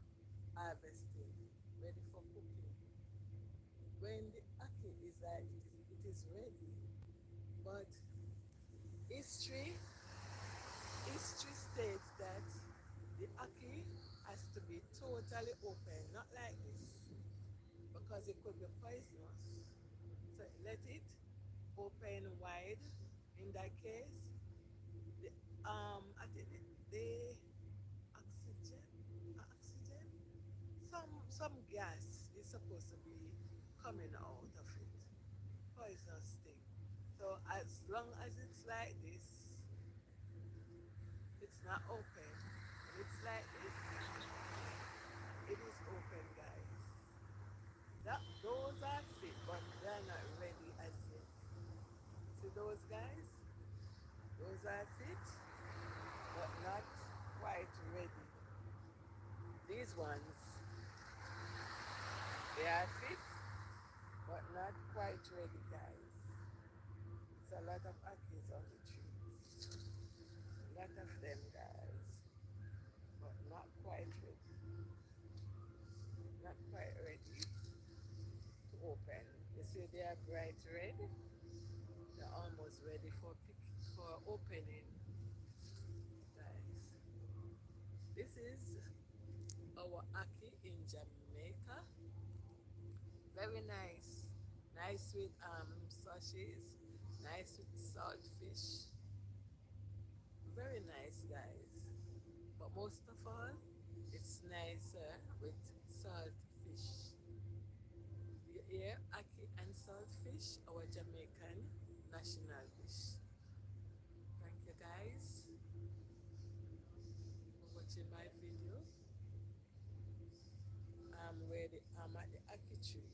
harvesting, ready for cooking. When the aki is like it is ready, but history history states that the aki has to be totally open, not like this, because it could be poisonous. So let it open wide. In that case, the I think the oxygen, some gas is supposed to be coming out of it. poisonous thing. So as long as it's like this, it's not open. When it's like this, it is open, guys. Those are fit, but they're not ready as yet. See those guys? Those are fit, but not quite ready. These ones, they are fit, but not quite ready, guys. It's a lot of akis on the trees. A lot of them, guys, but not quite ready. Not quite ready to open. You see they are bright red. They're almost ready for opening, guys. This is our aki in Jamaica. Very nice. Nice with sausages. Nice with salt fish. Very nice, guys. But most of all, it's nicer with salt fish. You hear aki and salt fish, our Jamaican national dish. Thank you, guys, for watching my video. I'm at the aki tree.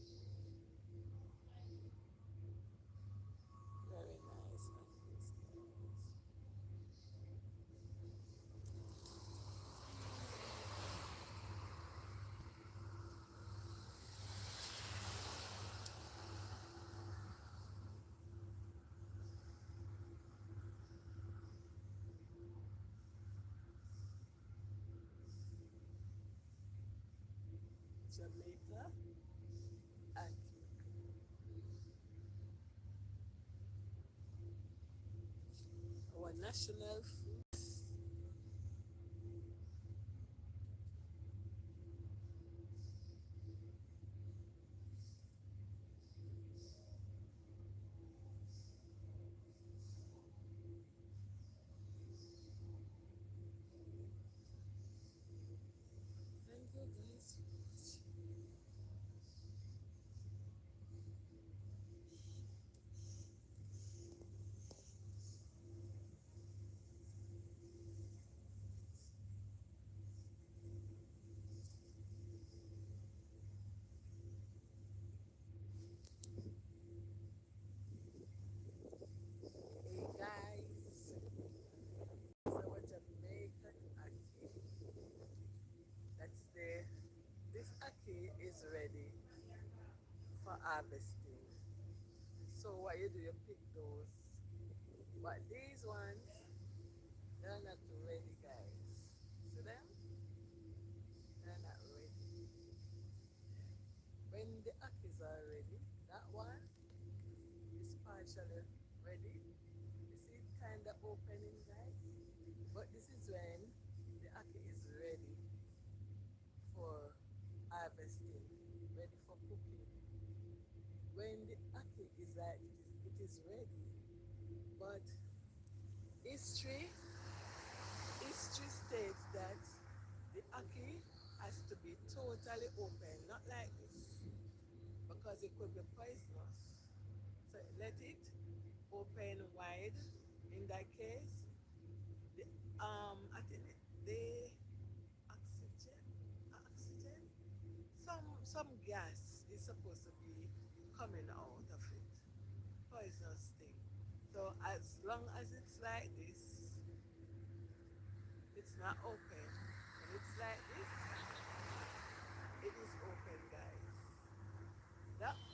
Very nice akis, guys. Jamaica aki. Our national food. Thank you, guys, for watching. Hey, guys, it's our Jamaican aki. That's there. This aki is ready for harvesting. So what you do, you pick those. But these ones, they're not ready, guys. See them? They're not ready. When the akis are ready, that one is partially ready. You see it kind of opening, guys? But this is when the aki is ready for harvesting, ready for cooking. When the aki is like it is ready, but history history states that the aki has to be totally open, not like this, because it could be poisonous. So let it open wide. In that case, the I think the oxygen, some gas is supposed to be coming out of it, poisonous thing. So as long as it's like this, it's not open. When it's like this, it is open, guys.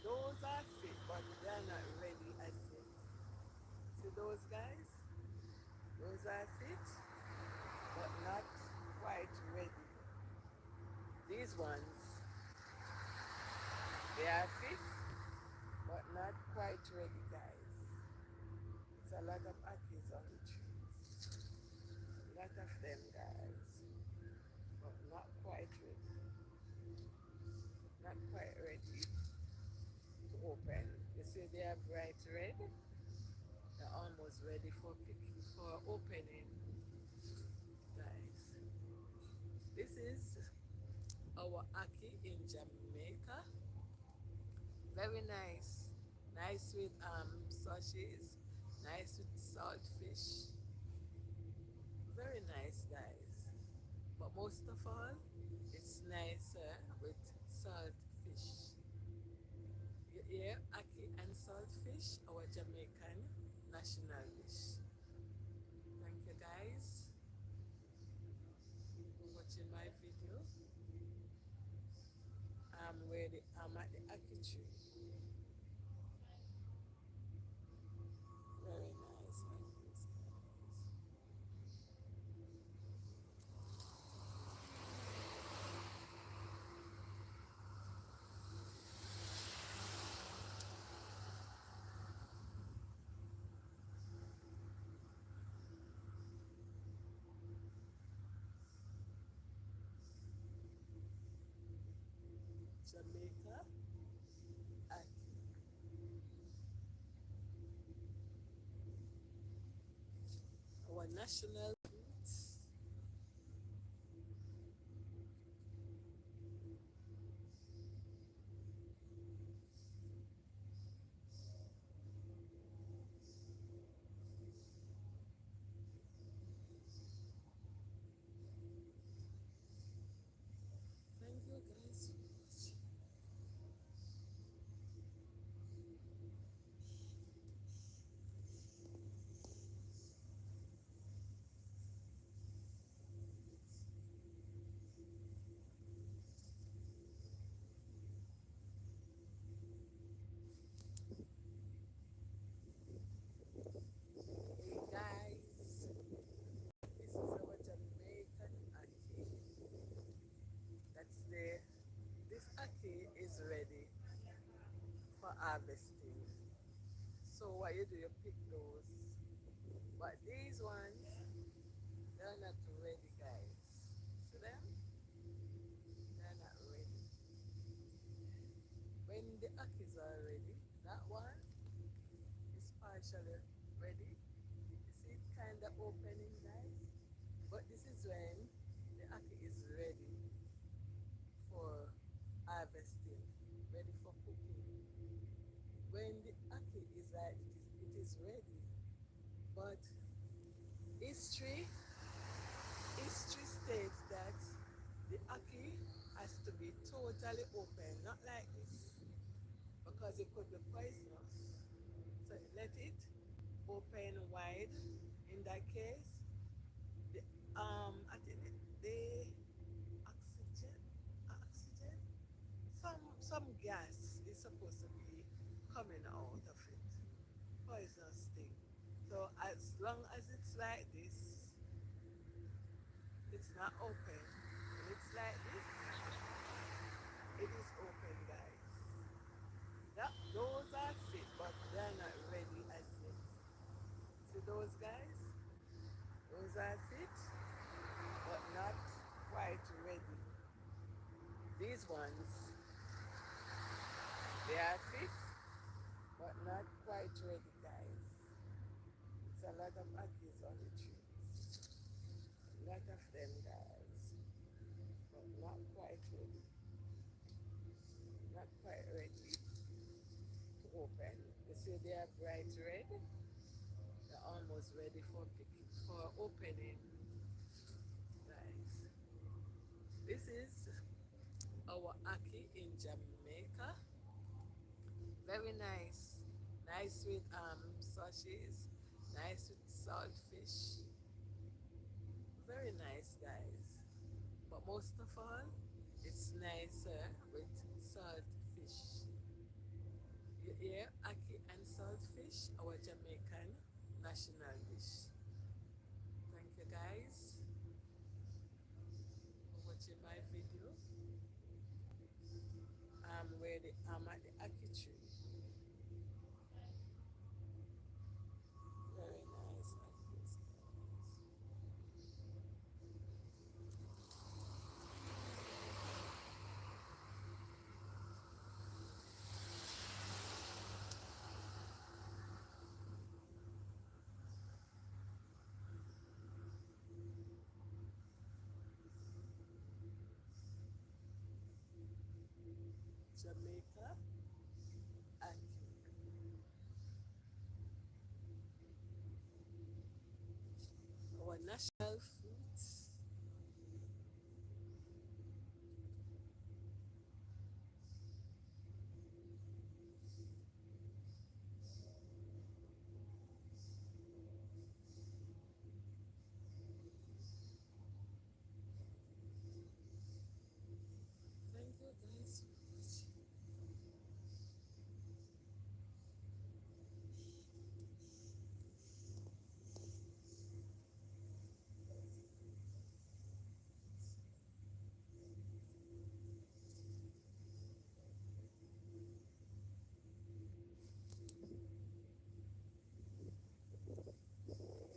Those are fit, but they're not ready as yet. See those guys? Those are fit, but not quite ready. These ones, they are fit, but not quite ready, guys. It's a lot of akis on the trees. A lot of them, guys, but not quite ready. Not quite ready to open. You see they are bright red. They're almost ready for picking, for opening, guys. This is our aki in Jamaica. Very nice. Nice with sausages, nice with salt fish. Very nice, guys. But most of all, it's nicer with salt fish. You hear ackee and salt fish, our Jamaican national dish. Thank you, guys, for watching my video. I'm at the ackee tree. Very nice like this, guys. Jamaica ackee. Our national foods. Thank you, guys, for watching. Hey, guys, this is our Jamaican ackee. That's the This ackee is ready for harvesting. So what you do, you pick those. But these ones, they're not ready, guys. See them? They're not ready. When the ackees are ready, that one is partially ready. You see it kind of opening, guys? But this is when the ackee is ready for harvesting, ready for cooking. When the ackee is like it is ready, but history history states that the ackee has to be totally open, not like this, because it could be poisonous. So let it open wide. In that case, the I think the oxygen oxygen some gas is supposed to be coming out of it. Poisonous thing. So as long as it's like this, it's not open. When it's like this, it is open, guys. Those are fit, but they're not ready as yet. See those guys? Those are fit, but not quite ready. These ones, they are fit, but not quite ready, guys. It's a lot of ackees on the trees. A lot of them, guys, but not quite ready. Not quite ready to open. You see they are bright red. They're almost ready for picking, for opening, guys. This is our ackee in Jamaica. Very nice. Nice with sausages. Nice with salt fish. Very nice, guys. But most of all, it's nicer with salt fish. You hear ackee and salt fish, our Jamaican national dish. Thank you, guys, for watching my video. I'm at the ackee tree. Very nice like this, guys. Jamaica ackee. national fruits. Thank you guys for watching.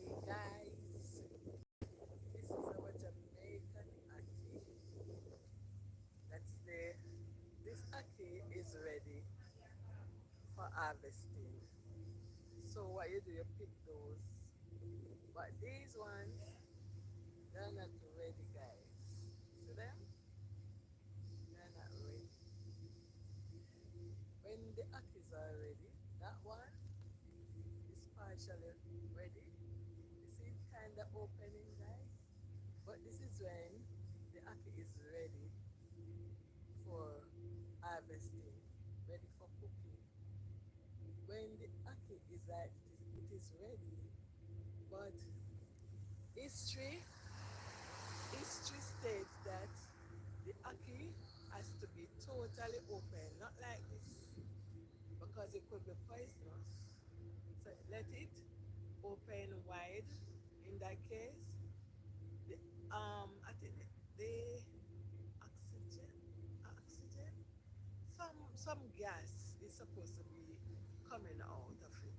Hey guys, this is our Jamaican ackee. That's the this ackee is ready for harvesting. So what you do, you pick those. But these ones, they're not ready, guys. See them? They're not ready. When the akis are ready, that one is partially ready. You see it kind of opening, guys. But this is when the aki is ready for harvesting, ready for cooking. When the aki is like it is ready, but history history states that the aki has to be totally open, not like this, because it could be poisonous. So let it open wide. In that case, the I think the oxygen, oxygen, some gas is supposed to be coming out of it.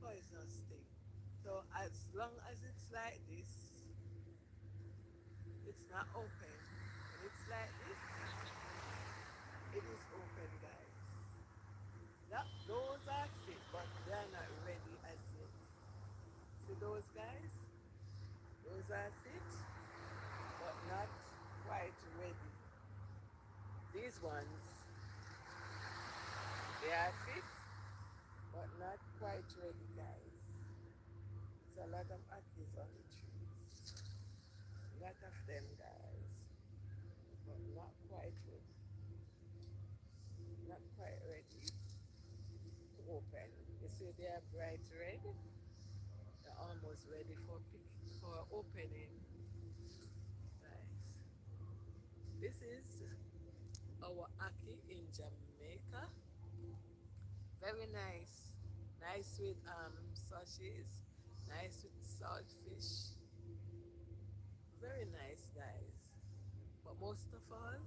Poisonous thing. So as long as it's like this, it's not open. When it's like this, it is open, guys. Those are fit, but they're not ready as yet. See those guys? Those are fit, but not quite ready. These ones, they are fit, but not quite ready, guys. It's a lot of akis on the trees. A lot of them, guys, but not quite ready. Not quite ready to open. You see, they are bright red. They're almost ready for opening, guys. This is our aki in Jamaica. Very nice. Nice with sausages. Nice with saltfish. Very nice, guys. But most of all,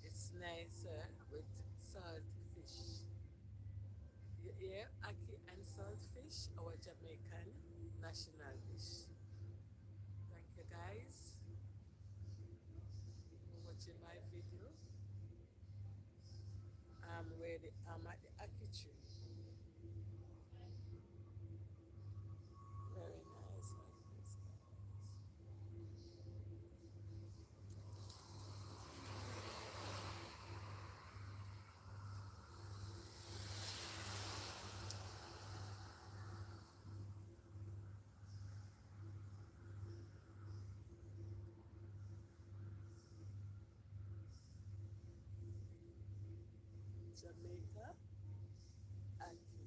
it's nicer with saltfish. You hear aki and saltfish, our Jamaican national dish. Thank you, guys, for watching my video. I'm at the aki tree. Very nice like this, guys. Jamaica aki.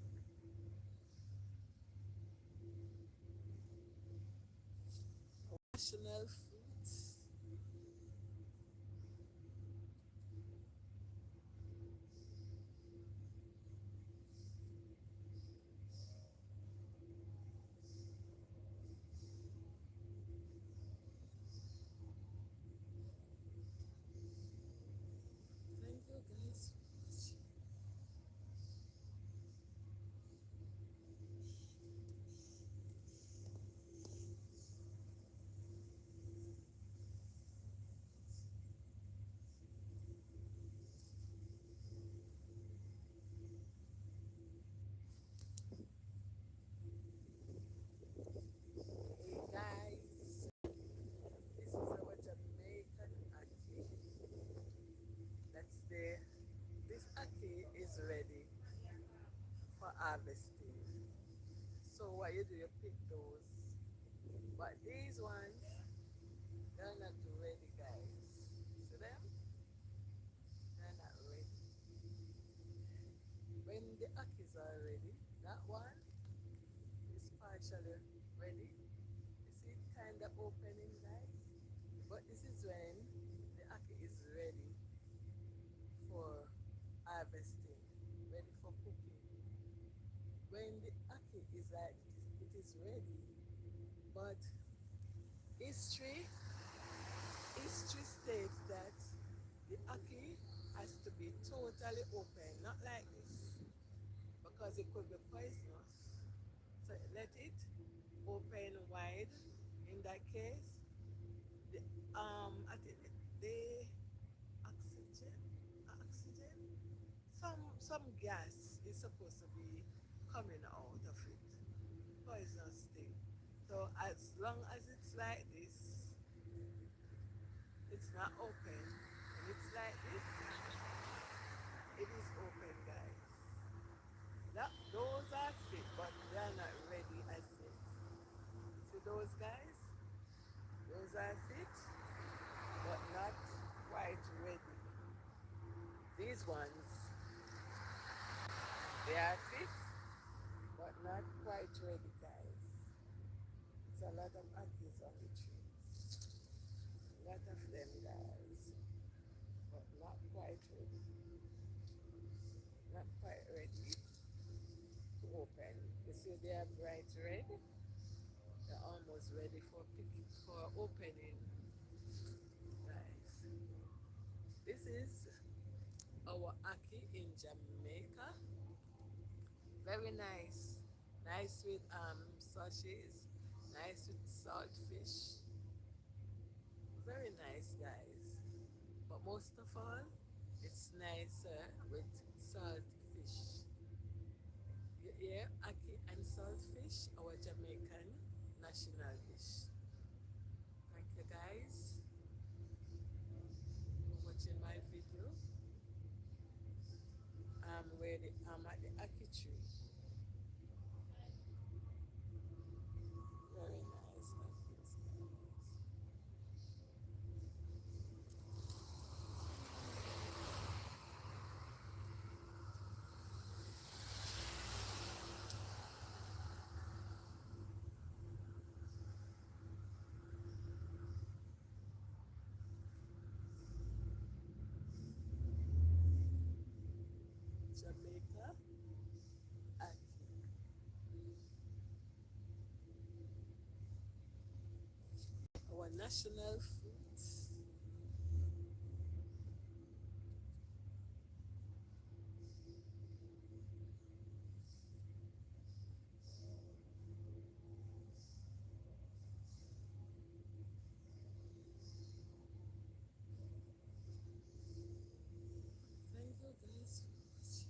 National fruits. Thank you, guys, for watching. Hey guys, this is our Jamaican aki. That's the this aki is ready for harvesting. So what you do, you pick those. But these ones, they're not ready, guys. See them? They're not ready. When the akis are ready, that one is partially ready. You see it kind of opening, guys? But this is when the aki is ready for harvesting, ready for cooking. When the aki is like it is ready, but history history states that the aki has to be totally open, not like this, because it could be poisonous. So let it open wide. In that case, the I think the oxygen, oxygen, some gas is supposed to be coming out of it, poisonous thing. So as long as it's like this, it's not open, and it's like this, it is open, guys. Those are fit, but they are not ready as yet. See those guys? Those are fit, but not quite ready. These ones, they are fit, but not quite ready, guys. It's a lot of apples on the trees. A lot of them, guys, but not quite ready. Not quite ready to open. You see, they are bright red. They're almost ready for picking, for opening, guys. This is our aki in Jamaica. Very nice. Nice with sausages. Nice with salt fish. Very nice, guys. But most of all, it's nicer with salt fish. You hear aki and salt fish, our Jamaican national dish. Thank you, guys, for watching my video. I'm at the aki tree. Very nice akis, guys. Jamaica aki. Our national fruit. Thank you, guys, for watching.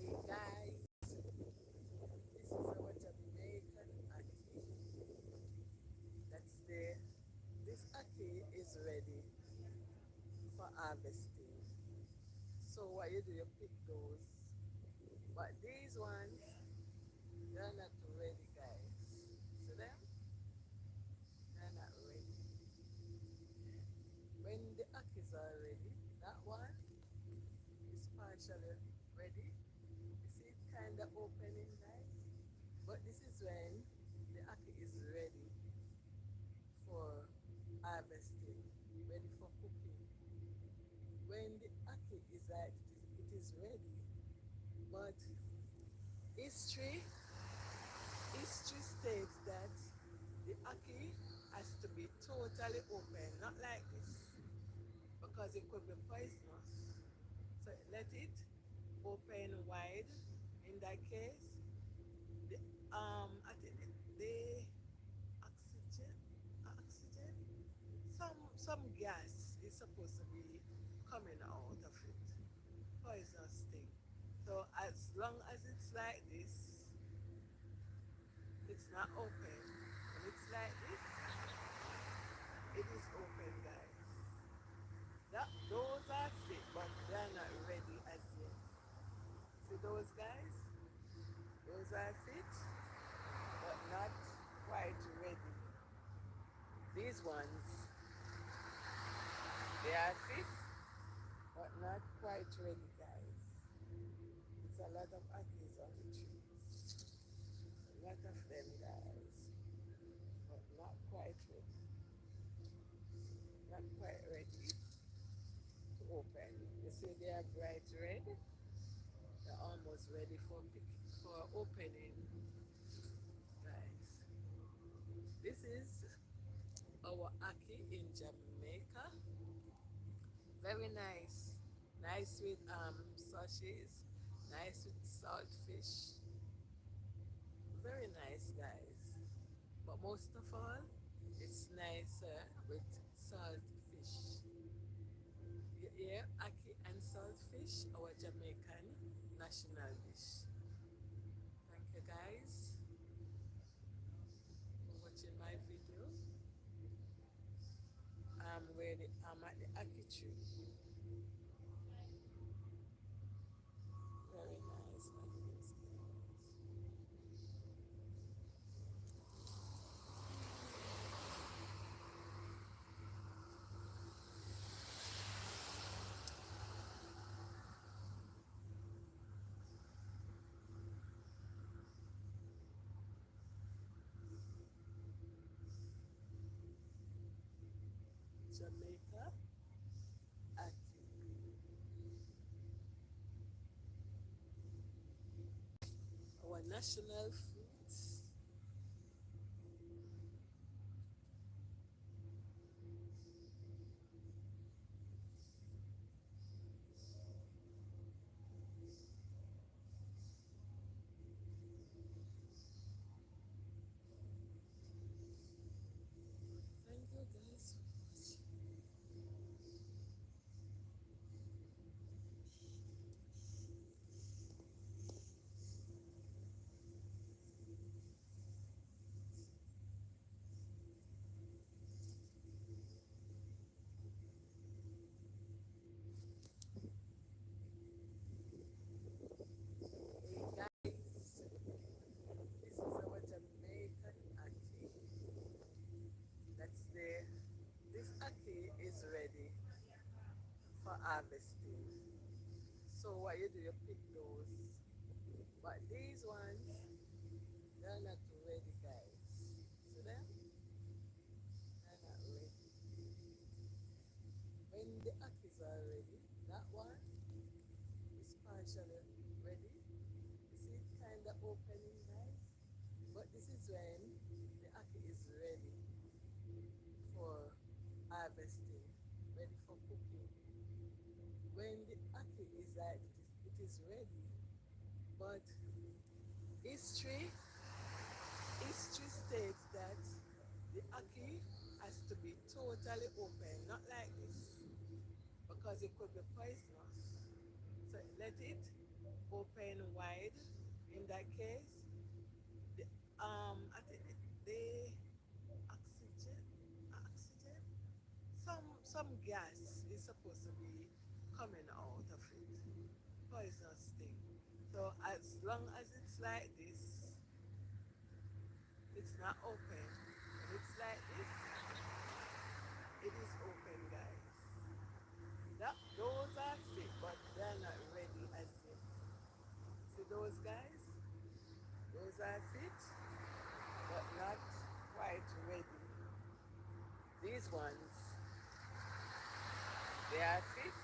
Hey, guys, this is our Jamaican aki. That's the This aki is ready for harvesting. So what you do, you pick those. But these ones, they're not ready, guys. See them? They're not ready. When the akis are ready, that one is partially ready. You see it kind of opening, guys? But this is when the aki is ready for harvesting, ready for cooking. When the aki is like it is ready, but history history states that the aki has to be totally open, not like this, because it could be poisonous. So let it open wide. In that case, the I think the oxygen, oxygen, some gas is supposed to be coming out of it. Poisonous thing. So as long as it's like this, it's not open. When it's like this, it is open, guys. Those are fit, but they're not ready as yet. See those guys? Those are fit, but not quite ready. These ones, they are fit, but not quite ready, guys. It's a lot of acres on the trees. A lot of them, guys, but not quite ready. Not quite ready to open. You see they are bright red. They're almost ready for opening, guys. This is our ackee in Jamaica. Very nice. Nice with sausages. Nice with salt fish. Very nice, guys. But most of all, it's nicer with salt fish. Yeah, ackee and salt fish, our Jamaican national dish. Thank you, guys, for watching my video. I'm at the ackee tree. Very nice ackees, guys. Jamaica ackee, our national fruit. Thank you, guys, for watching. Hey, guys, this is our Jamaican ackee. That's there. This ackee is ready for harvesting. So what you do, you pick those. But these ones, they're not ready, guys. See them? They're not ready. When the ackees are ready, that one is partially ready. You see it kind of opening, guys? But this is when the ackee is ready for harvesting, ready for cooking. When the ackee is like it is ready, but history history states that the ackee has to be totally open, not like this, because it could be poisonous. So let it open wide. In that case, the I think the oxygen, oxygen, some gas is supposed to be coming out of it, poisonous thing. So as long as it's like this, it's not open. When it's like this, it is open, guys. Those are fit, but they're not ready as yet. See those guys? Those are fit, but not quite ready. These ones, they are fit,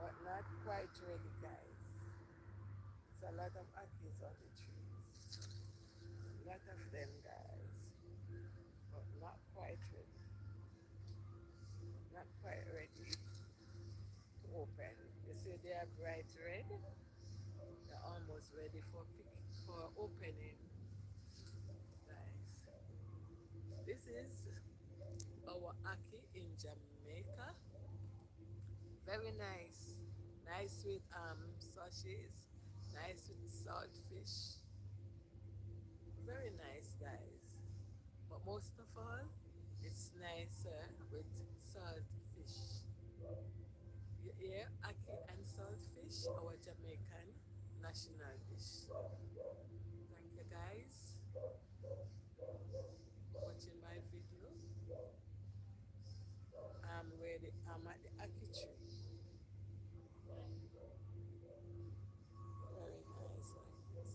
but not quite ready, guys. It's a lot of ackees on the trees. A lot of them, guys, but not quite ready. Not quite ready to open. You see they are bright red. They're almost ready for opening, guys. This is our ackee in Jamaica. Very nice. Nice with sausages, Nice with salt fish. Very nice, guys. But most of all, it's nicer with salt fish. You hear ackee and saltfish, our Jamaican national dish. Thank you guys for watching my video. I'm at the ackee tree. Very nice like this.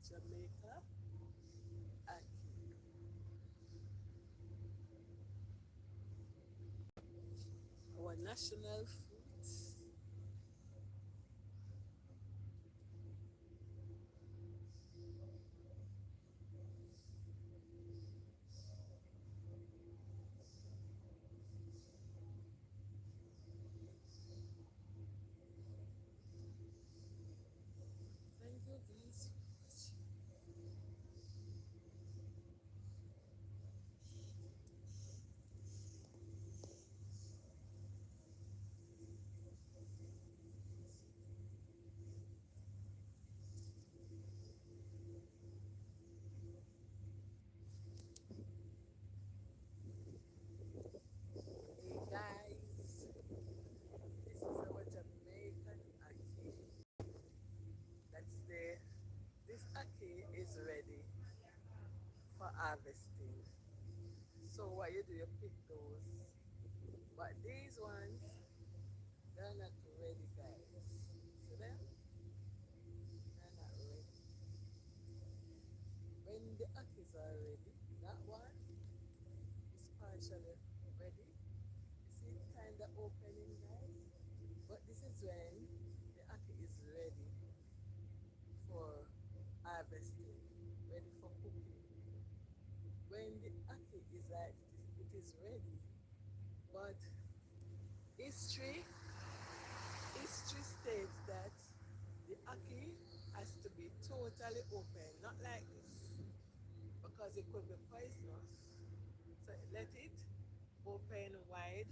Jamaica ackee. Our national fruit. Thank you guys for watching. Hey guys, this is our Jamaican ackee. That's the This ackee is ready for harvesting. So what you do, you pick those. But these ones, they're not ready, guys. See them? They're not ready. When the ackees are ready, that one is partially ready. You see it kind of opening, guys? But this is when the ackee is ready for harvesting, ready for cooking. When the ackee is like it is ready, but history history states that the ackee has to be totally open, not like this, because it could be poisonous. So let it open wide.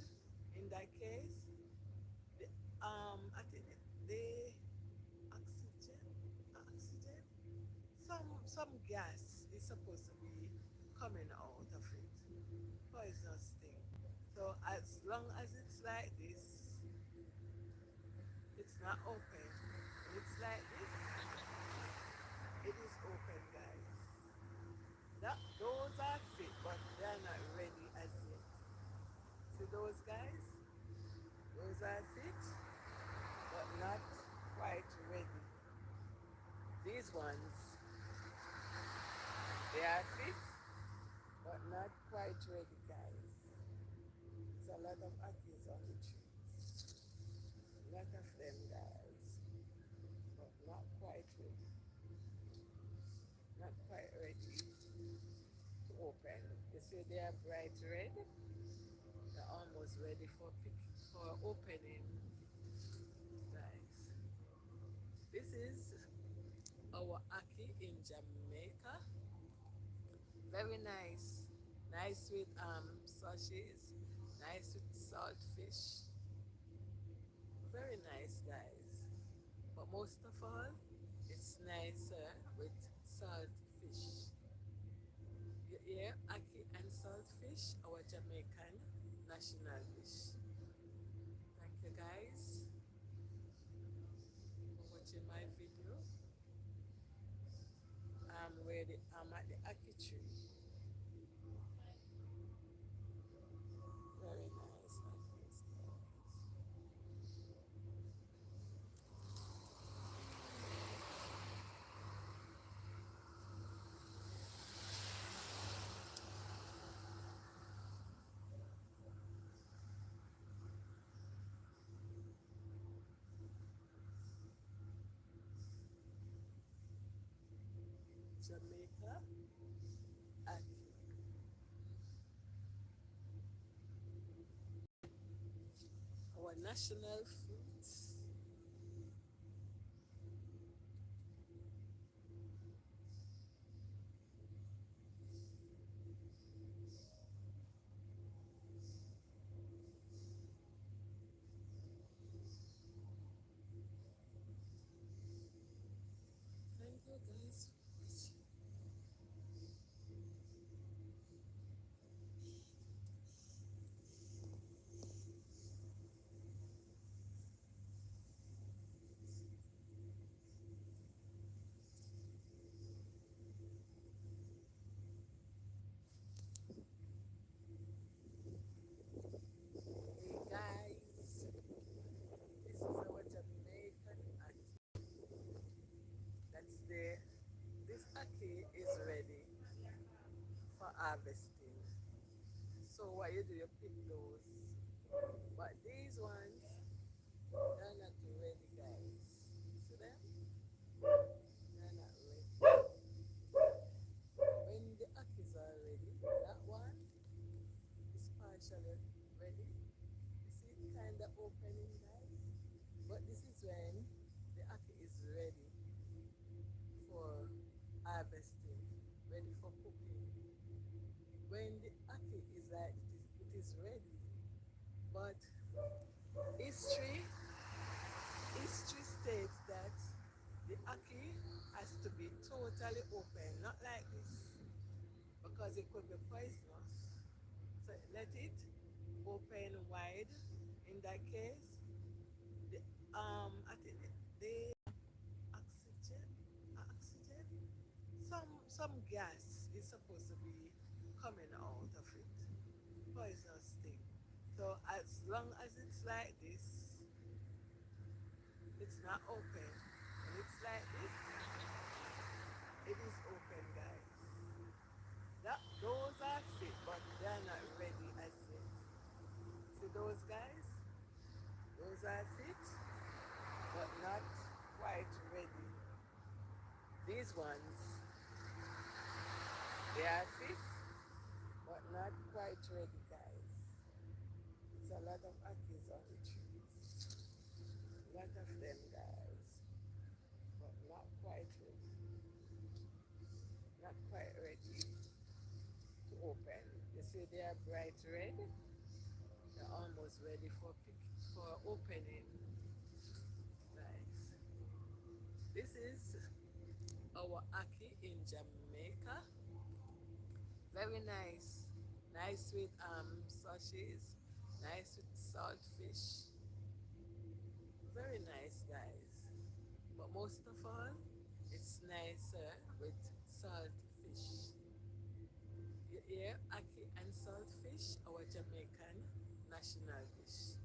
In that case, the I think the oxygen, some gas is supposed to be coming out of it, poisonous thing. So as long as it's like this, it's not open. When it's like this, it is open, guys. Those are fit, but they are not ready as yet. See those guys? Those are fit, but not quite ready. These ones, they are fit, but not quite ready, guys. It's a lot of ackees on the trees. A lot of them, guys, but not quite ready. Not quite ready to open. You see, they are bright red. They're almost ready for opening, guys. This is our ackee in Jamaica. Very nice. Nice with sausages. Nice with salt fish. Very nice, guys. But most of all, it's nicer with salt fish. You hear ackee and salt fish, our Jamaican national dish. Thank you guys for watching my video. I'm at the ackee tree. Very nice like this, guys. Jamaica ackee. national fruit. Thank you guys for watching. Hey guys, this is our Jamaican ackee. That's there. This ackee is ready for harvesting. So what you do, you pick those. But these ones, they're not ready, guys. See them? They're not ready. When the ackees are ready, that one is partially ready. You see it kind of opening, guys? But this is when the ackee is ready for harvesting, ready for cooking. When the ackee is like it is ready, but history history states that the ackee has to be totally open, not like this, because it could be poisonous. So let it open wide. In that case, the I think the oxygen, some gas is supposed to be coming out of it, poisonous thing. So as long as it's like this, it's not open. When it's like this, it is open, guys. Those are fit, but they're not ready as yet. See those guys? Those are fit, but not quite ready. These ones, they are fit, but not quite ready, guys. It's a lot of ackees on the trees. A lot of them, guys, but not quite ready. Not quite ready to open. You see they are bright red. They're almost ready for opening. Nice. This is our ackee in Jamaica. Very nice. Nice with sausages. Nice with salt fish. Very nice, guys. But most of all, it's nicer with salt fish. You hear ackee and salt fish, our Jamaican national dish.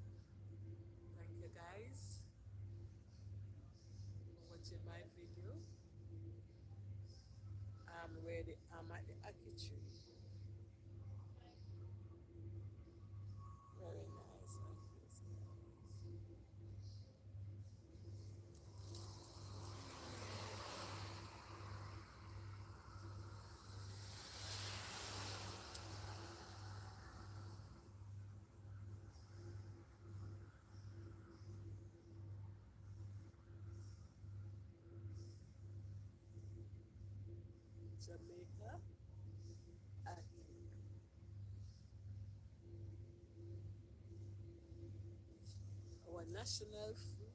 Thank you guys for watching my video. I'm at the ackee tree. Very nice ackees, guys. Jamaica ackee. Our national fruit.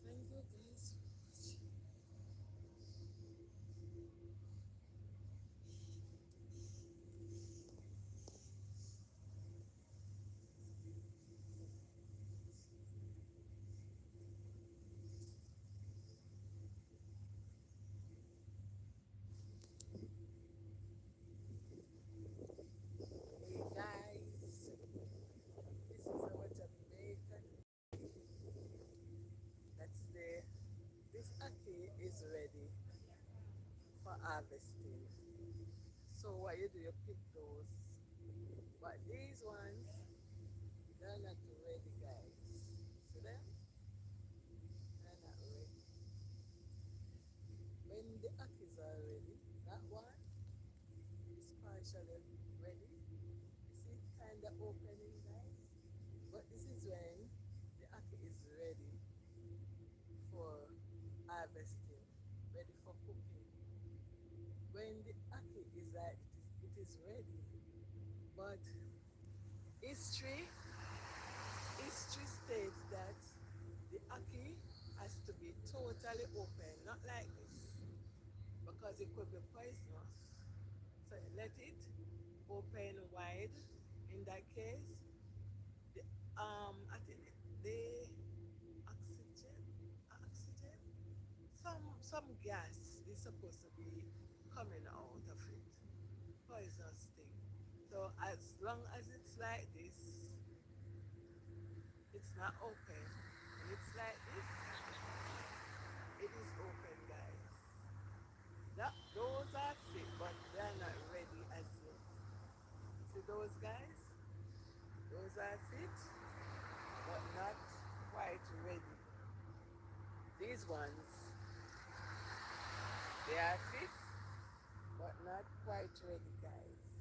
Thank you guys for watching. Hey guys, this is our Jamaican. That's there. This ackee is ready for harvesting. So what you do, you pick those. But these ones, they're not ready, guys. See them? They're not ready. When the akis are ready, that one is partially ready. You see it kind of opening, guys? But this is when the aki is ready for harvesting, ready for cooking. When the aki is like it is ready, but history history states that the aki has to be totally open, not like this, because it could be poisonous. So let it open wide. In that case, the I think the oxygen, oxygen, some gas is supposed to be coming out of it, poisonous thing. So as long as it's like this, it's not open. When it's like this, it is open, guys. Those are fit, but they're not ready as yet. See those guys? Those are fit, but not quite ready. These ones, they are fit, but not quite ready, guys.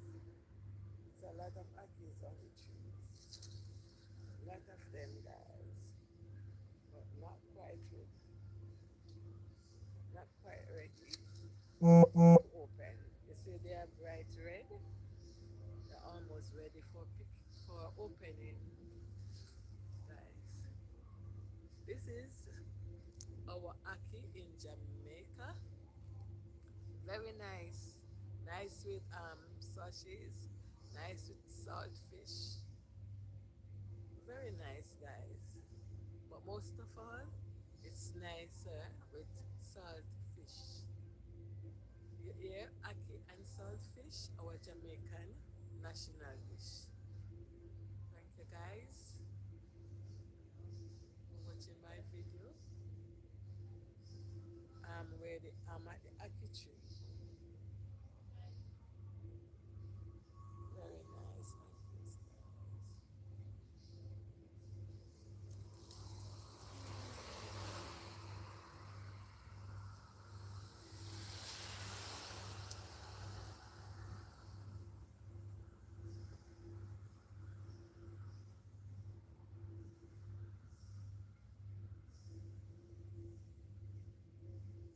It's a lot of akis on the trees. A lot of them, guys, but not quite ready. Not quite ready to open. You see, they are bright red. They're almost ready for opening, guys. This is our aki in Jamaica. Very nice. Nice with sausages. Nice with salt fish. Very nice, guys. But most of all, it's nicer with salt fish. You hear aki and salt fish, our Jamaican national dish. Thank you, guys, for watching my video. I'm at the aki tree. Very nice akis, guys.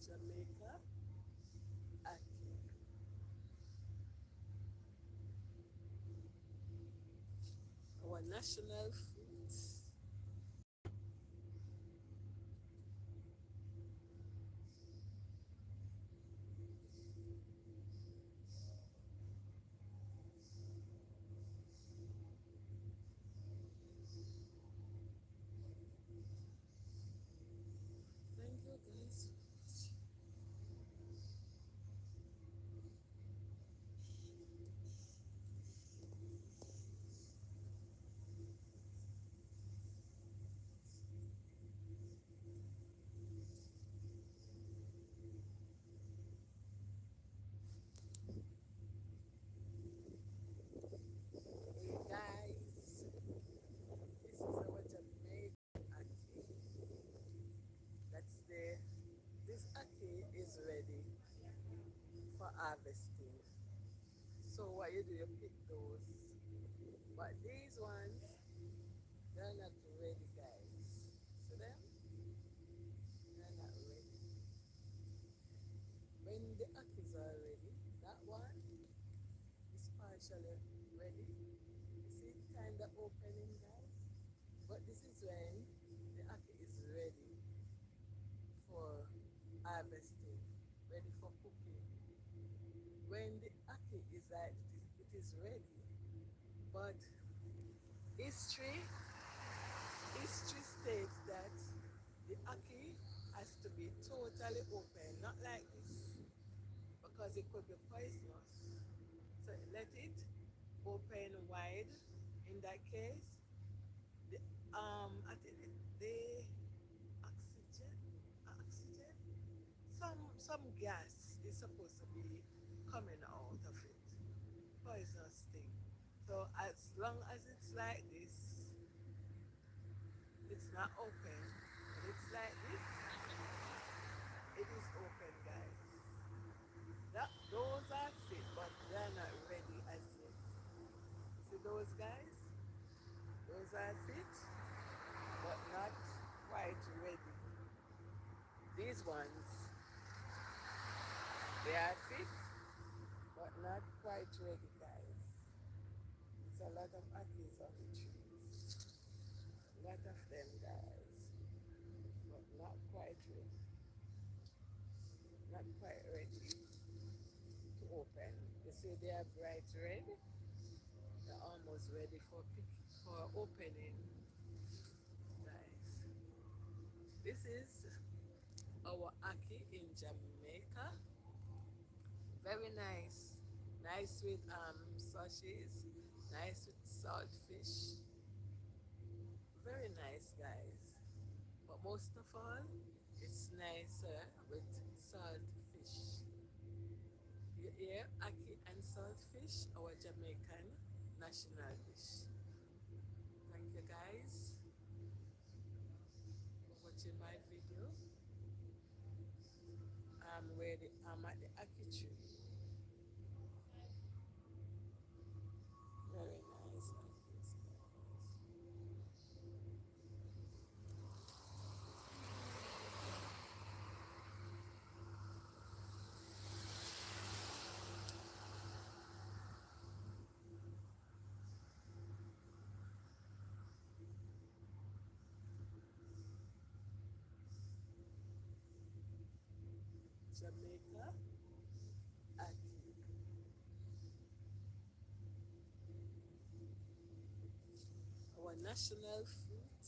Jamaica aki. Our national fruit. Thank you, guys, for watching. Hey, guys, this is our Jamaican aki. That's the This aki is ready for harvesting. So what you do, you pick those. But these ones, they're not ready, guys. See them? They're not ready. When the akis are ready, that one is partially ready. You see it kind of opening, guys? But this is when the aki is ready for harvesting, ready for cooking. When the aki is like it is ready, but history history states that the aki has to be totally open, not like this, because it could be poisonous. So let it open wide. In that case, the I think the oxygen, oxygen, some gas is supposed to be coming out of it, poisonous thing. So as long as it's like this, it's not open. And it's like this, it is open, guys. Those are fit, but they're not ready as yet. See those guys? Those are fit, but not quite ready. These ones, they are fit, but not quite ready, guys. It's a lot of ackies on the trees. A lot of them, guys, but not quite ready. Not quite ready to open. You see they are bright red. They're almost ready for opening, guys. This is our ackee in Jamaica. Very nice. Nice with sausages. Nice with saltfish. Very nice, guys. But most of all, it's nicer with saltfish. You hear ackee and saltfish, our Jamaican national dish. Thank you, guys, for watching my video. I'm at the ackee tree. Very nice ackees, Jamaica ackee. Our national fruit.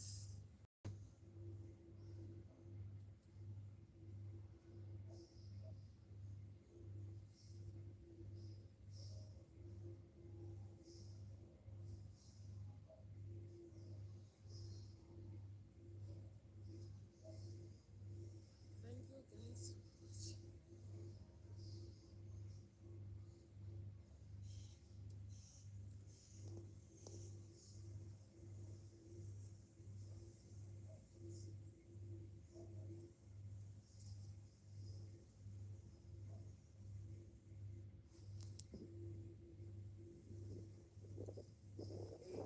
Thank you, guys, for watching.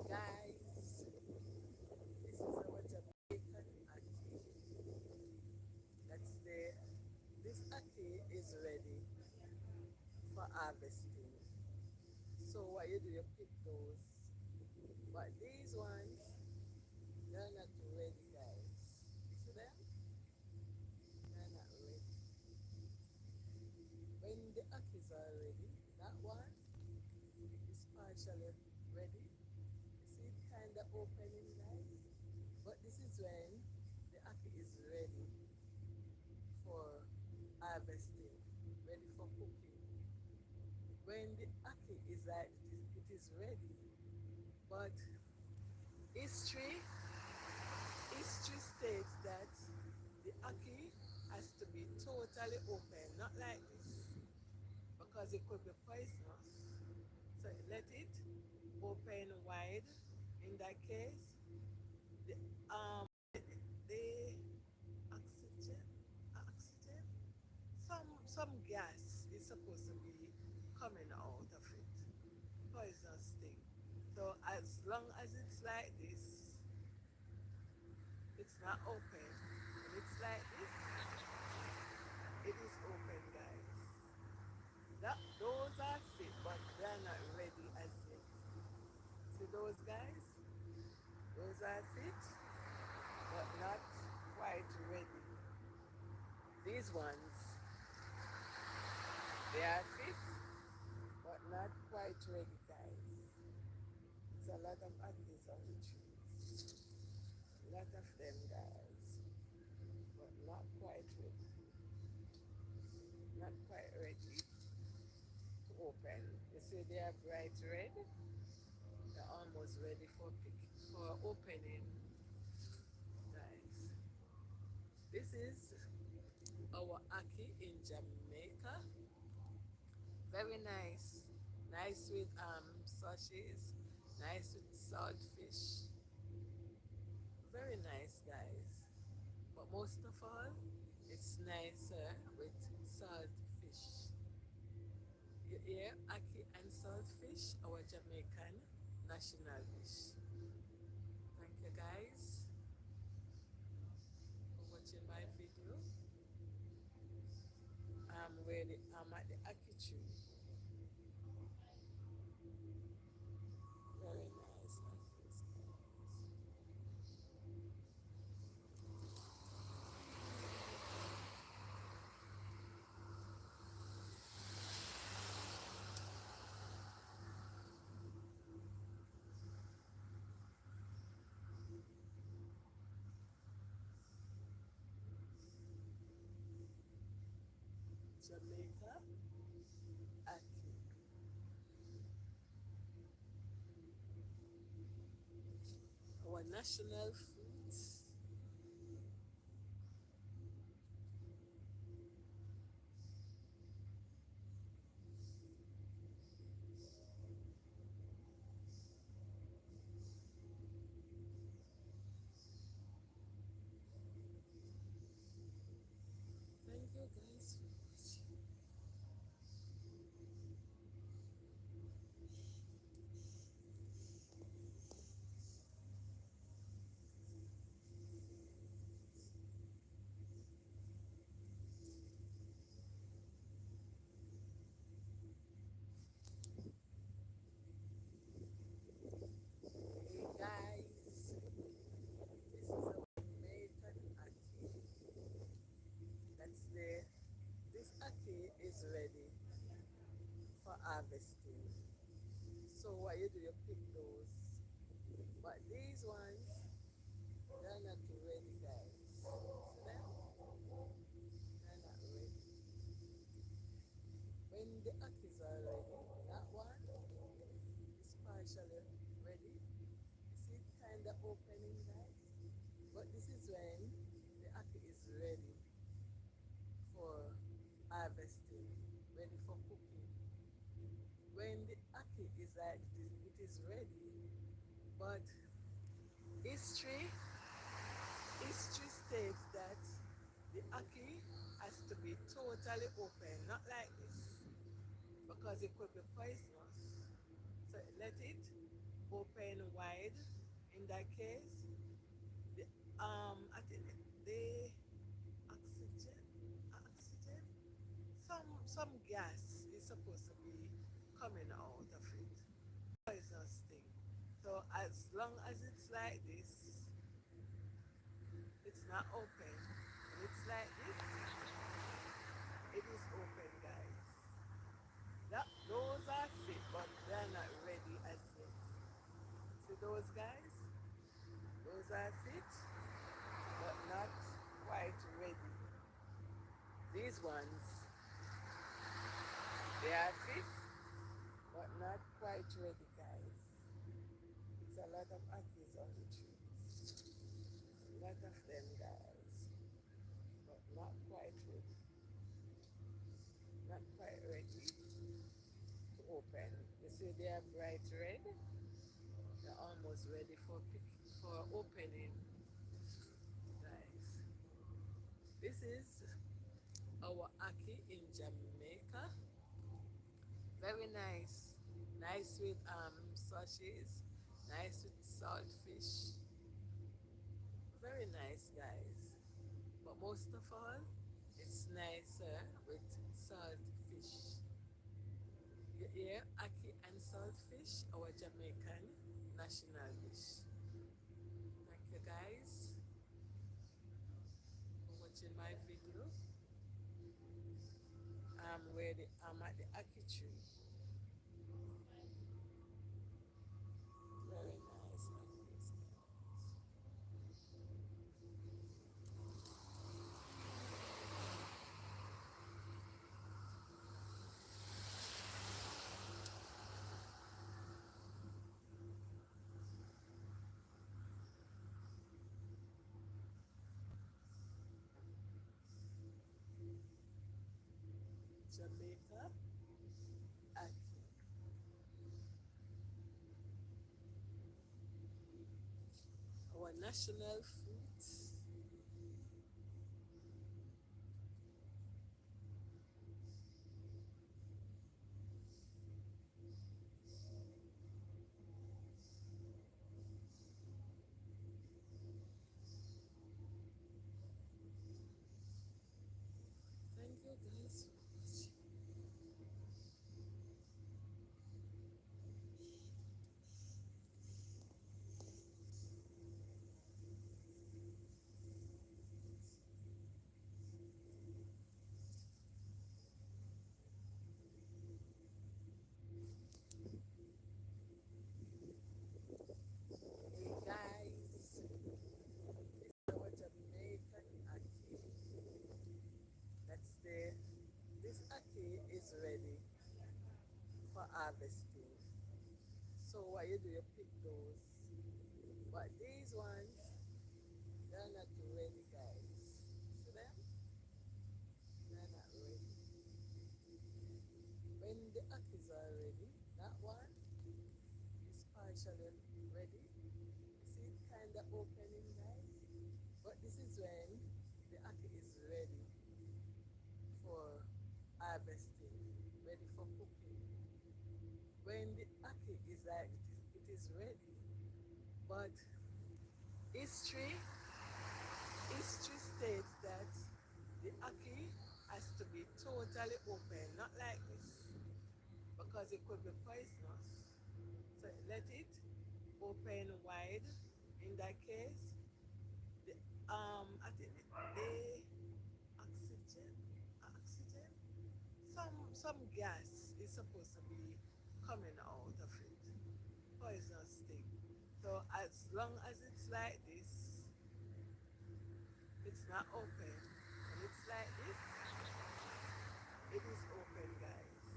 Hey, guys, this is our Jamaican ackee. That's the This ackee is ready for harvesting. So what you do, you pick those. But these ones, they're not ready, guys. See them? They're not ready. When the ackees are ready, that one is partially ready. You see it kind of opening, guys? But this is when the ackee is ready for harvesting, ready for cooking. When the ackee is like it is ready, but history history states that the ackee has to be totally open, not like this, because it could be poisonous. So let it open wide. In that case, the the oxygen, some gas is supposed to be coming out of it. Poisonous thing. So as long as it's like this, it's not open. And it's like this, it is open, guys. Those are fit, but they're not ready as yet. See those guys? Those are fit, but not quite ready. These ones, they are fit, but not quite ready, guys. It's a lot of ackees on the trees. A lot of them, guys, but not quite ready. Not quite ready to open. You see they are bright red. They're almost ready for opening, guys. This is our ackee in Jamaica. Very nice. Nice with sausages. Nice with salt fish. Very nice, guys. But most of all, it's nicer with salt fish. You hear ackee and saltfish, our Jamaican national dish. Thank you guys for watching my video. I'm at the ackee tree. Very nice ackees, Jamaica ackee. Our national food. Thank you guys for watching. Hey guys, this is our Jamaican ackee. That's the This ackee is ready for harvesting. So what you do, you pick those. But these ones, they're not ready, guys. See them? They're not ready. When the ackees are ready, that one is partially ready. You see it kind of opening, guys? But this is when the ackee is ready for harvesting, ready for cooking. When the ackee is like this, it is ready, but history history states that the ackee has to be totally open, not like this, because it could be poisonous. So let it open wide. In that case, the I think the oxygen, some gas is supposed to be coming out of it. Poisonous thing. So as long as it's like this, it's not open. When it's like this, it is open, guys. Those are fit, but they're not ready as yet. See those guys? Those are fit, but not quite ready. These ones, they are fit, but not quite ready, guys. It's a lot of ackees on the trees. A lot of them, guys, but not quite ready. Not quite ready to open. You see they are bright red. They're almost ready for opening, guys. This is our ackee in Jamaica. Very nice. Nice with sausages. Nice with saltfish. Very nice, guys. But most of all, it's nicer with saltfish. You hear ackee and saltfish, our Jamaican national dish. Thank you guys for watching my video. I'm at the ackee tree. Very nice ackees, Jamaica ackee. national fruit. Thank you guys so much. Hey guys, this is our Jamaican ackee. That's the this ackee is ready for harvesting. So what you do, you pick those. But these ones, they're not ready, guys. See them? They're not ready. When the ackees are ready, that one is partially ready. See it kind of opening, guys? But this is when the ackee is ready for harvesting, ready for cooking. When the ackee is like, it is ready, but history history states that the ackee has to be totally open, not like this, because it could be poisonous. So let it open wide. In that case, the I think the oxygen, some gas is supposed to be coming out of it, poisonous thing. So as long as it's like this, it's not open. When it's like this, it is open, guys.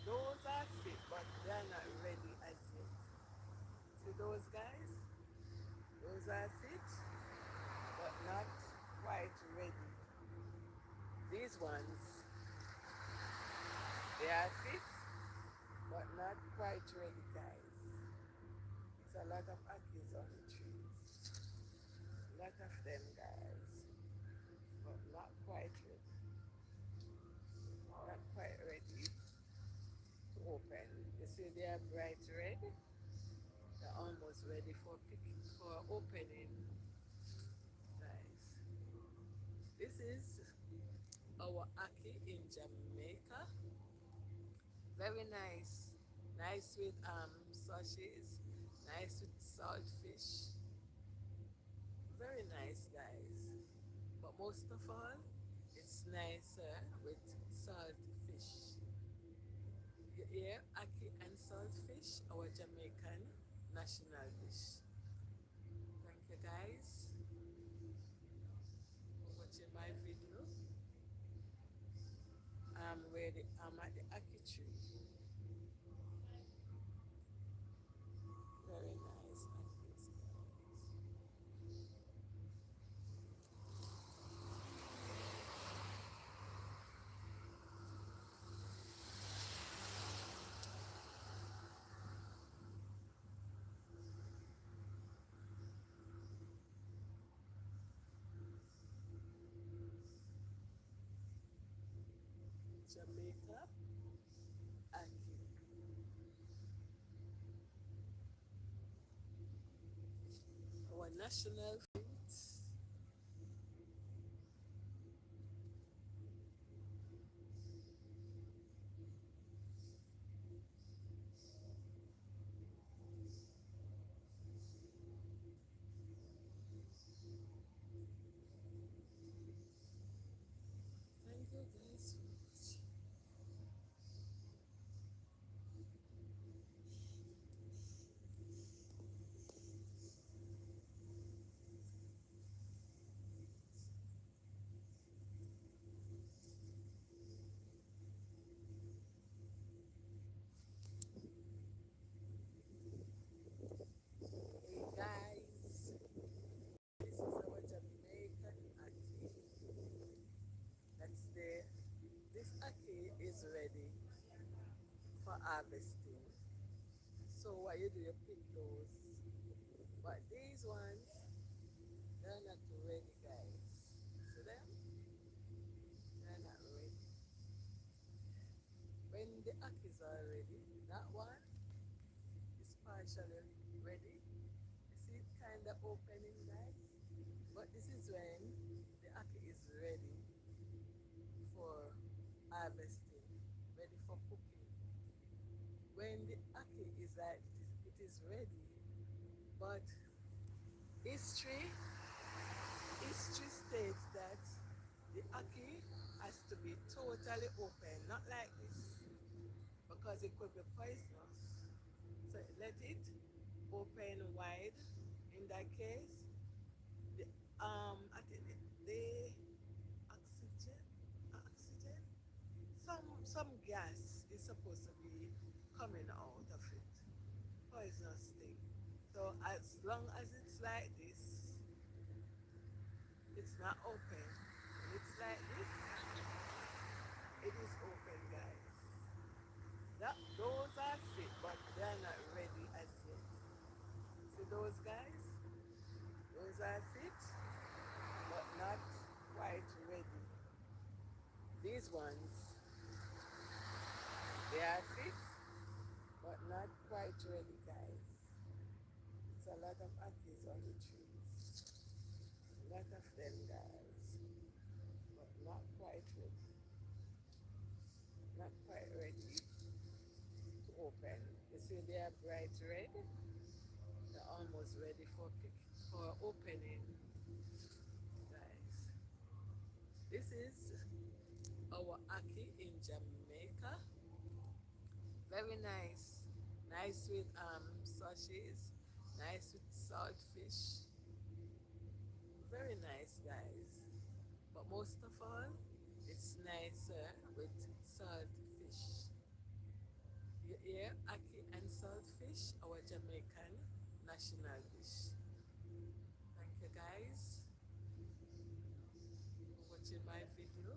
Those are fit, but they are not ready as yet. See those guys? Those are fit, but not quite ready. These ones, they are fit, but not quite ready, guys. It's a lot of ackees on the trees. A lot of them, guys, but not quite ready. Not quite ready to open. You see, they are bright red. They're almost ready for picking, for opening, guys. This is our ackee in Jamaica. Very nice. Nice with sausages, nice with salt fish. Very nice, guys. But most of all, it's nicer with salt fish. You hear ackee and salt fish, our Jamaican national dish. Thank you guys for watching my video. I'm at the ackee tree. Very nice ackees, guys. Jamaica ackee. Our national fruit. Thank you guys so much. Hey guys, this is our Jamaican ackee. That's the this ackee is ready for harvesting. So what you do, you pick those. But these ones, they're not ready, guys. See them? They're not ready. When the akis are ready, that one is partially ready. You see it kind of opening, guys? But this is when the aki is ready for harvesting, ready for cooking. When the aki is like it is ready, but history history states that the aki has to be totally open, not like this, because it could be poisonous. So let it open wide. In that case, the I think the oxygen, oxygen, some gas is supposed to be coming out of it, poisonous thing. So as long as it's like this, it's not open. When it's like this, it is open, guys. That those are fit, but they are not ready as yet. See those guys? Those are fit, but not quite ready. These ones, they are fit, but not quite ready, guys. It's a lot of akis on the trees. A lot of them, guys, but not quite ready. Not quite ready to open. You see, they are bright red. They're almost ready for opening, guys. This is our aki in Jamaica. Very nice. Nice with sausages. Nice with salt fish. Very nice, guys. But most of all, it's nicer with salt fish. You hear aki and salt fish, our Jamaican national dish. Thank you, guys, for watching my video.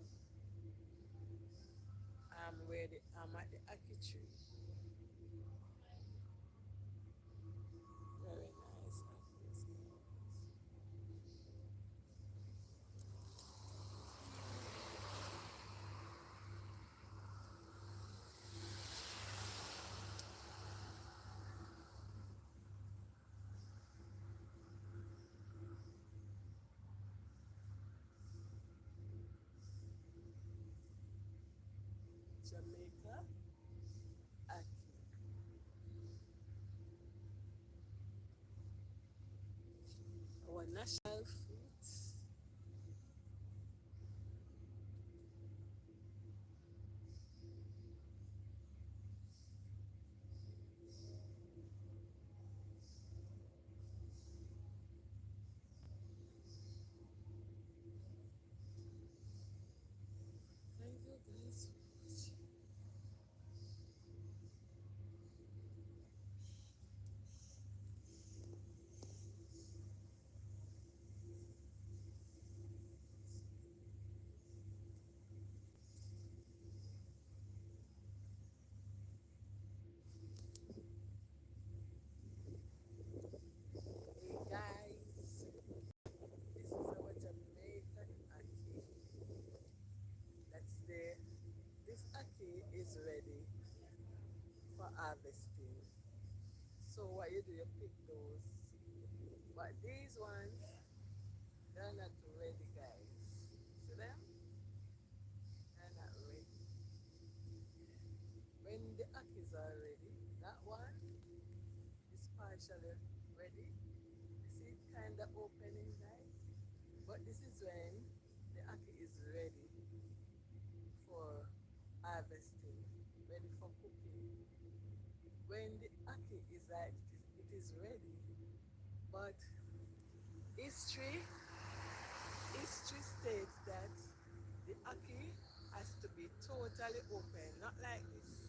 I'm at the aki tree. Very nice akis, guys. Jamaica aki. Our national fruit. Thank you, guys, for watching. Hey, guys, this is our Jamaican aki. That's the This aki is ready for harvesting. So what you do, you pick those. But these ones, they're not ready, guys. See them? They're not ready. When the akis are ready, that one is partially ready. You see it kind of opening, guys? But this is when the aki is ready for harvesting, ready for cooking. When the aki is like it is ready, but history history states that the aki has to be totally open, not like this,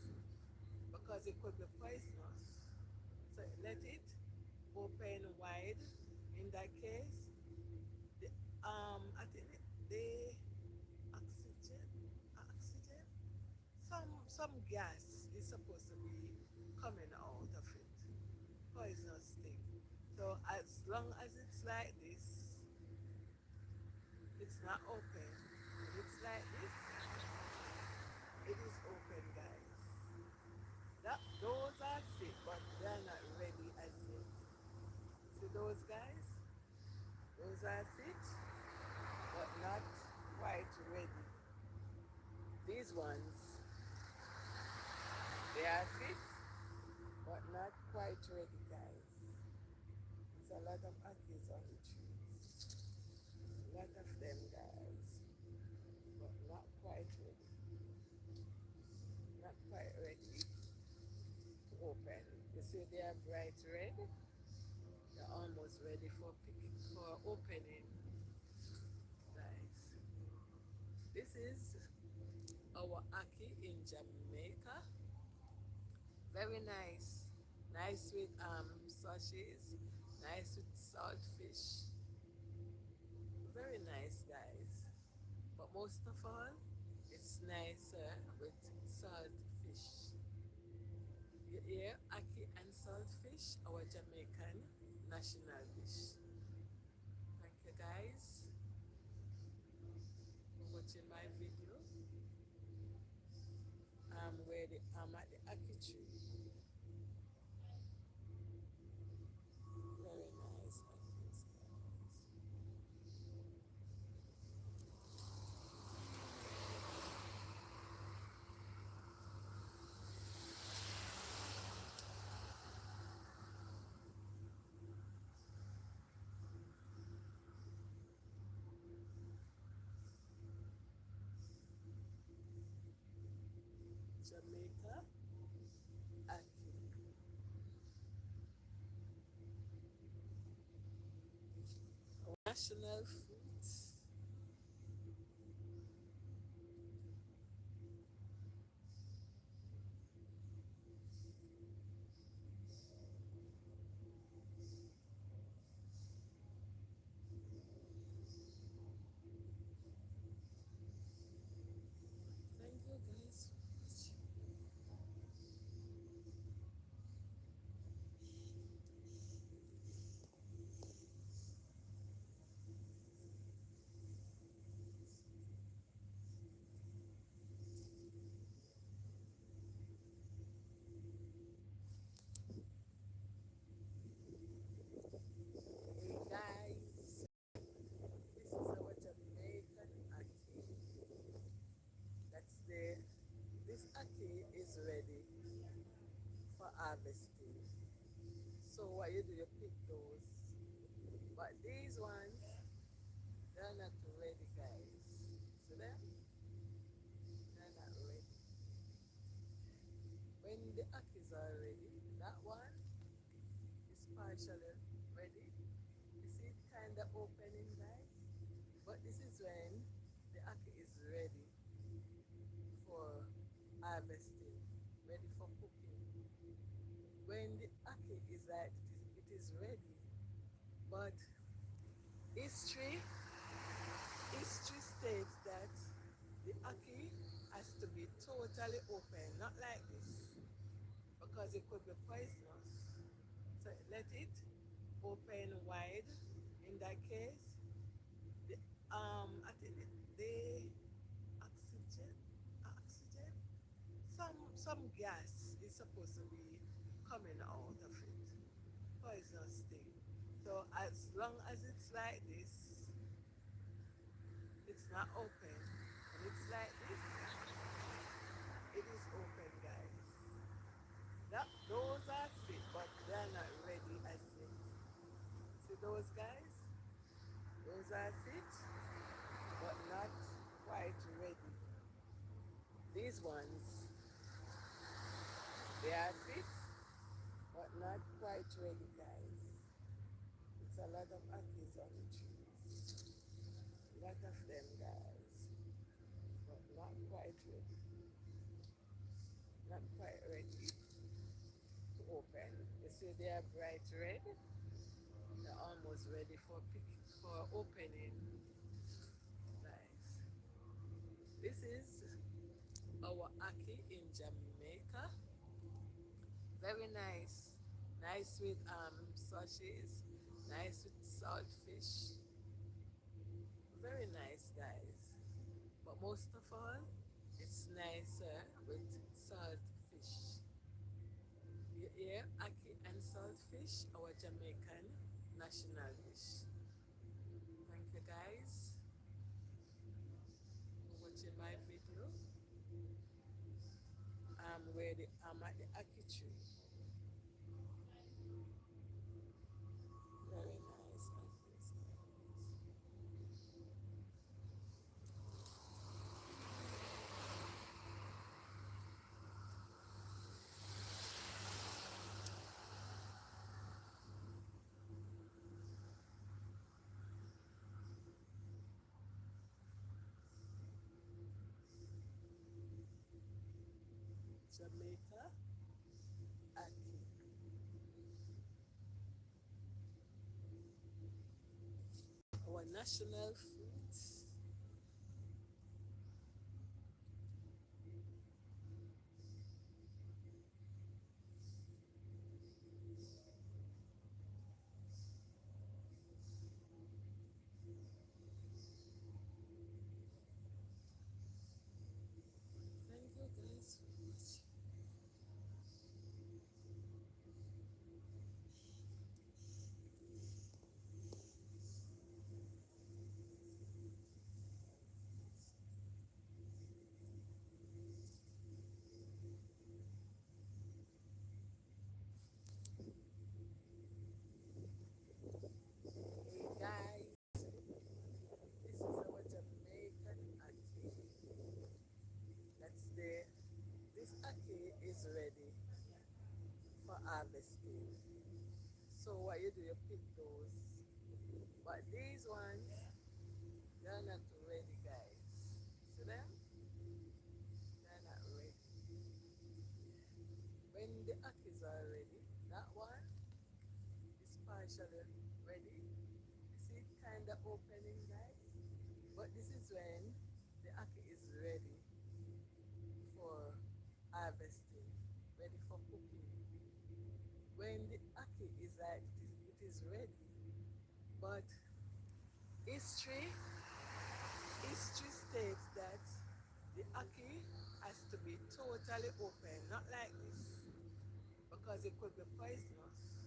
because it could be poisonous. So let it open wide. In that case, the I think the oxygen, oxygen, some gas is supposed to be coming out of it, poisonous thing. So So as long as it's like this, it's not open. When it's like this, it is open, guys. Those are fit, but they're not ready as yet. See those guys? Those are fit, but not quite ready. These ones, they are fit, but not quite ready, guys. There's a lot of akis on the trees. A lot of them, guys, but not quite ready. Not quite ready to open. You see they are bright red. They're almost ready for opening, guys. This is our aki in Jamaica. Very nice. Nice with sausages. Nice with saltfish. Very nice, guys. But most of all, it's nicer with saltfish. You hear aki and saltfish, our Jamaican national dish. Thank you, guys, for watching my video. I'm at the aki tree. Very nice akis, guys. Jamaica aki. National food. Thank you, guys, for watching. Hey, guys, this is our Jamaican aki. That's the This aki is ready for harvesting. So what you do, you pick those. But these ones, they're not ready, guys. See them? They're not ready. When the akis are ready, that one is partially ready. You see it kind of opening, guys? But this is when the aki is ready for harvesting, ready for cooking. When the aki is like it is ready, but history history states that the aki has to be totally open, not like this, because it could be poisonous. So let it open wide. In that case, the I think the oxygen oxygen some gas is supposed to be coming out of it. Poisonous thing. So as long as it's like this, it's not open. When it's like this, it is open, guys. Those are fit, but they're not ready as yet. See those guys? Those are fit, but not quite ready. These ones, they are fit, but not quite ready, guys. It's a lot of akis on the trees. A lot of them, guys, but not quite ready. Not quite ready to open. You see they are bright red. They're almost ready for opening, guys. This is our aki in Jamaica. Very nice. Nice with sausages. Nice with salt fish. Very nice, guys. But most of all, it's nicer with salt fish. Yeah, ackee and saltfish, our Jamaican national dish. Thank you, guys, for watching my video. I'm at the ackee tree. Very nice ackees, guys. Jamaica ackee. Our national fruit. Thank you, guys, for watching. Hey, guys, this is our Jamaican ackee. That's the This ackee is ready for harvesting. So what you do, you pick those. But these ones, they're not ready, guys. See them? They're not ready. When the ackees are ready, that one is partially ready. You see it kind of opening, guys? But this is when the ackee is ready for harvesting, ready for cooking. When the ackee is like, it is ready, but history history states that the ackee has to be totally open, not like this, because it could be poisonous.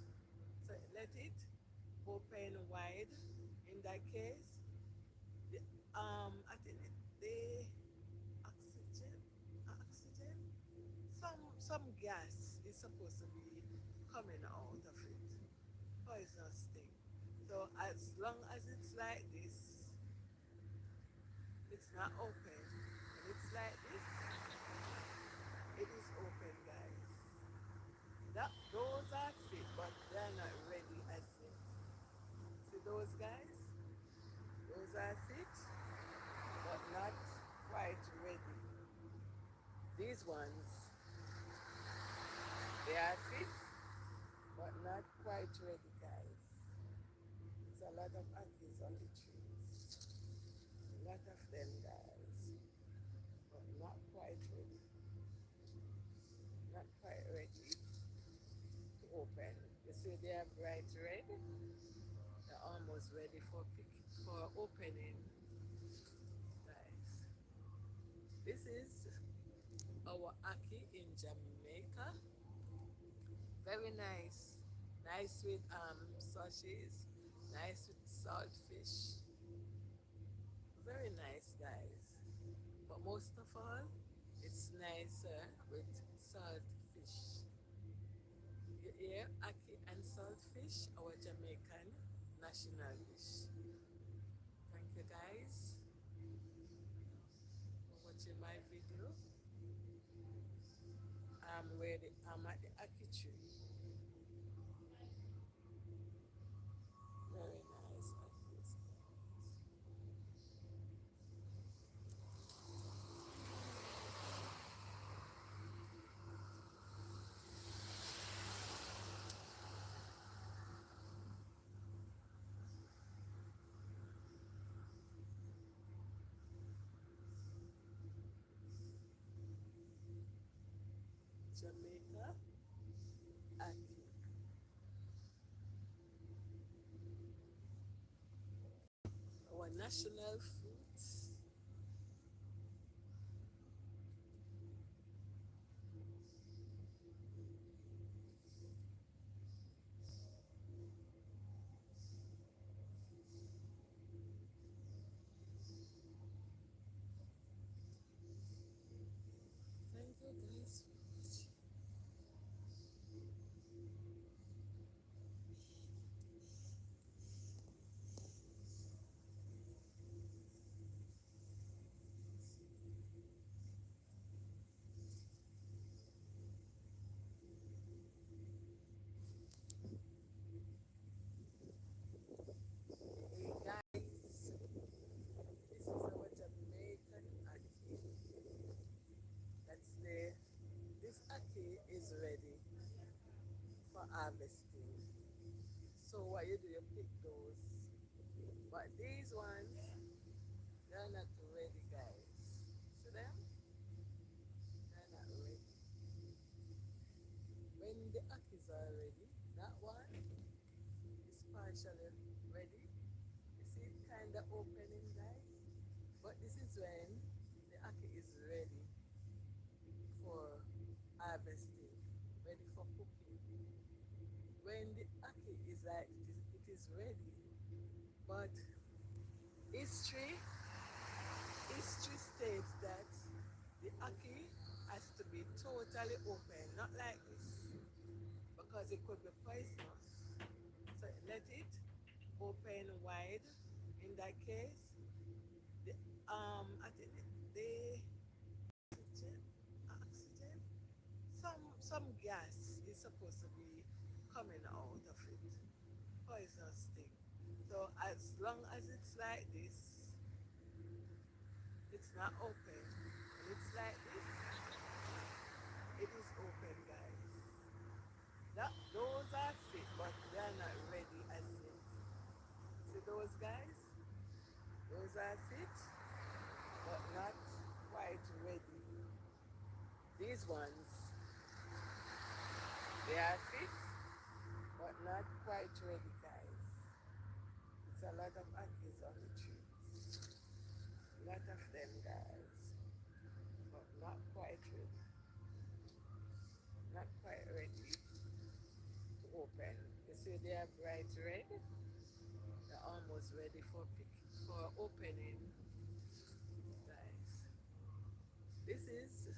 So let it open wide. In that case, the I think the oxygen, oxygen, some gas is supposed to be coming out of it, poisonous thing. So as long as it's like this, it's not open. When it's like this, it is open, guys. Those are fit, but they're not ready as yet. See those guys? Those are fit, but not quite ready. These ones, they are fit, but not quite ready, guys. There's a lot of ackees on the trees. A lot of them, guys, but not quite ready. Not quite ready to open. You see, they are bright red. They're almost ready for opening, guys. This is our ackee in Jamaica. Very nice. Nice with sausages. Nice with salt fish. Very nice, guys. But most of all, it's nicer with salt fish. Yeah, ackee and salt fish, our Jamaican national dish. Thank you, guys, for watching my video. I'm at the ackee tree. Very nice ackees. Jamaica ackee. national fruit. Thank you guys for watching. Hey guys, this is our Jamaican ackee. That's the this ackee is ready for harvesting. So what you do, you pick those. But these ones, they're not ready, guys. See them? They're not ready. When the ackees are ready, that one is partially ready. You see it kind of opening, guys? But this is when the ackee is ready for harvesting, ready for cooking. When the ackee is like it is ready, but history history states that the ackee has to be totally open, not like this, because it could be poisonous. So let it open wide. In that case, the I think the oxygen, some gas is supposed to be coming out of it, poisonous thing. So as long as it's like this, it's not open. When it's like this, it is open, guys. Those are fit, but they are not ready as yet. See those guys? Those are fit, but not quite ready. These ones, they are fit, but not quite ready, guys. It's a lot of ackees on the trees. A lot of them, guys, but not quite ready. Not quite ready to open. You see, they are bright red. They're almost ready for opening, guys. This is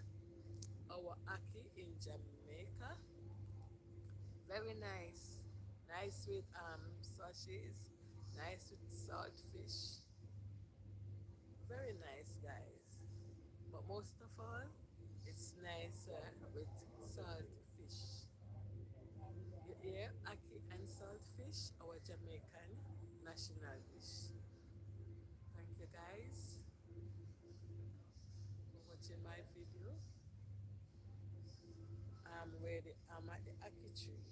our ackee in Jamaica. Very nice. Nice with sausages. Nice with salt fish. Very nice, guys. But most of all, it's nicer with salt fish. You hear ackee and salt fish, our Jamaican national dish. Thank you guys for watching my video. I'm at the ackee tree.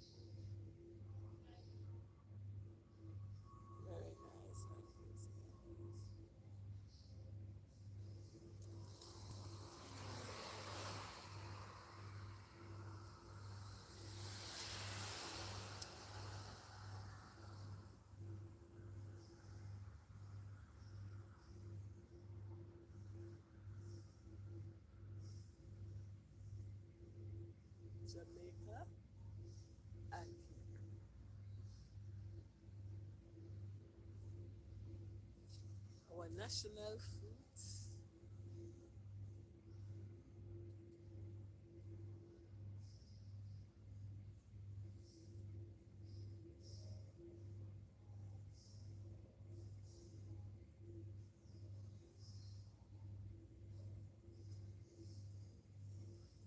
Very nice ackees, guys. Jamaica ackee. Our national fruit.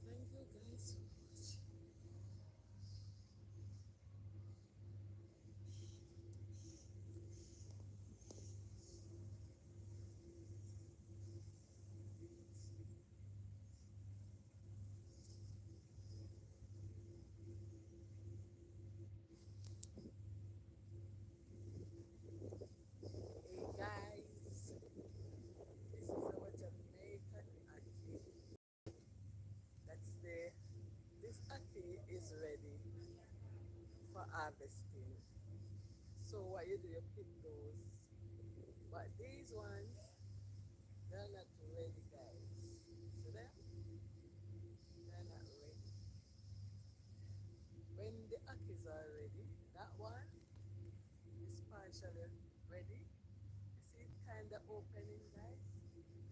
Thank you guys for watching. Hey guys, this is our Jamaican ackee. That's this ackee is ready for harvesting. So what you do, you pick those. But these ones, they're not ready, guys. See them? They're not ready. When the akis are ready, that one is partially ready. You see it kind of opening, guys?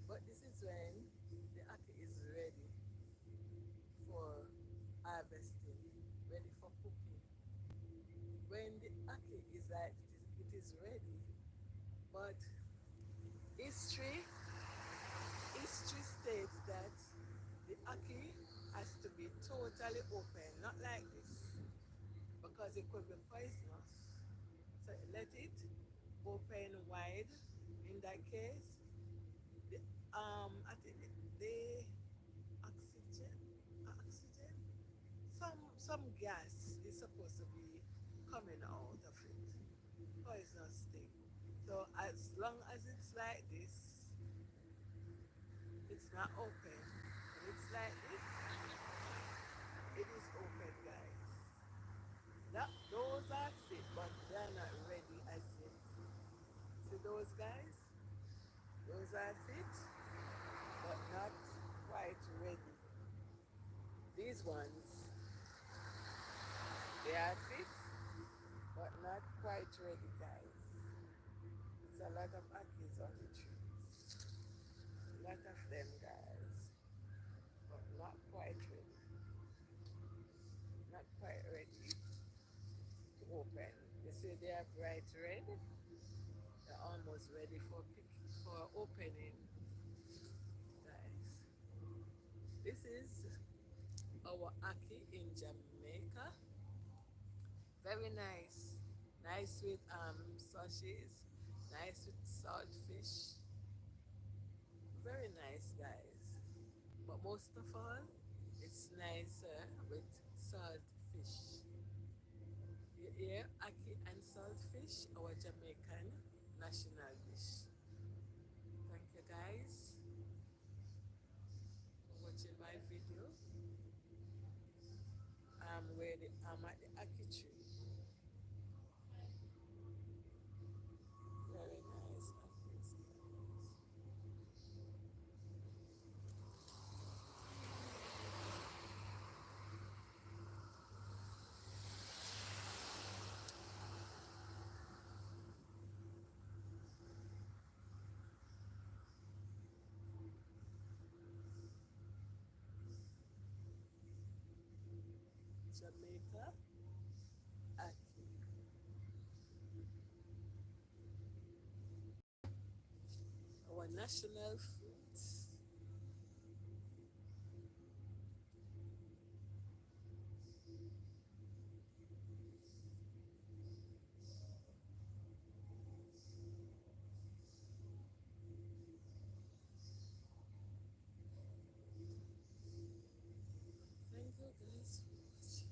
But this is when the aki is ready for harvesting, ready for cooking. When the aki is like it is ready, but history history states that the aki has to be totally open, not like this, because it could be poisonous. So let it open wide. In that case, the I think the oxygen, oxygen, some gas is supposed to be coming out of it. Poisonous thing. So as long as it's like this, it's not open. When it's like this, it is open, guys. Those are fit, but they're not ready as yet. See those guys? Those are fit, but not quite ready. These ones, they are fit, but not quite ready, guys. It's a lot of akis on the trees. A lot of them, guys, but not quite ready. Not quite ready to open. You see, they are bright red. They're almost ready for opening, guys. This is our aki in Jamaica. Very nice. Nice with sausages. Nice with salt fish. Very nice, guys. But most of all, it's nicer with salt fish. You hear aki and salt fish, our Jamaican national dish. Thank you, guys, for watching my video. I'm at the aki tree. Very nice akis, guys. Jamaica aki. Our national fruit. Thank you, guys, for watching.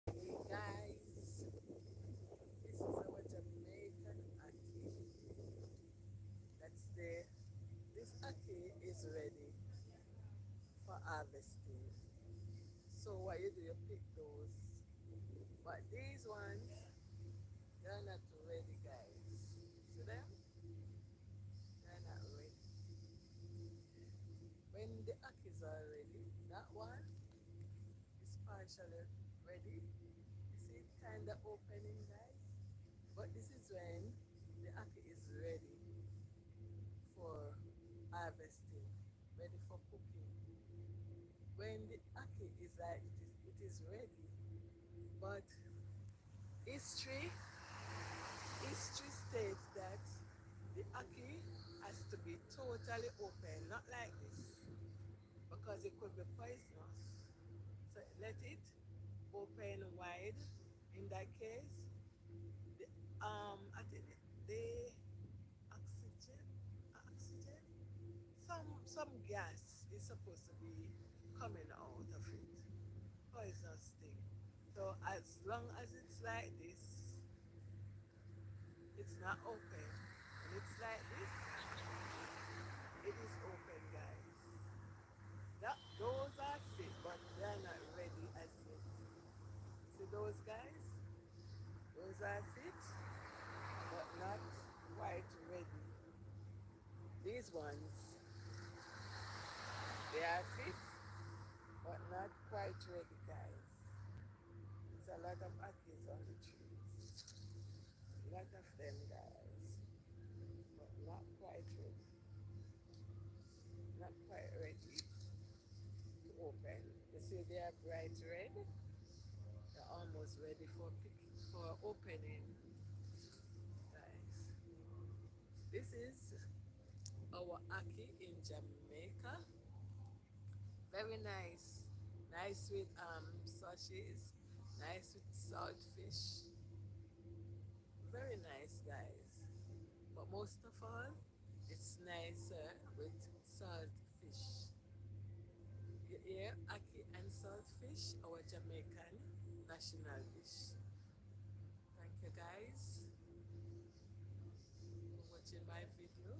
Hey, guys, this is our Jamaican aki. That's the This aki is ready for harvesting. So what you do, you pick those. But these ones, they're not ready, guys. See them? They're not ready. When the akis are ready, that one is partially ready. You see it kind of opening, guys? But this is when the aki is ready for harvesting, ready for cooking. When the aki is like it is ready, but history history states that the aki has to be totally open, not like this, because it could be poisonous. So let it open wide. In that case, the I think the oxygen, some gas is supposed to be coming out of it. Poisonous thing. So as long as it's like this, it's not open. When it's like this, it is open, guys. Those are fit, but they're not ready as yet. See those guys? Those are fit, but not quite ready. These ones, they are fit, but not quite ready, guys. It's a lot of acres on the trees. A lot of them, guys, but not quite ready. Not quite ready to open. You see, they are bright red. They're almost ready for opening, guys. This is our ackee in Jamaica. Very nice. Nice with sausages. Nice with salt fish. Very nice, guys. But most of all, it's nicer with salt fish. You hear ackee and salt fish, our Jamaican national dish. Thank you, guys, for watching my video.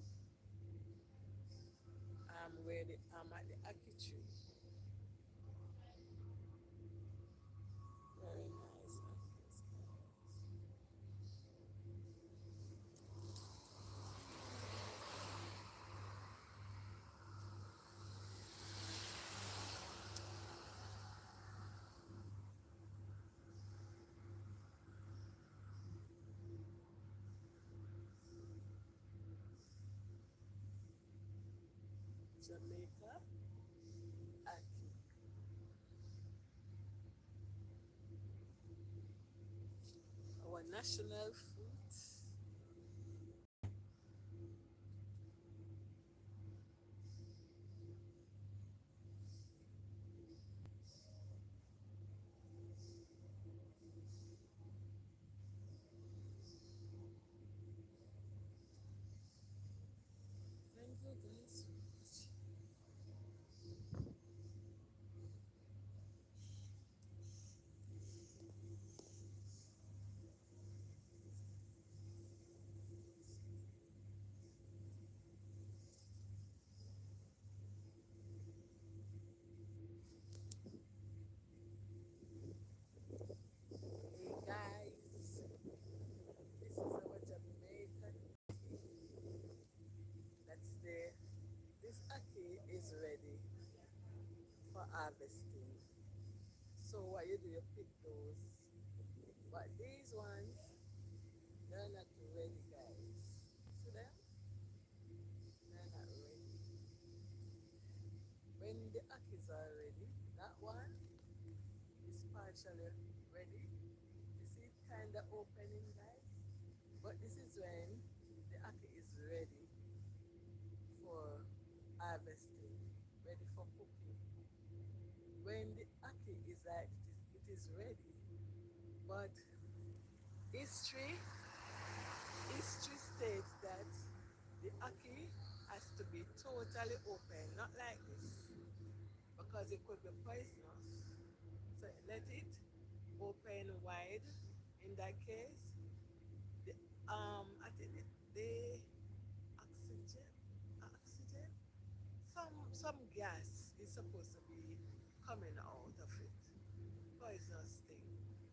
I'm at the ackee tree. Very nice ackees, guys. Jamaica ackee. Our national food. Thank you, guys, for watching. Hey, guys, this is our Jamaican ackee. That's there. This ackee is ready for harvesting. So what you do, you pick those. But these ones, they're not ready, guys. See them? They're not ready. When the ackees are ready, that one is partially ready. You see it kind of opening, guys? But this is when the ackee is ready for harvesting, ready for cooking. When the ackee is like it is ready, but history history states that the ackee has to be totally open, not like this, because it could be poisonous. So let it open wide. In that case, the I think the oxygen oxygen some gas is supposed to be coming out of it. Poisonous thing.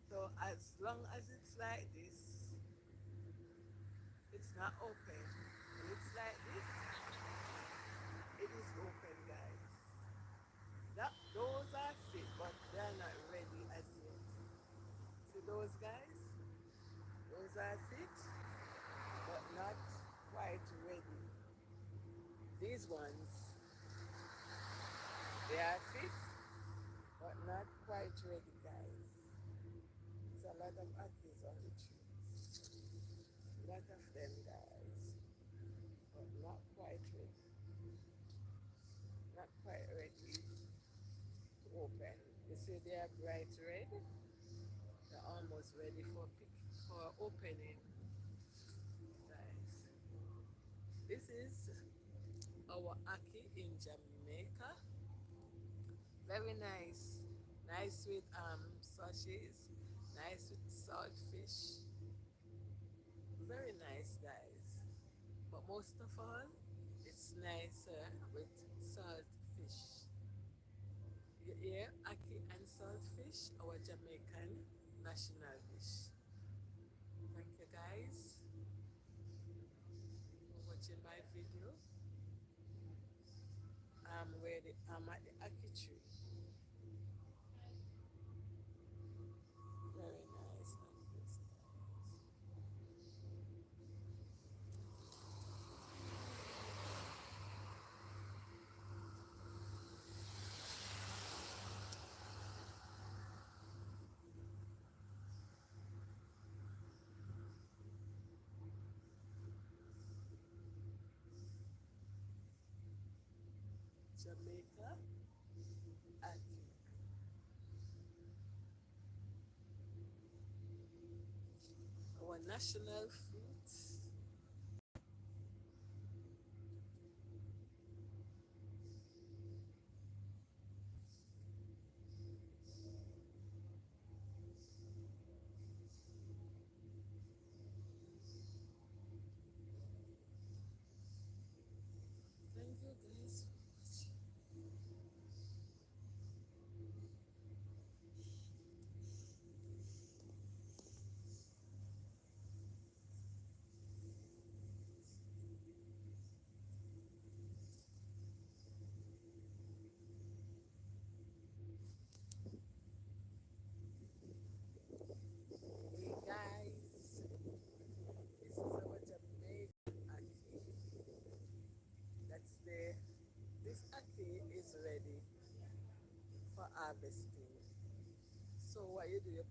So as long as it's like this, it's not open. When it's like this, it is open, guys. Those are fit, but they're not ready as yet. See those guys? Those are fit, but not quite ready. These ones, they are fit, but not quite ready, guys. It's a lot of ackees on the trees. A lot of them, guys, but not quite ready. Not quite ready to open. You see they are bright red. They're almost ready for opening, guys. This is our ackee in Jamaica. Very nice. Nice with sausages. nice with salt fish. Very nice, guys. But most of all, it's nicer with salt fish. You hear? Ackee and salt fish, our Jamaican national dish. Thank you, guys, for watching my video. I'm at the ackee tree. Very nice like this, guys. Jamaica ackee. Our national fruit. Thank you, guys, for watching. Hey, guys, this is our Jamaican ackee. That's the This ackee is ready for harvesting. So what you do, you